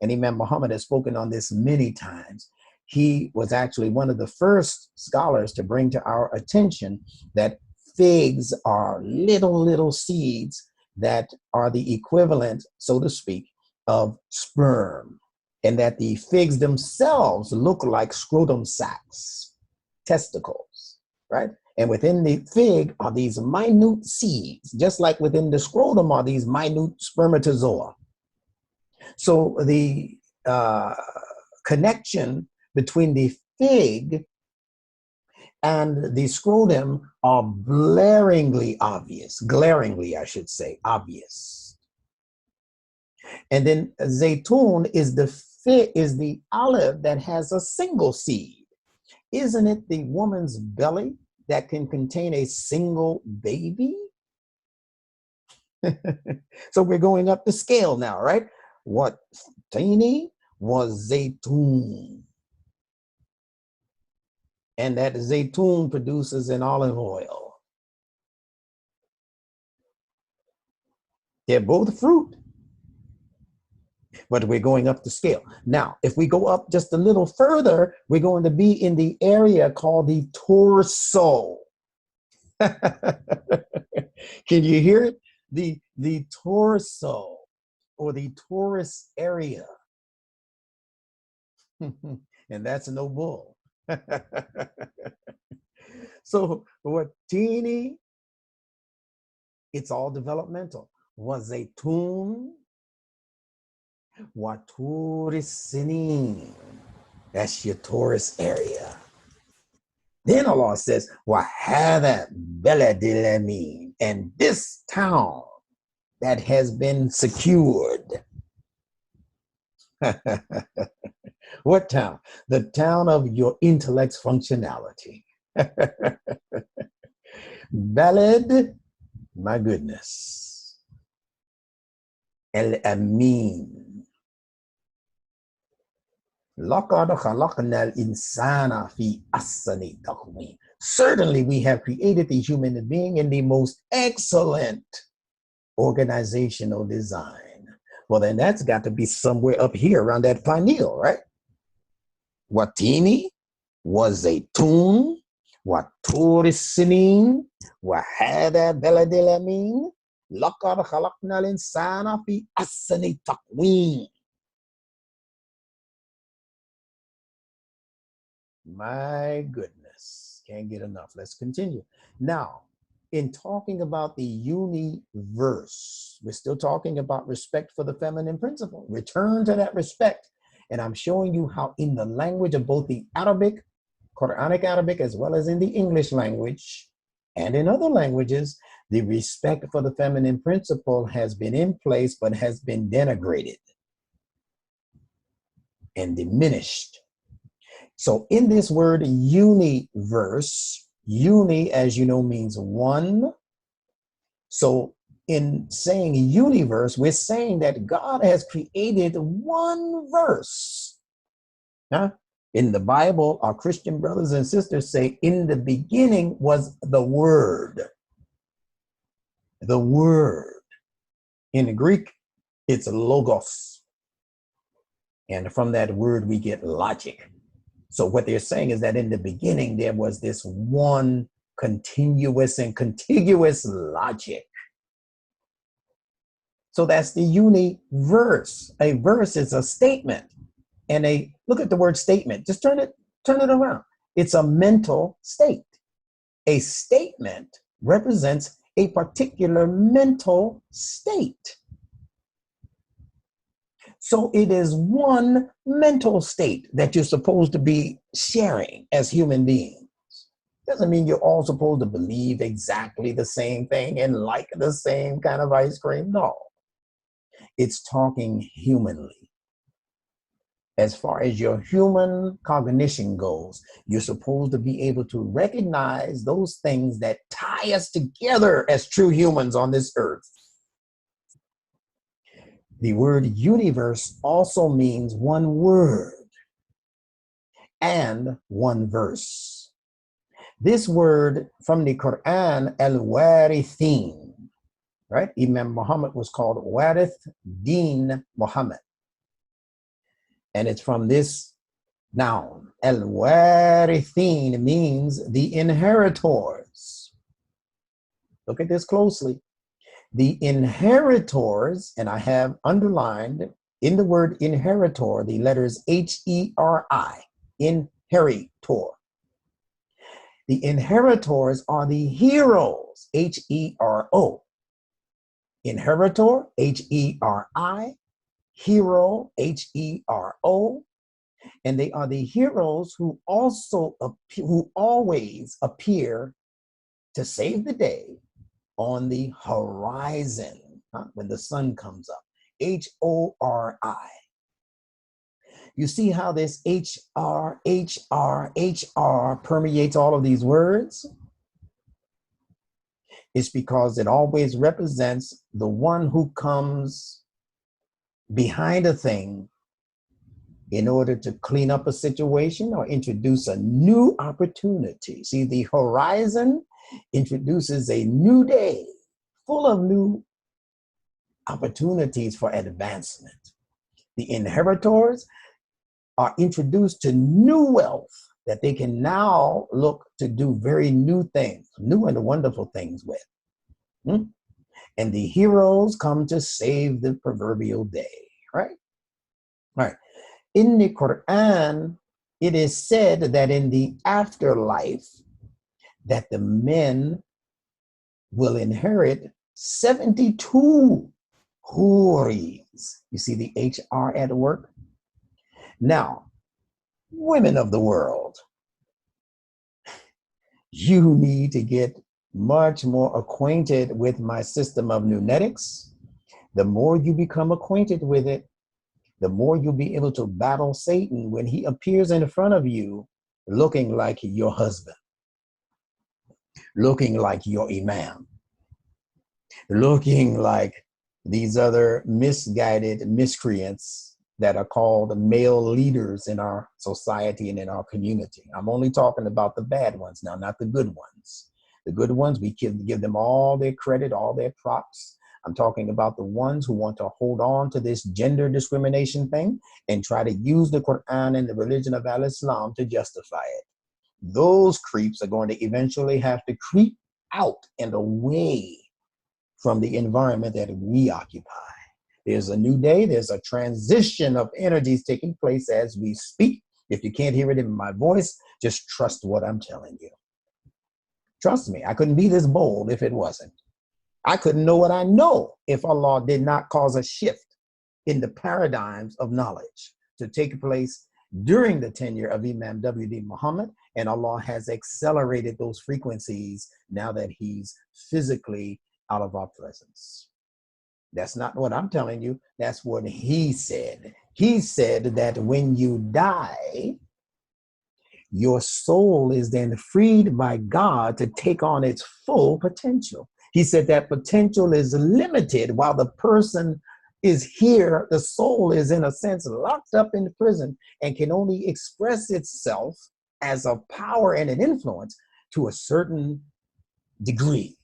and Imam Muhammad has spoken on this many times, he was actually one of the first scholars to bring to our attention that figs are little seeds that are the equivalent, so to speak, of sperm, and that the figs themselves look like scrotum sacs, testicles, right? And within the fig are these minute seeds, just like within the scrotum are these minute spermatozoa. So the connection between the fig and the scrotum are glaringly, obvious. And then zaytun is the olive that has a single seed. Isn't it the woman's belly that can contain a single baby? So we're going up the scale now, right? What tini was zaytun. And that zaytun produces an olive oil. They're both fruit, but we're going up the scale. Now, if we go up just a little further, we're going to be in the area called the torso. Can you hear it? The torso, or the torus area. And that's no bull. So what teeny, it's all developmental. Was a tune, waturis sinin. That's your torus area. Then Allah says, wahada beladil amin, and this town that has been secured. What town? The town of your intellect's functionality. Balad, my goodness. El-Amin. لَقَدْ خَلَقْنَا الْإِنسَانَ فِي أَحْسَنِ تَقْوِيمٍ. Certainly we have created the human being in the most excellent organizational design. Well, then that's got to be somewhere up here around that pineal, right? Watini, wazaytun, waturi sinin, wahada beladilamin, laqad khalaqna al-insana fi ahsani taqweem. My goodness, can't get enough. Let's continue. Now, in talking about the universe, we're still talking about respect for the feminine principle. Return to that respect. And I'm showing you how in the language of both the Arabic, Quranic Arabic, as well as in the English language and in other languages, the respect for the feminine principle has been in place, but has been denigrated and diminished. So in this word universe, uni, as you know, means one. So in saying universe, we're saying that God has created one verse. Huh? In the Bible, our Christian brothers and sisters say, in the beginning was the Word. The Word. In the Greek, it's logos. And from that word, we get logic. So what they're saying is that in the beginning, there was this one continuous and contiguous logic. So that's the universe. A verse is a statement. And look at the word statement. Just turn it around. It's a mental state. A statement represents a particular mental state. So it is one mental state that you're supposed to be sharing as human beings. Doesn't mean you're all supposed to believe exactly the same thing and like the same kind of ice cream. No. It's talking humanly. As far as your human cognition goes, you're supposed to be able to recognize those things that tie us together as true humans on this earth. The word universe also means one word and one verse. This word from the Quran, al-warithin, right? Imam Muhammad was called Warith Din Muhammad. And it's from this noun. Al-warithin means the inheritors. Look at this closely. The inheritors, and I have underlined in the word inheritor, the letters H-E-R-I, inheritor. The inheritors are the heroes, H-E-R-O. Inheritor, H-E-R-I, hero, H-E-R-O. And they are the heroes who always appear to save the day on the horizon, when the sun comes up, H-O-R-I. You see how this H-R, H-R, H-R permeates all of these words? It's because it always represents the one who comes behind a thing in order to clean up a situation or introduce a new opportunity. See, the horizon introduces a new day full of new opportunities for advancement. The inheritors are introduced to new wealth that they can now look to do very new things, new and wonderful things with. And the heroes come to save the proverbial day, right? All right. In the Quran, it is said that in the afterlife, that the men will inherit 72 houris. You see the HR at work? Now, women of the world, you need to get much more acquainted with my system of nunetics. The more you become acquainted with it, the more you'll be able to battle Satan when he appears in front of you looking like your husband, looking like your imam, looking like these other misguided miscreants that are called male leaders in our society and in our community. I'm only talking about the bad ones now, not the good ones. The good ones, we give them all their credit, all their props. I'm talking about the ones who want to hold on to this gender discrimination thing and try to use the Quran and the religion of Al-Islam to justify it. Those creeps are going to eventually have to creep out and away from the environment that we occupy. There's a new day. There's a transition of energies taking place as we speak. If you can't hear it in my voice, just trust what I'm telling you. Trust me, I couldn't be this bold if it wasn't. I couldn't know what I know if Allah did not cause a shift in the paradigms of knowledge to take place during the tenure of Imam W.D. Muhammad, and Allah has accelerated those frequencies now that he's physically out of our presence. That's not what I'm telling you. That's what he said. He said that when you die, your soul is then freed by God to take on its full potential. He said that potential is limited while the person is here. The soul is, in a sense, locked up in prison and can only express itself as a power and an influence to a certain degree.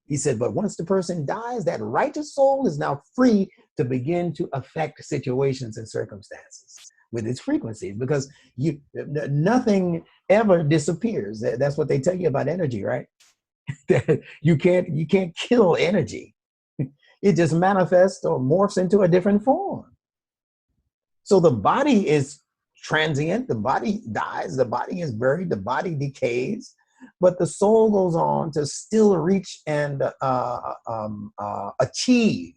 He said, but once the person dies, that righteous soul is now free to begin to affect situations and circumstances with its frequency, because nothing ever disappears. That's what they tell you about energy, right? you can't kill energy. It just manifests or morphs into a different form. So the body is transient. The body dies. The body is buried. The body decays. But the soul goes on to still reach and achieve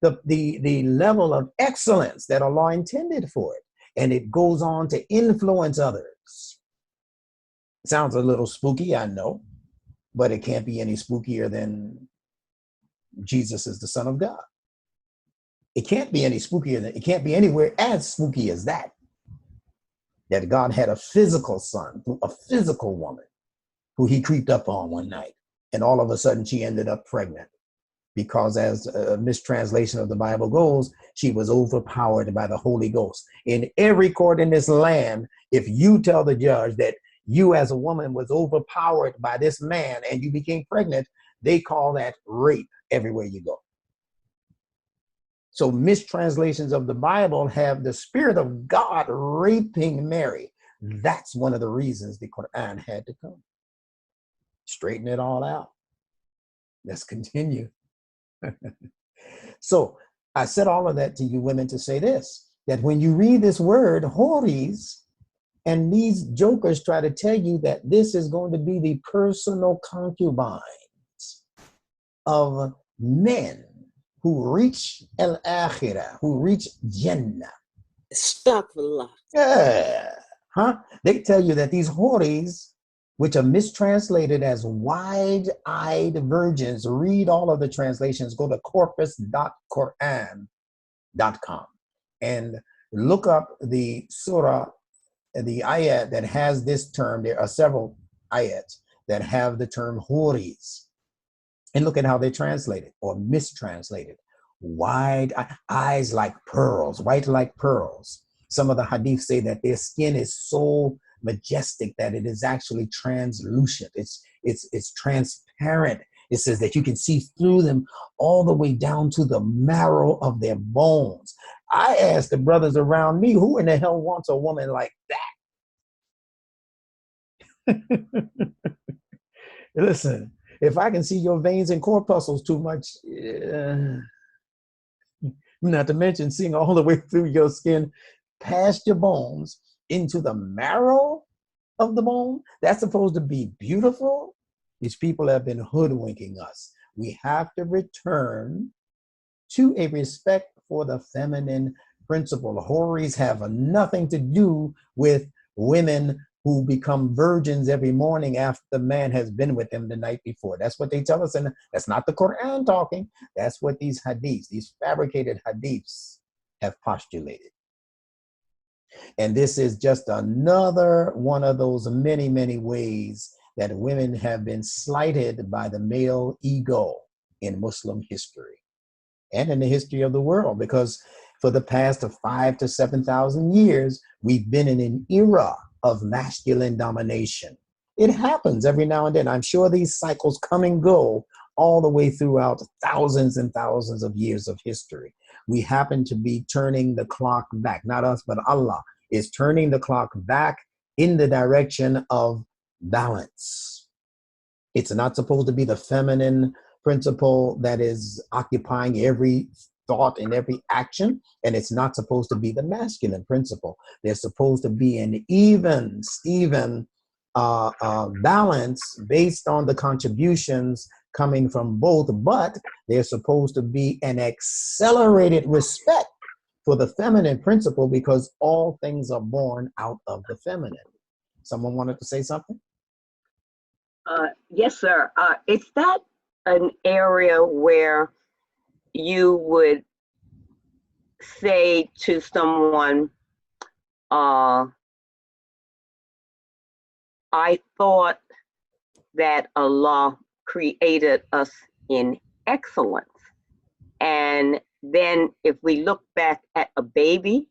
the level of excellence that Allah intended for it. And it goes on to influence others. Sounds a little spooky, I know, but it can't be any spookier than Jesus is the Son of God. It can't be any spookier than, it can't be anywhere as spooky as that. That God had a physical son through a physical woman who he creeped up on one night. And all of a sudden she ended up pregnant because, as a mistranslation of the Bible goes, she was overpowered by the Holy Ghost. In every court in this land, if you tell the judge that you as a woman was overpowered by this man and you became pregnant, they call that rape everywhere you go. So mistranslations of the Bible have the Spirit of God raping Mary. That's one of the reasons the Quran had to come. Straighten it all out. Let's continue. So I said all of that to you women to say this, that when you read this word, horis, and these jokers try to tell you that this is going to be the personal concubines of men who reach al-akhirah, who reach Jannah. Astaghfirullah. Yeah. They tell you that these horis, which are mistranslated as wide-eyed virgins, read all of the translations, go to corpus.quran.com and look up the surah, the ayat that has this term. There are several ayats that have the term horis, and look at how they translate it or mistranslate it. Wide eyes like pearls, white like pearls. Some of the hadiths say that their skin is so majestic that it is actually translucent. It's transparent. It says that you can see through them all the way down to the marrow of their bones. I asked the brothers around me, who in the hell wants a woman like that? Listen, if I can see your veins and corpuscles too much, not to mention seeing all the way through your skin, past your bones, into the marrow of the bone, that's supposed to be beautiful. These people have been hoodwinking us. We have to return to a respect for the feminine principle. Horis have nothing to do with women who become virgins every morning after the man has been with them the night before. That's what they tell us, and that's not the Quran talking. That's what these hadiths, these fabricated hadiths, have postulated. And this is just another one of those many, many ways that women have been slighted by the male ego in Muslim history and in the history of the world, because for the past 5,000 to 7,000 years, we've been in an era of masculine domination. It happens every now and then. I'm sure these cycles come and go all the way throughout thousands and thousands of years of history. We happen to be turning the clock back. Not us, but Allah is turning the clock back in the direction of balance. It's not supposed to be the feminine principle that is occupying every thought and every action, and it's not supposed to be the masculine principle. There's supposed to be an even balance based on the contributions coming from both, but there's supposed to be an accelerated respect for the feminine principle because all things are born out of the feminine. Someone wanted to say something? Yes, sir. Is that an area where you would say to someone, I thought that Allah created us in excellence. And then if we look back at a baby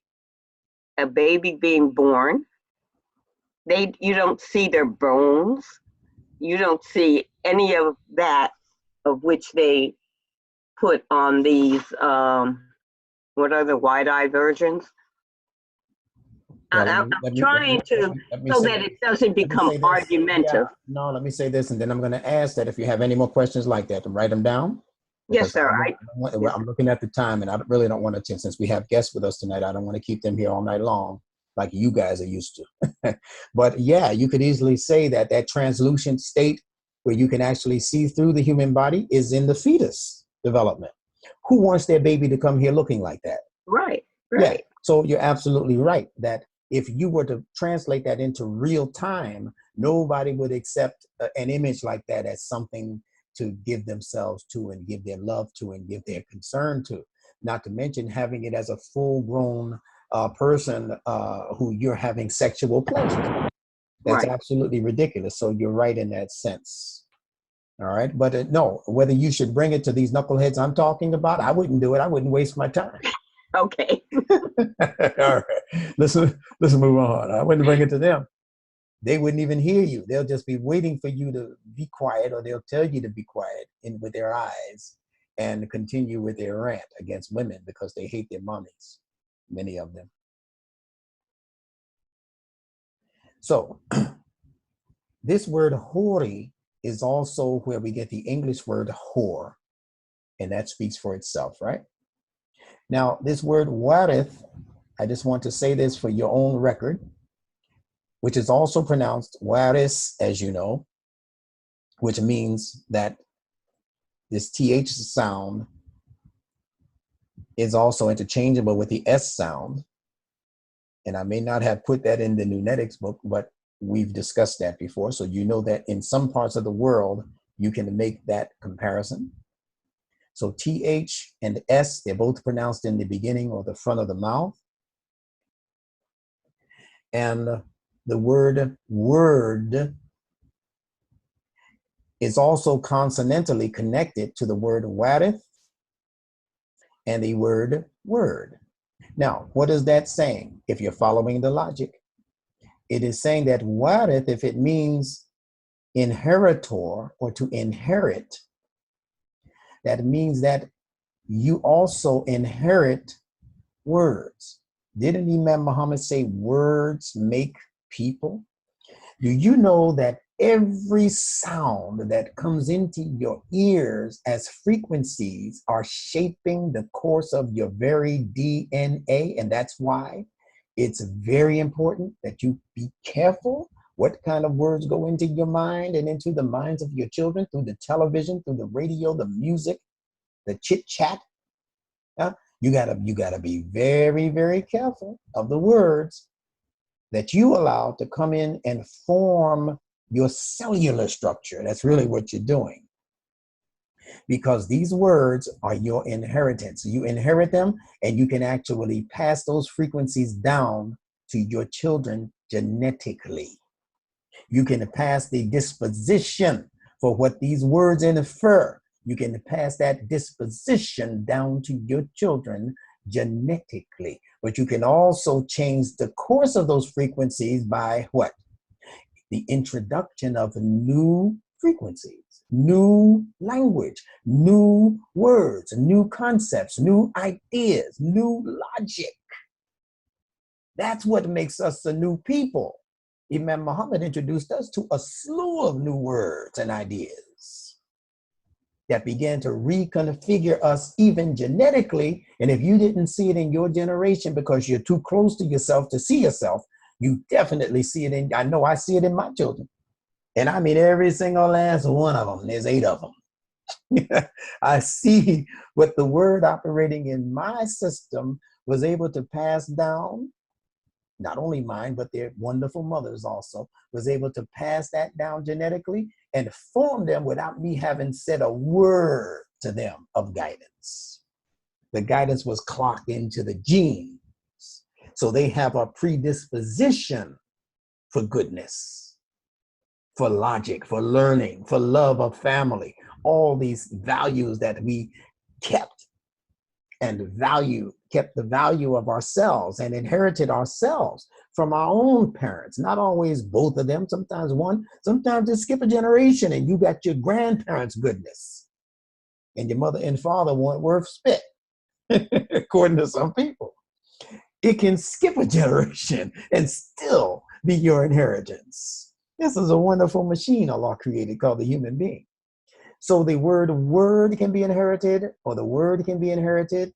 being born, you don't see their bones. You don't see any of that of which they put on these, what are the wide-eye versions? Well, I'm trying to, so that it doesn't become argumentative. Yeah, no, let me say this, and then I'm going to ask that if you have any more questions like that, to write them down. Yes, sir. I'm looking at the time, and I really don't want to, since we have guests with us tonight, I don't want to keep them here all night long like you guys are used to. But yeah, you could easily say that that translucent state where you can actually see through the human body is in the fetus development. Who wants their baby to come here looking like that? Right. Yeah. So you're absolutely right that if you were to translate that into real time, nobody would accept an image like that as something to give themselves to and give their love to and give their concern to. Not to mention having it as a full-grown person who you're having sexual pleasure. That's absolutely ridiculous. So you're right in that sense. All right. But no, whether you should bring it to these knuckleheads I'm talking about, I wouldn't do it. I wouldn't waste my time. Okay. All right. Let's move on. I wouldn't bring it to them. They wouldn't even hear you. They'll just be waiting for you to be quiet, or they'll tell you to be quiet with their eyes and continue with their rant against women because they hate their mommies, many of them. So this word hori is also where we get the English word whore, and that speaks for itself, right? Now, this word warith, I just want to say this for your own record, which is also pronounced waris, as you know, which means that this TH sound is also interchangeable with the S sound. And I may not have put that in the Nunetics book, but we've discussed that before. So you know that in some parts of the world, you can make that comparison. So TH and S, they're both pronounced in the beginning or the front of the mouth. And the word word is also consonantally connected to the word warith and the word word. Now, what is that saying? If you're following the logic, it is saying that warith, if it means inheritor or to inherit, that means that you also inherit words. Didn't Imam Muhammad say words make people? Do you know that every sound that comes into your ears as frequencies are shaping the course of your very DNA? And that's why it's very important that you be careful what kind of words go into your mind and into the minds of your children through the television, through the radio, the music, the chit chat. You gotta be very, very careful of the words that you allow to come in and form your cellular structure. That's really what you're doing. Because these words are your inheritance. You inherit them, and you can actually pass those frequencies down to your children genetically. You can pass the disposition for what these words infer. You can pass that disposition down to your children genetically. But you can also change the course of those frequencies by what? The introduction of new frequencies, new language, new words, new concepts, new ideas, new logic. That's what makes us a new people. Imam Muhammad introduced us to a slew of new words and ideas that began to reconfigure us even genetically. And if you didn't see it in your generation because you're too close to yourself to see yourself, you definitely see it in, I know I see it in my children. And I mean every single last one of them. There's 8 of them. I see what the word operating in my system was able to pass down. Not only mine, but their wonderful mothers also was able to pass that down genetically and form them without me having said a word to them of guidance. The guidance was clocked into the genes. So they have a predisposition for goodness, for logic, for learning, for love of family, all these values that we kept and kept the value of ourselves and inherited ourselves from our own parents. Not always both of them, sometimes one, sometimes just skip a generation and you got your grandparents' goodness. And your mother and father weren't worth spit, according to some people. It can skip a generation and still be your inheritance. This is a wonderful machine Allah created called the human being. So the word can be inherited, or the word can be inherited.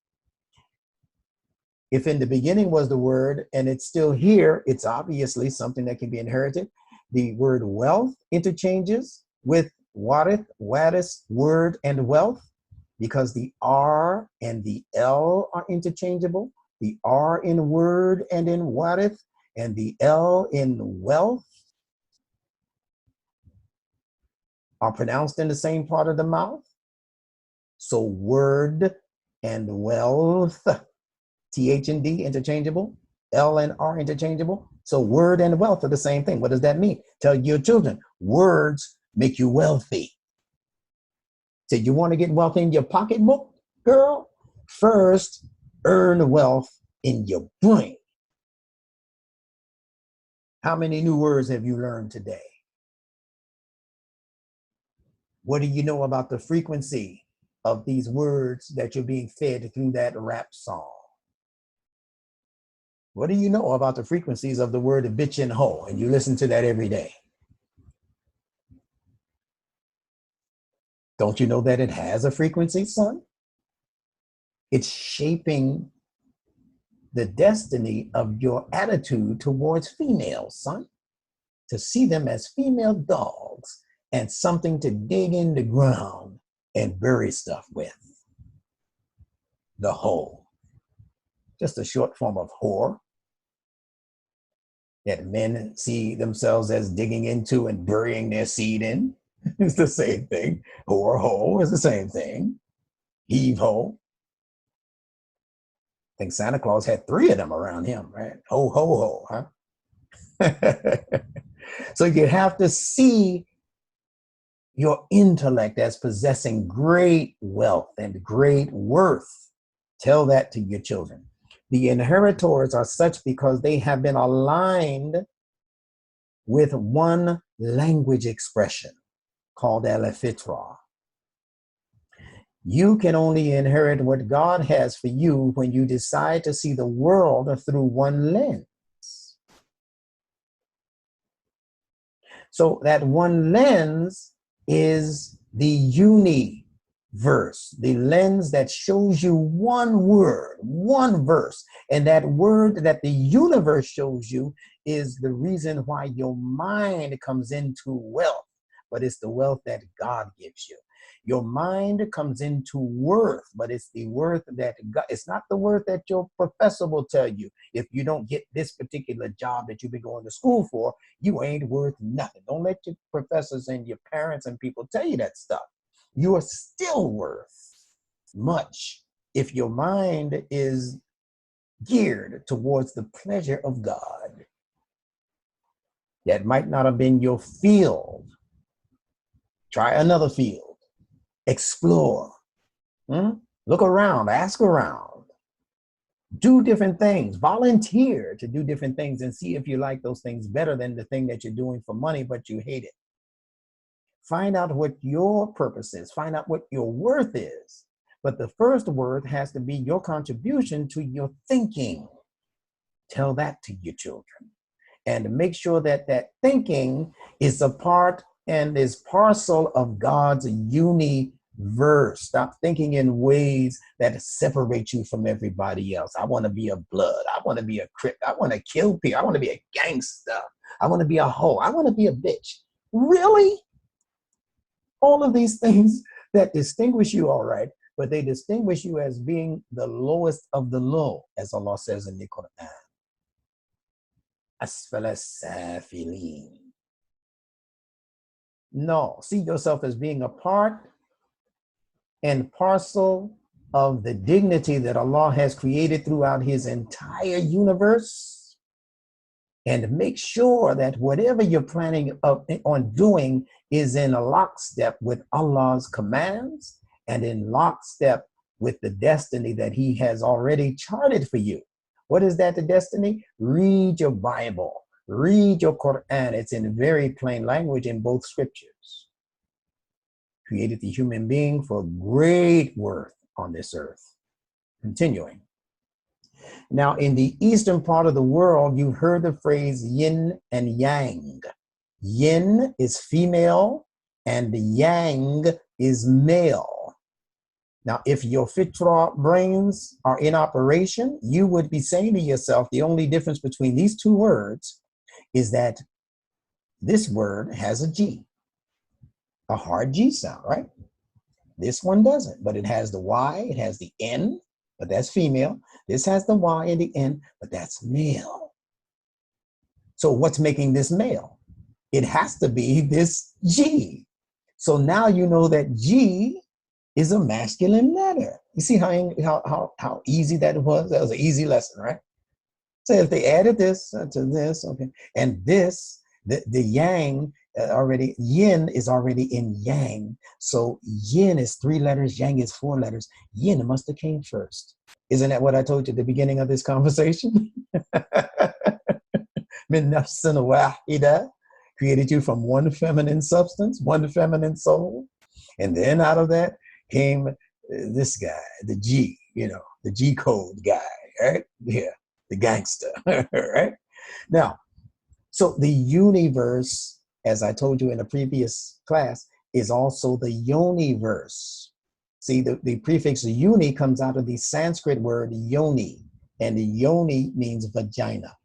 If in the beginning was the word and it's still here, it's obviously something that can be inherited. The word wealth interchanges with warith, waris, word, and wealth, because the R and the L are interchangeable. The R in word and in warith, and the L in wealth are pronounced in the same part of the mouth. So word and wealth, TH and D interchangeable, L and R interchangeable. So word and wealth are the same thing. What does that mean? Tell your children, words make you wealthy. So you want to get wealth in your pocketbook, girl? First, earn wealth in your brain. How many new words have you learned today? What do you know about the frequency of these words that you're being fed through that rap song? What do you know about the frequencies of the word bitch and hoe? And you listen to that every day. Don't you know that it has a frequency, son? It's shaping the destiny of your attitude towards females, son. To see them as female dogs and something to dig in the ground and bury stuff with. The hoe. Just a short form of whore that men see themselves as digging into and burying their seed in. It's the same thing. Whore, hoe is the same thing. Heave ho. I think Santa Claus had 3 of them around him, right? Ho, ho, ho, huh? So you have to see your intellect as possessing great wealth and great worth. Tell that to your children. The inheritors are such because they have been aligned with one language expression called al-fitra. You can only inherit what God has for you when you decide to see the world through one lens. So that one lens is the universe, the lens that shows you one word, one verse. And that word that the universe shows you is the reason why your mind comes into wealth, but it's the wealth that God gives you. Your mind comes into worth, but it's the worth that God, it's not the worth that your professor will tell you. If you don't get this particular job that you've been going to school for, you ain't worth nothing. Don't let your professors and your parents and people tell you that stuff. You are still worth much if your mind is geared towards the pleasure of God. That might not have been your field. Try another field. Explore. Look around, ask around. Do different things. Volunteer to do different things and see if you like those things better than the thing that you're doing for money, but you hate it. Find out what your purpose is. Find out what your worth is. But the first worth has to be your contribution to your thinking. Tell that to your children. And make sure that that thinking is a part and is parcel of God's universe. Stop thinking in ways that separate you from everybody else. I want to be a blood. I want to be a crip. I want to kill people. I want to be a gangster. I want to be a hoe. I want to be a bitch. Really? All of these things that distinguish you, all right, but they distinguish you as being the lowest of the low, as Allah says in the Quran. Asfala safilin. No, see yourself as being a part and parcel of the dignity that Allah has created throughout his entire universe. And make sure that whatever you're planning on doing is in a lockstep with Allah's commands and in lockstep with the destiny that he has already charted for you. What is that, the destiny? Read your Bible. Read your Quran. It's in very plain language in both scriptures. Created the human being for great worth on this earth. Continuing. Now, in the eastern part of the world, you heard the phrase yin and yang. Yin is female and yang is male. Now, if your fitra brains are in operation, you would be saying to yourself, the only difference between these two words is that this word has a G, a hard G sound, right? This one doesn't, but it has the Y, it has the N, but that's female. This has the Y and the N, but that's male. So what's making this male? It has to be this G. So now you know that G is a masculine letter. You see how easy that was? That was an easy lesson, right? So if they added this to this, okay, and this, the yang already, yin is already in yang. So yin is 3 letters, yang is 4 letters. Yin must have came first. Isn't that what I told you at the beginning of this conversation? Min nafsin wahida, created you from one feminine substance, one feminine soul. And then out of that came this guy, the G, the G code guy, right? Yeah, the gangster, right? Now, so the universe, as I told you in a previous class, is also the yoniverse. See, the prefix uni comes out of the Sanskrit word yoni, and the yoni means vagina.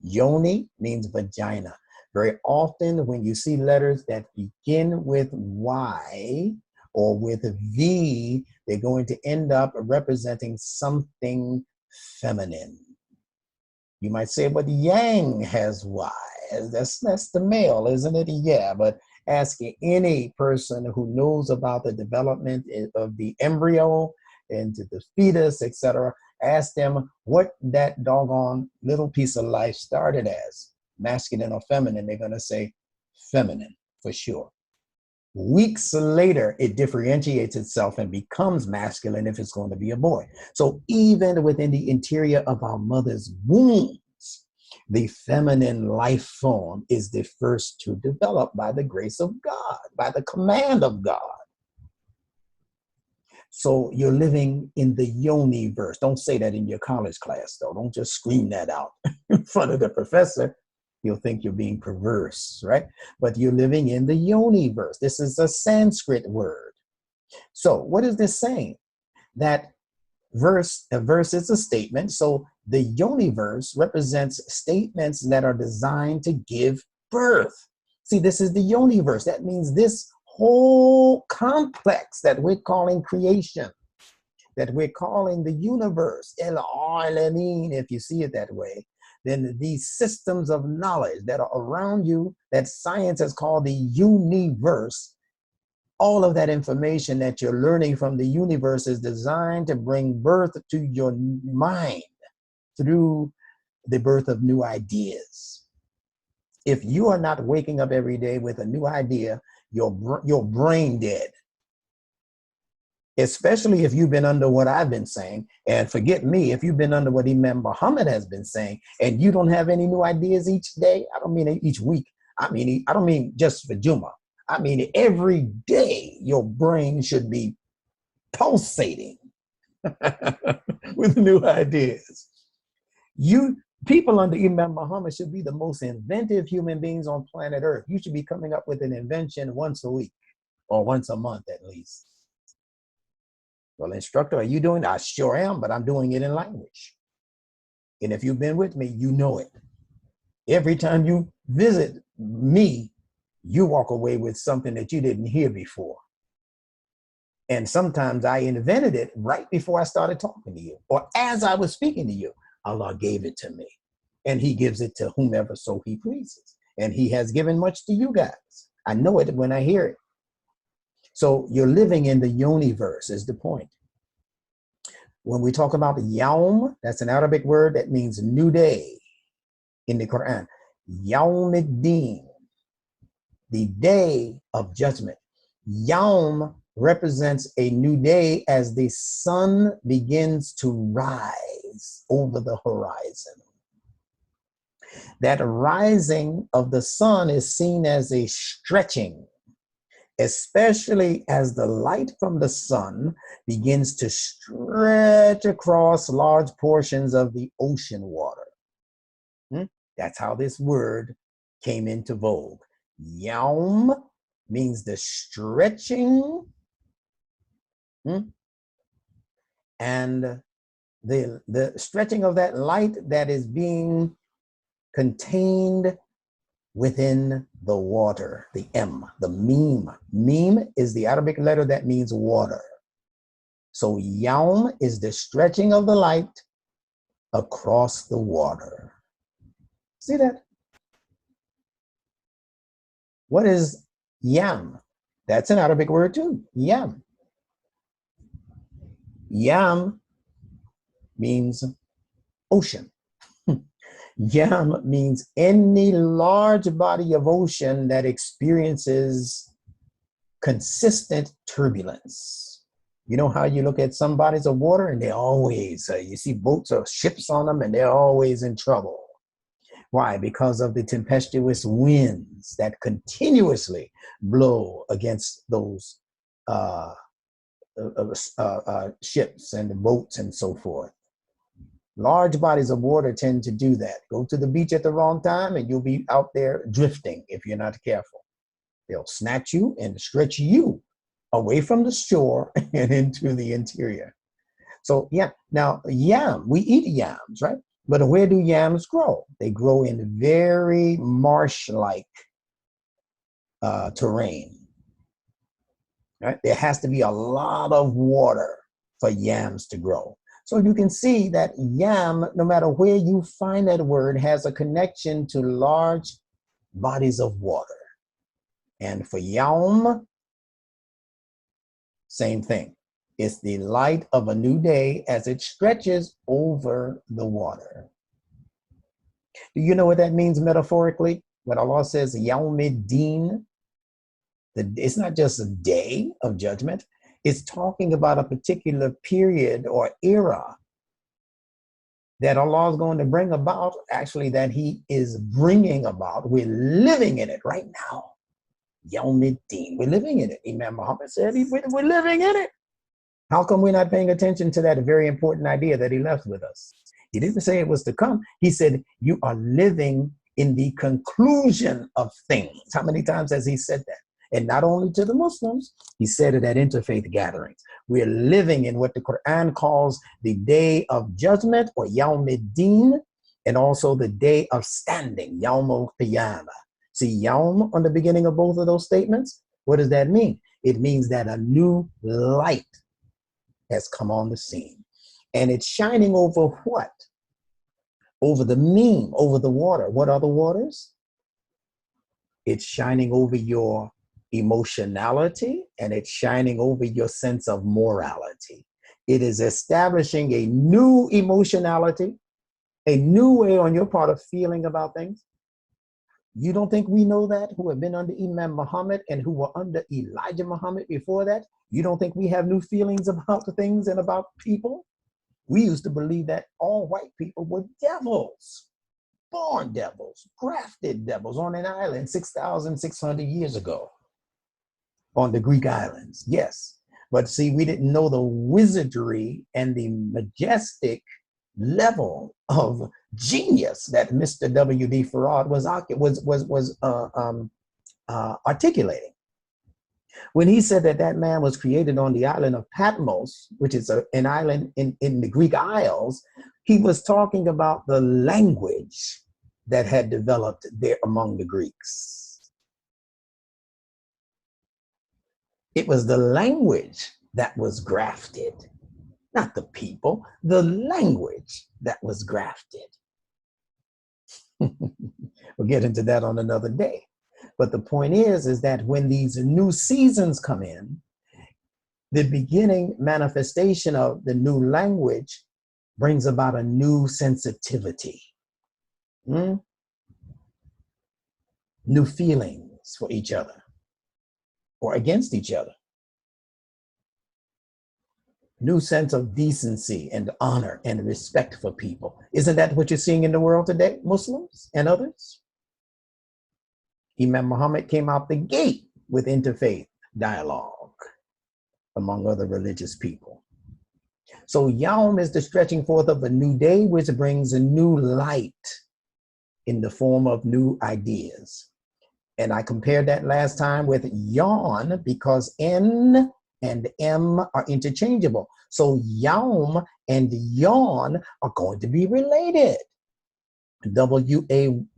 Yoni means vagina. Very often when you see letters that begin with Y or with V, they're going to end up representing something feminine. You might say, but yang has Y. That's the male, isn't it? Yeah, but ask any person who knows about the development of the embryo into the fetus, etc. Ask them what that doggone little piece of life started as, masculine or feminine. They're going to say feminine for sure. Weeks later, it differentiates itself and becomes masculine if it's going to be a boy. So even within the interior of our mother's wombs, the feminine life form is the first to develop by the grace of God, by the command of God. So you're living in the yoniverse. Don't say that in your college class, though. Don't just scream that out in front of the professor. You'll think you're being perverse, right? But you're living in the yoniverse. This is a Sanskrit word. So what is this saying? That a verse is a statement. So the yoniverse represents statements that are designed to give birth. See, this is the yoniverse. That means this whole complex that we're calling creation, that we're calling the universe, el-alamin, if you see it that way, then these systems of knowledge that are around you, that science has called the universe, all of that information that you're learning from the universe is designed to bring birth to your mind through the birth of new ideas. If you are not waking up every day with a new idea, you're brain dead. Especially if you've been under what I've been saying, and forget me, if you've been under what Imam Muhammad has been saying, and you don't have any new ideas each day, I don't mean each week, I don't mean just for Jummah. I mean, every day your brain should be pulsating with new ideas. You people under Imam Muhammad should be the most inventive human beings on planet Earth. You should be coming up with an invention once a week or once a month at least. Well, instructor, are you doing it? I sure am, but I'm doing it in language. And if you've been with me, you know it. Every time you visit me, you walk away with something that you didn't hear before. And sometimes I invented it right before I started talking to you, or as I was speaking to you. Allah gave it to me, and he gives it to whomever so he pleases. And he has given much to you guys. I know it when I hear it. So you're living in the universe is the point. When we talk about Yawm, that's an Arabic word that means new day in the Quran. Yawm ad-Din, the day of judgment. Yawm represents a new day as the sun begins to rise over the horizon. That rising of the sun is seen as a stretching, especially as the light from the sun begins to stretch across large portions of the ocean water. That's how this word came into vogue. Yawm means the stretching, and the stretching of that light that is being contained within the water, the M, the meme. Meme is the Arabic letter that means water. So Yawm is the stretching of the light across the water. See that? What is Yam? That's an Arabic word too, Yam. Yam means ocean. Yam means any large body of ocean that experiences consistent turbulence. You know how you look at some bodies of water and they're always, you see boats or ships on them and they're always in trouble. Why? Because of the tempestuous winds that continuously blow against those ships and boats and so forth. Large bodies of water tend to do that. Go to the beach at the wrong time and you'll be out there drifting if you're not careful. They'll snatch you and stretch you away from the shore and into the interior. So yeah, now yam, we eat yams, right? But where do yams grow? They grow in very marsh-like terrain, right? There has to be a lot of water for yams to grow. So you can see that yam, no matter where you find that word, has a connection to large bodies of water. And for Yawm, same thing. It's the light of a new day as it stretches over the water. Do you know what that means metaphorically? When Allah says Yawm ad-Din, it's not just a day of judgment. It's talking about a particular period or era that Allah is going to bring about, actually that he is bringing about. We're living in it right now. Yawm ad-Din, we're living in it. Imam Muhammad said we're living in it. How come we're not paying attention to that very important idea that he left with us? He didn't say it was to come. He said, you are living in the conclusion of things. How many times has he said that? And not only to the Muslims, he said it at interfaith gatherings. We're living in what the Quran calls the day of judgment, or Yawm ad-Din, and also the day of standing, Yawm al-Qiyamah. See Yawm on the beginning of both of those statements? What does that mean? It means that a new light has come on the scene. And it's shining over what? Over the meme, over the water. What are the waters? It's shining over your emotionality, and it's shining over your sense of morality. It is establishing a new emotionality, a new way on your part of feeling about things. You don't think we know that, who have been under Imam Muhammad and who were under Elijah Muhammad before that? You don't think we have new feelings about the things and about people? We used to believe that all white people were devils, born devils, grafted devils on an island 6,600 years ago. on the Greek islands, yes. But see, we didn't know the wizardry and the majestic level of genius that Mr. W.D. Farad was articulating. When he said that that man was created on the island of Patmos, which is an island in the Greek Isles, he was talking about the language that had developed there among the Greeks. It was the language that was grafted, not the people, the language that was grafted. We'll get into that on another day. But the point is that when these new seasons come in, the beginning manifestation of the new language brings about a new sensitivity, new feelings for each other or against each other, new sense of decency and honor and respect for people. Isn't that what you're seeing in the world today, Muslims and others? Imam Muhammad came out the gate with interfaith dialogue among other religious people. So Yawm is the stretching forth of a new day, which brings a new light in the form of new ideas. And I compared that last time with yawn because N and M are interchangeable. So Yawm and yawn are going to be related. Y-A-W-M,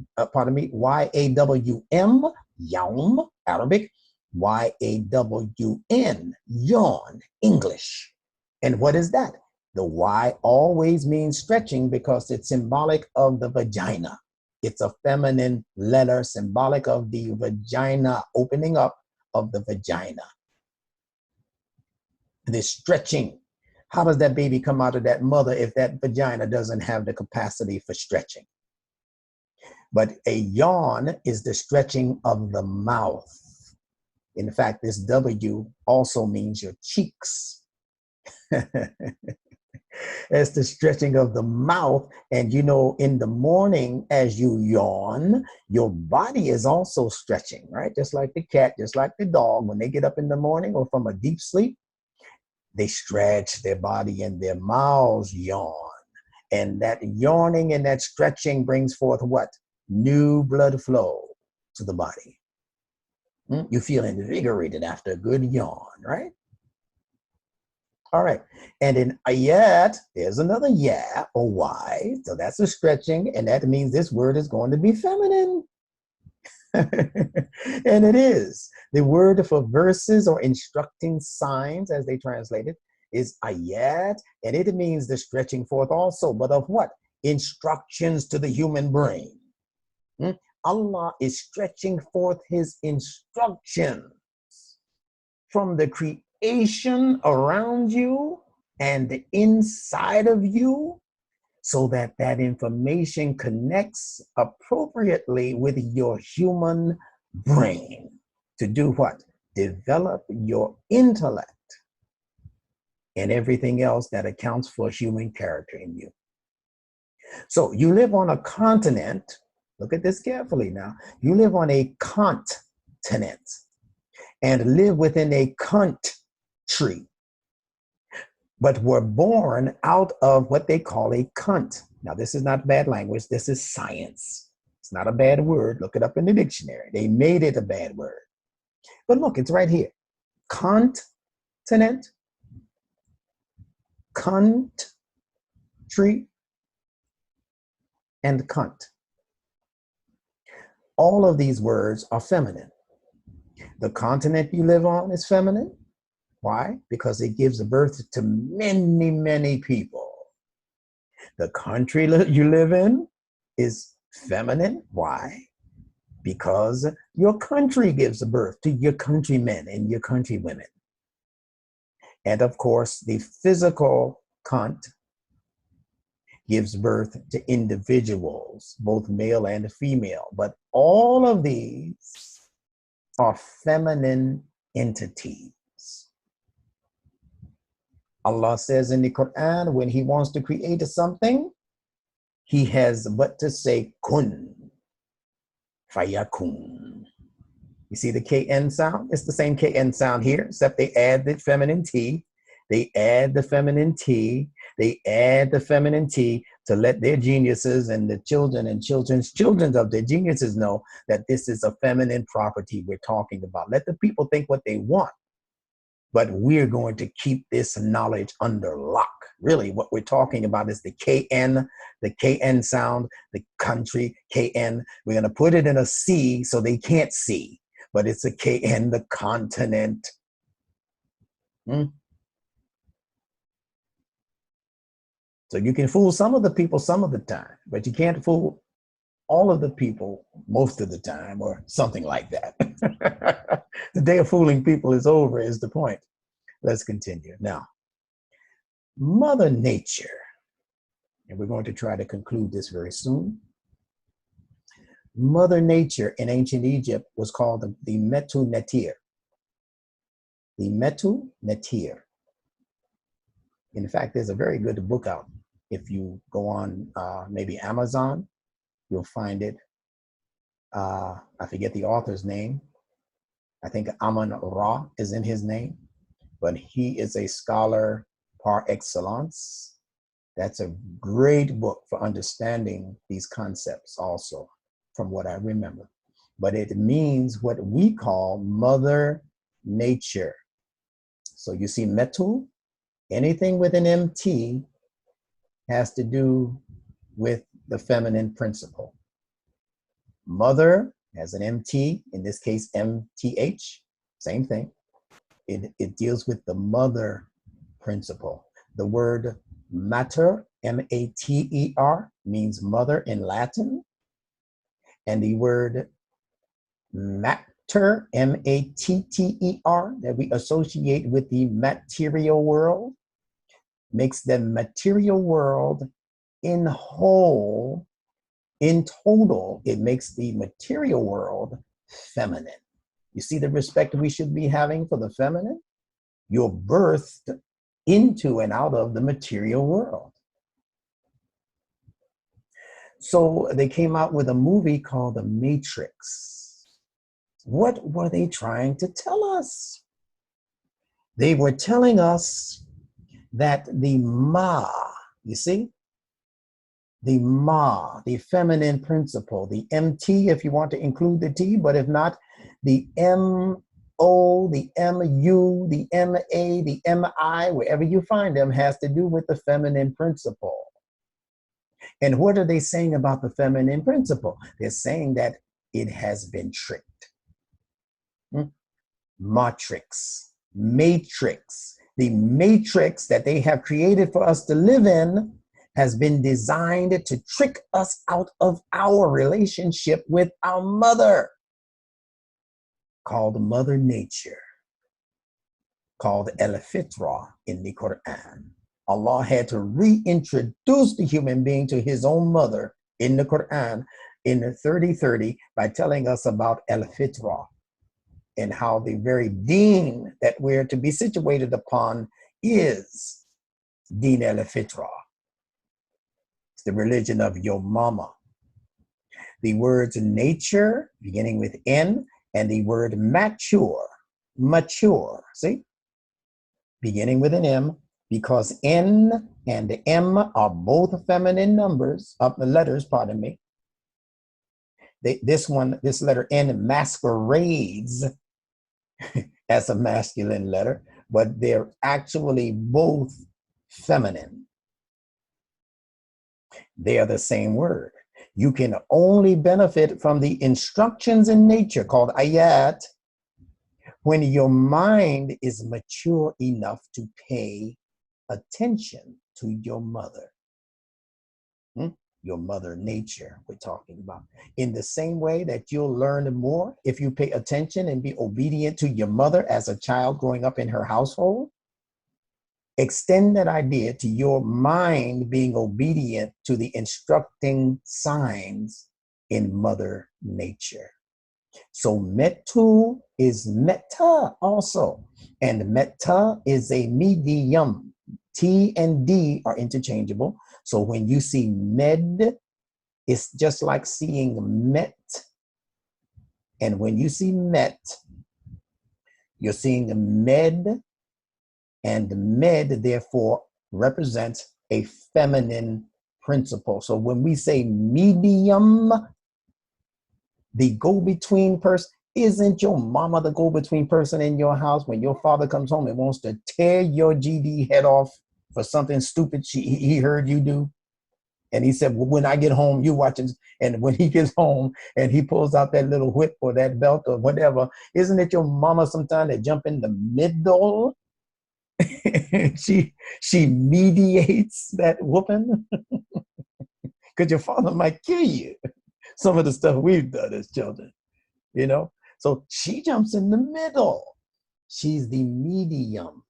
Yawm, Arabic, Y-A-W-N, yawn, English. And what is that? The Y always means stretching because it's symbolic of the vagina. It's a feminine letter symbolic of the vagina, opening up of the vagina. This stretching. How does that baby come out of that mother if that vagina doesn't have the capacity for stretching? But a yawn is the stretching of the mouth. In fact, this W also means your cheeks. It's the stretching of the mouth. And you know, in the morning, as you yawn, your body is also stretching, right? Just like the cat, just like the dog, when they get up in the morning or from a deep sleep, they stretch their body and their mouths yawn. And that yawning and that stretching brings forth what? New blood flow to the body. You feel invigorated after a good yawn, right? All right. And in ayat, there's another ya or y. So that's a stretching. And that means this word is going to be feminine. And it is. The word for verses or instructing signs, as they translate it, is ayat. And it means the stretching forth also. But of what? Instructions to the human brain. Allah is stretching forth his instructions from the creation around you and inside of you so that that information connects appropriately with your human brain to do what? Develop your intellect and everything else that accounts for human character in you. So you live on a continent. Look at this carefully now. You live on a continent and live within a country, but were born out of what they call a cunt. Now, this is not bad language. This is science. It's not a bad word. Look it up in the dictionary. They made it a bad word. But look, it's right here. Continent, country, and cunt. All of these words are feminine. The continent you live on is feminine. Why? Because it gives birth to many, many people. The country you live in is feminine. Why? Because your country gives birth to your countrymen and your countrywomen. And of course, the physical cunt gives birth to individuals, both male and female. But all of these are feminine entities. Allah says in the Quran, when he wants to create something, he has but to say kun, fayakun. You see the KN sound? It's the same KN sound here, except they add the feminine T. They add the feminine T. They add the feminine T to let their geniuses and the children and children's children of their geniuses know that this is a feminine property we're talking about. Let the people think what they want, but we're going to keep this knowledge under lock. Really, what we're talking about is the KN sound, the country, KN. We're going to put it in a C so they can't see, but it's a KN, the continent. So you can fool some of the people some of the time, but you can't fool all of the people most of the time, or something like that. The day of fooling people is over, is the point. Let's continue. Now, Mother Nature, and we're going to try to conclude this very soon. Mother Nature in ancient Egypt was called the Metu Neter. The Metu Neter. In fact, there's a very good book out. If you go on maybe Amazon, you'll find it. I forget the author's name. I think Amun Ra is in his name, but he is a scholar par excellence. That's a great book for understanding these concepts also, from what I remember. But it means what we call Mother Nature. So you see Metu, anything with an MT has to do with the feminine principle. Mother has an MT, in this case MTH, same thing. It deals with the mother principle. The word mater, M-A-T-E-R, means mother in Latin. And the word matter, M-A-T-T-E-R, that we associate with the material world, makes the material world in whole, in total, it makes the material world feminine. You see the respect we should be having for the feminine? You're birthed into and out of the material world. So they came out with a movie called The Matrix. What were they trying to tell us? They were telling us that the Ma, you see, the Ma, the feminine principle, the MT if you want to include the T, but if not, the MO, the MU, the MA, the MI, wherever you find them, has to do with the feminine principle. And what are they saying about the feminine principle? They're saying that it has been tricked. Matrix, the matrix that they have created for us to live in has been designed to trick us out of our relationship with our mother, called Mother Nature, called El-Fitra in the Quran. Allah had to reintroduce the human being to his own mother in the Quran in 30:30 by telling us about El-Fitra and how the very deen that we're to be situated upon is Deen El-Fitra. It's the religion of your mama. The words nature, beginning with N, and the word mature, see? Beginning with an M, because N and M are both feminine numbers, letters, pardon me. This letter N masquerades as a masculine letter, but they're actually both feminine. They are the same word. You can only benefit from the instructions in nature called ayat when your mind is mature enough to pay attention to your mother. Your mother nature we're talking about. In the same way that you'll learn more if you pay attention and be obedient to your mother as a child growing up in her household, extend that idea to your mind being obedient to the instructing signs in Mother Nature. So Metu is meta also, and meta is a medium. T and D are interchangeable. So when you see med, it's just like seeing met. And when you see met, you're seeing med, and med therefore represents a feminine principle. So when we say medium, the go-between person, isn't your mama the go-between person in your house when your father comes home and wants to tear your GD head off for something stupid he heard you do? And he said, well, when I get home, you watching. And when he gets home and he pulls out that little whip or that belt or whatever, isn't it your mama sometimes that jump in the middle? she mediates that whooping because your father might kill you. Some of the stuff we've done as children, you know? So she jumps in the middle. She's the medium.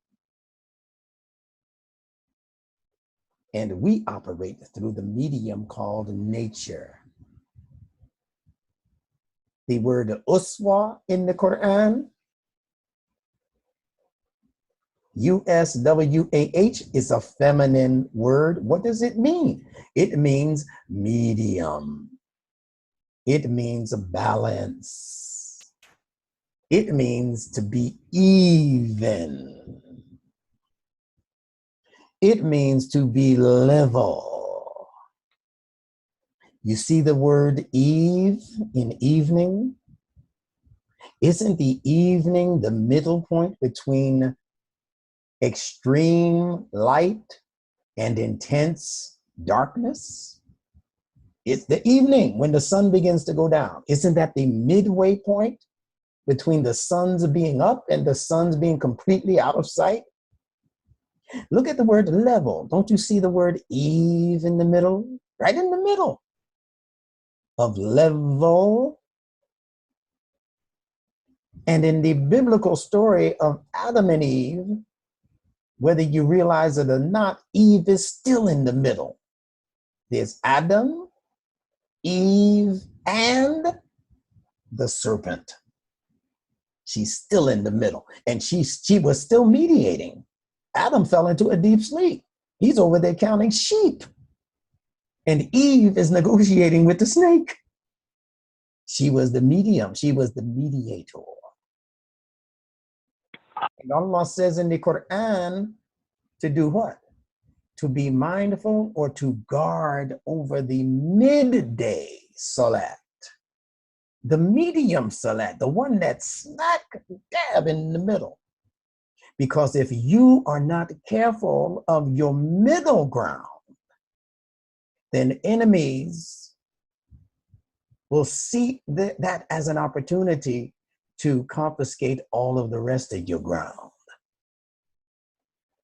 And we operate through the medium called nature. The word uswa in the Quran, USWAH, is a feminine word. What does it mean? It means medium. It means balance. It means to be even. It means to be level. You see the word eve in evening? Isn't the evening the middle point between extreme light and intense darkness? It's the evening when the sun begins to go down. Isn't that the midway point between the sun's being up and the sun's being completely out of sight? Look at the word level. Don't you see the word eve in the middle? Right in the middle of level. And in the biblical story of Adam and Eve, whether you realize it or not, Eve is still in the middle. There's Adam, Eve, and the serpent. She's still in the middle. And she was still mediating. Adam fell into a deep sleep. He's over there counting sheep. And Eve is negotiating with the snake. She was the medium. She was the mediator. And Allah says in the Quran to do what? To be mindful or to guard over the midday salat. The medium salat, the one that's smack dab in the middle. Because if you are not careful of your middle ground, then enemies will see that as an opportunity to confiscate all of the rest of your ground.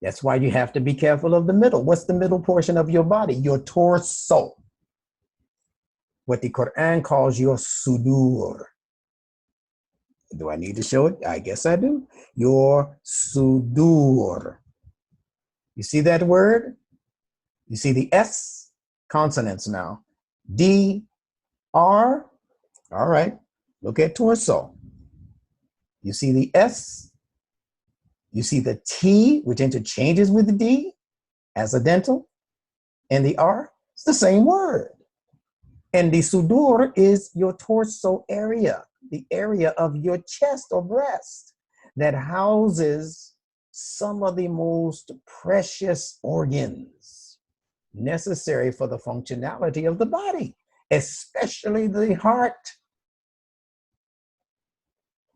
That's why you have to be careful of the middle. What's the middle portion of your body? Your torso. What the Quran calls your sudur. Do I need to show it? I guess I do. Your sudur. You see that word? You see the S? Consonants now. D, R. All right. Look at torso. You see the S? You see the T, which interchanges with the D as a dental, and the R? It's the same word. And the sudur is your torso area, the area of your chest or breast that houses some of the most precious organs necessary for the functionality of the body, especially the heart,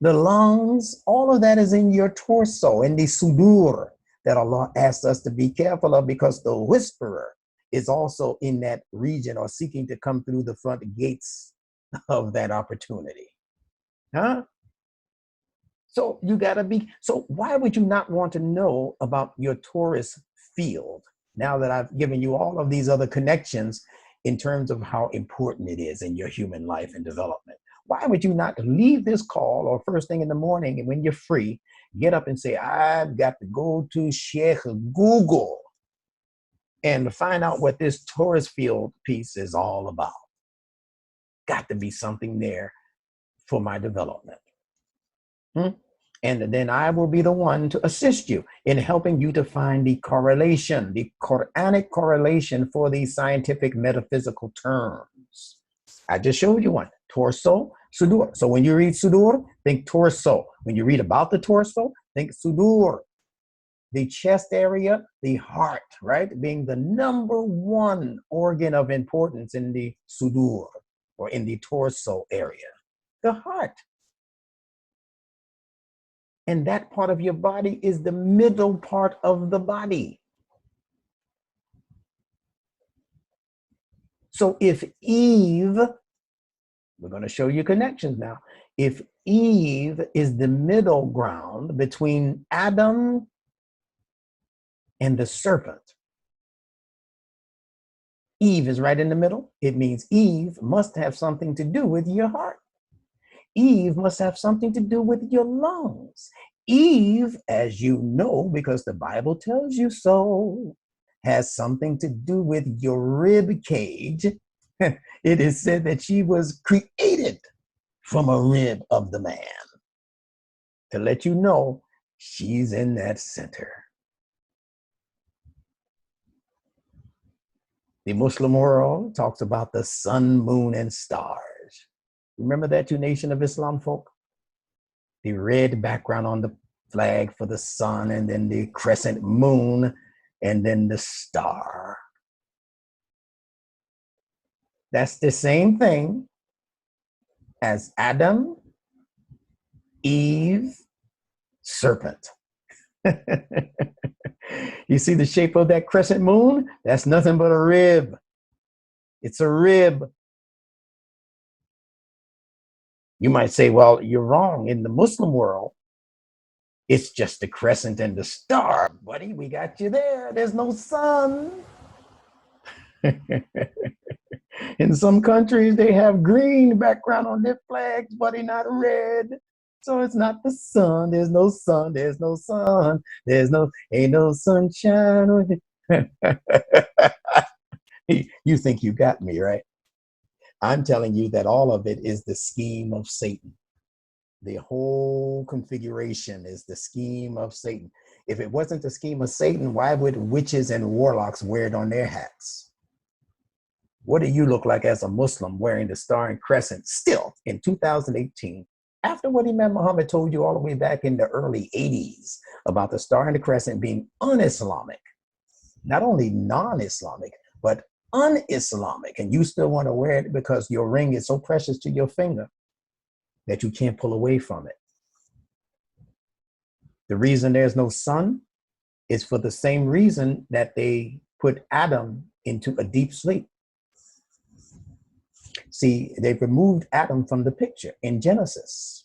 the lungs. All of that is in your torso, in the sudur that Allah asks us to be careful of, because the whisperer is also in that region or seeking to come through the front gates of that opportunity. Huh? So you gotta be, so why would you not want to know about your torus field now that I've given you all of these other connections in terms of how important it is in your human life and development? Why would you not leave this call or first thing in the morning and when you're free, get up and say, I've got to go to Sheikh Google and find out what this torus field piece is all about. Got to be something there for my development. And then I will be the one to assist you in helping you to find the correlation, the Quranic correlation for these scientific metaphysical terms. I just showed you one. Torso, Sudur. So when you read sudur, think torso. When you read about the torso, think sudur. The chest area, the heart, right? Being the number one organ of importance in the sudur, or in the torso area. The heart. And that part of your body is the middle part of the body. So if Eve, we're going to show you connections now. If Eve is the middle ground between Adam and the serpent, Eve is right in the middle. It means Eve must have something to do with your heart. Eve must have something to do with your lungs. Eve, as you know, because the Bible tells you so, has something to do with your rib cage. It is said that she was created from a rib of the man. To let you know, she's in that center. The Muslim world talks about the sun, moon, and stars. Remember that, you Nation of Islam folk? The red background on the flag for the sun, and then the crescent moon, and then the star. That's the same thing as Adam, Eve, serpent. You see the shape of that crescent moon? That's nothing but a rib. It's a rib. You might say, well, you're wrong. In the Muslim world, it's just the crescent and the star. Buddy, we got you there. There's no sun. In some countries, they have green background on their flags, buddy, not red. So it's not the sun. There's no sun. There's no sun. Ain't no sunshine. You think you got me, right? I'm telling you that all of it is the scheme of Satan. The whole configuration is the scheme of Satan. If it wasn't the scheme of Satan, why would witches and warlocks wear it on their hats? What do you look like as a Muslim wearing the star and crescent still in 2018? After what Imam Muhammad told you all the way back in the early 80s about the star and the crescent being un-Islamic, not only non-Islamic, but un-Islamic, and you still want to wear it because your ring is so precious to your finger that you can't pull away from it. The reason there's no sun is for the same reason that they put Adam into a deep sleep. See, they've removed Adam from the picture in Genesis.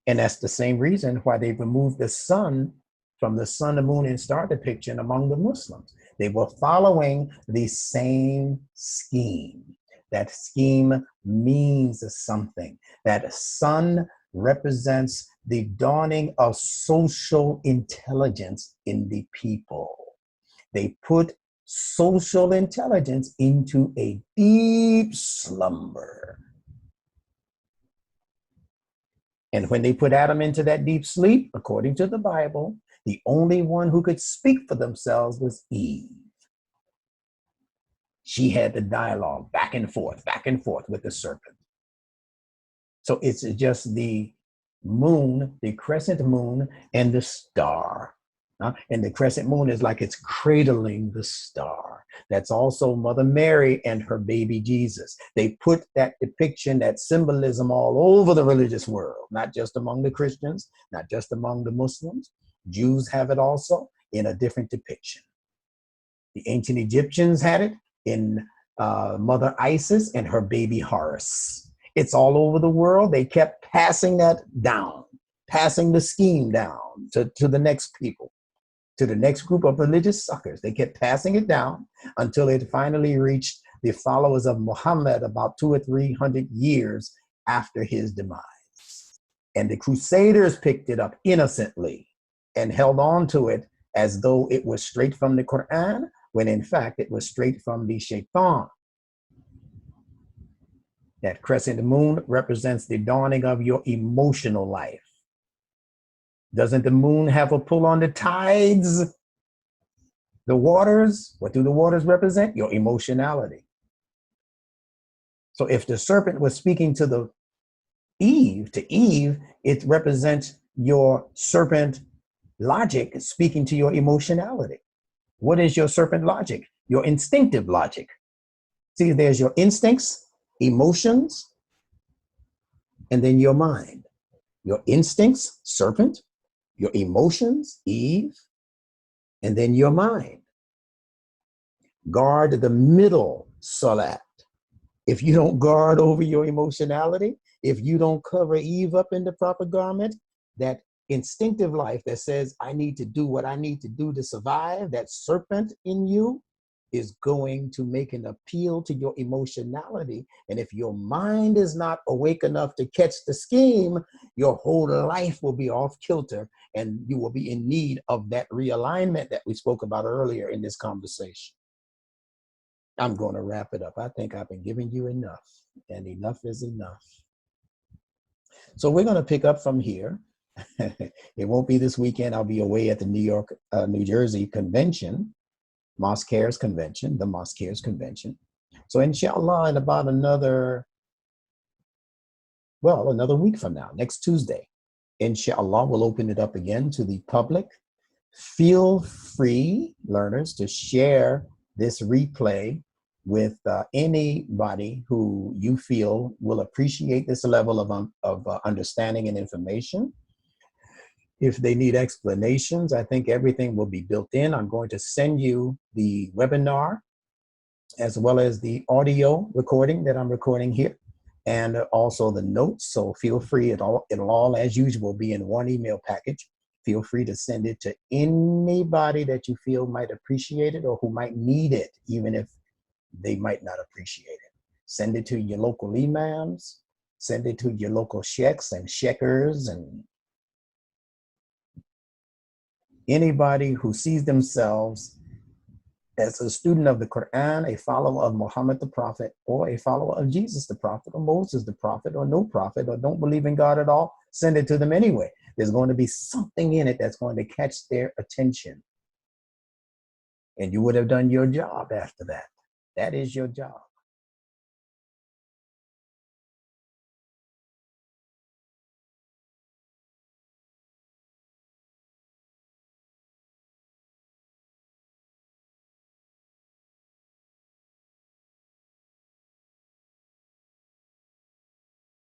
And that's the same reason why they removed the sun from the sun, the moon, and star depiction among the Muslims. They were following the same scheme. That scheme means something. That sun represents the dawning of social intelligence in the people. They put social intelligence into a deep slumber. And when they put Adam into that deep sleep, according to the Bible, the only one who could speak for themselves was Eve. She had the dialogue back and forth with the serpent. So it's just the moon, the crescent moon, and the star. And the crescent moon is like it's cradling the star. That's also Mother Mary and her baby Jesus. They put that depiction, that symbolism all over the religious world, not just among the Christians, not just among the Muslims. Jews have it also in a different depiction. The ancient Egyptians had it in Mother Isis and her baby Horus. It's all over the world. They kept passing that down, passing the scheme down to the next people, to the next group of religious suckers. They kept passing it down until it finally reached the followers of Muhammad about 200 or 300 years after his demise. And the Crusaders picked it up innocently and held on to it as though it was straight from the Quran, when in fact it was straight from the shaitan. That crescent moon represents the dawning of your emotional life. Doesn't the moon have a pull on the tides? The waters, what do the waters represent? Your emotionality. So if the serpent was speaking to Eve, it represents your serpent logic speaking to your emotionality. What is your serpent logic? Your instinctive logic. See, there's your instincts, emotions, and then your mind. Your instincts, serpent, your emotions, Eve, and then your mind. Guard the middle, Salat. If you don't guard over your emotionality, if you don't cover Eve up in the proper garment, that instinctive life that says, I need to do what I need to do to survive, that serpent in you is going to make an appeal to your emotionality. And if your mind is not awake enough to catch the scheme, your whole life will be off kilter and you will be in need of that realignment that we spoke about earlier in this conversation. I'm going to wrap it up. I think I've been giving you enough, and enough is enough. So we're going to pick up from here. It won't be this weekend. I'll be away at the New Jersey convention, Mosqueers convention, the Mosqueers convention. So inshallah, in about another week from now, next Tuesday, inshallah, we'll open it up again to the public. Feel free, learners, to share this replay with anybody who you feel will appreciate this level of understanding and information. If they need explanations, I think everything will be built in. I'm going to send you the webinar as well as the audio recording that I'm recording here, and also the notes. So feel free, it'll all, as usual, be in one email package. Feel free to send it to anybody that you feel might appreciate it or who might need it, even if they might not appreciate it. Send it to your local imams, send it to your local sheikhs and sheikhers, and anybody who sees themselves as a student of the Quran, a follower of Muhammad the Prophet, or a follower of Jesus the Prophet, or Moses the Prophet, or no prophet, or don't believe in God at all, send it to them anyway. There's going to be something in it that's going to catch their attention. And you would have done your job after that. That is your job.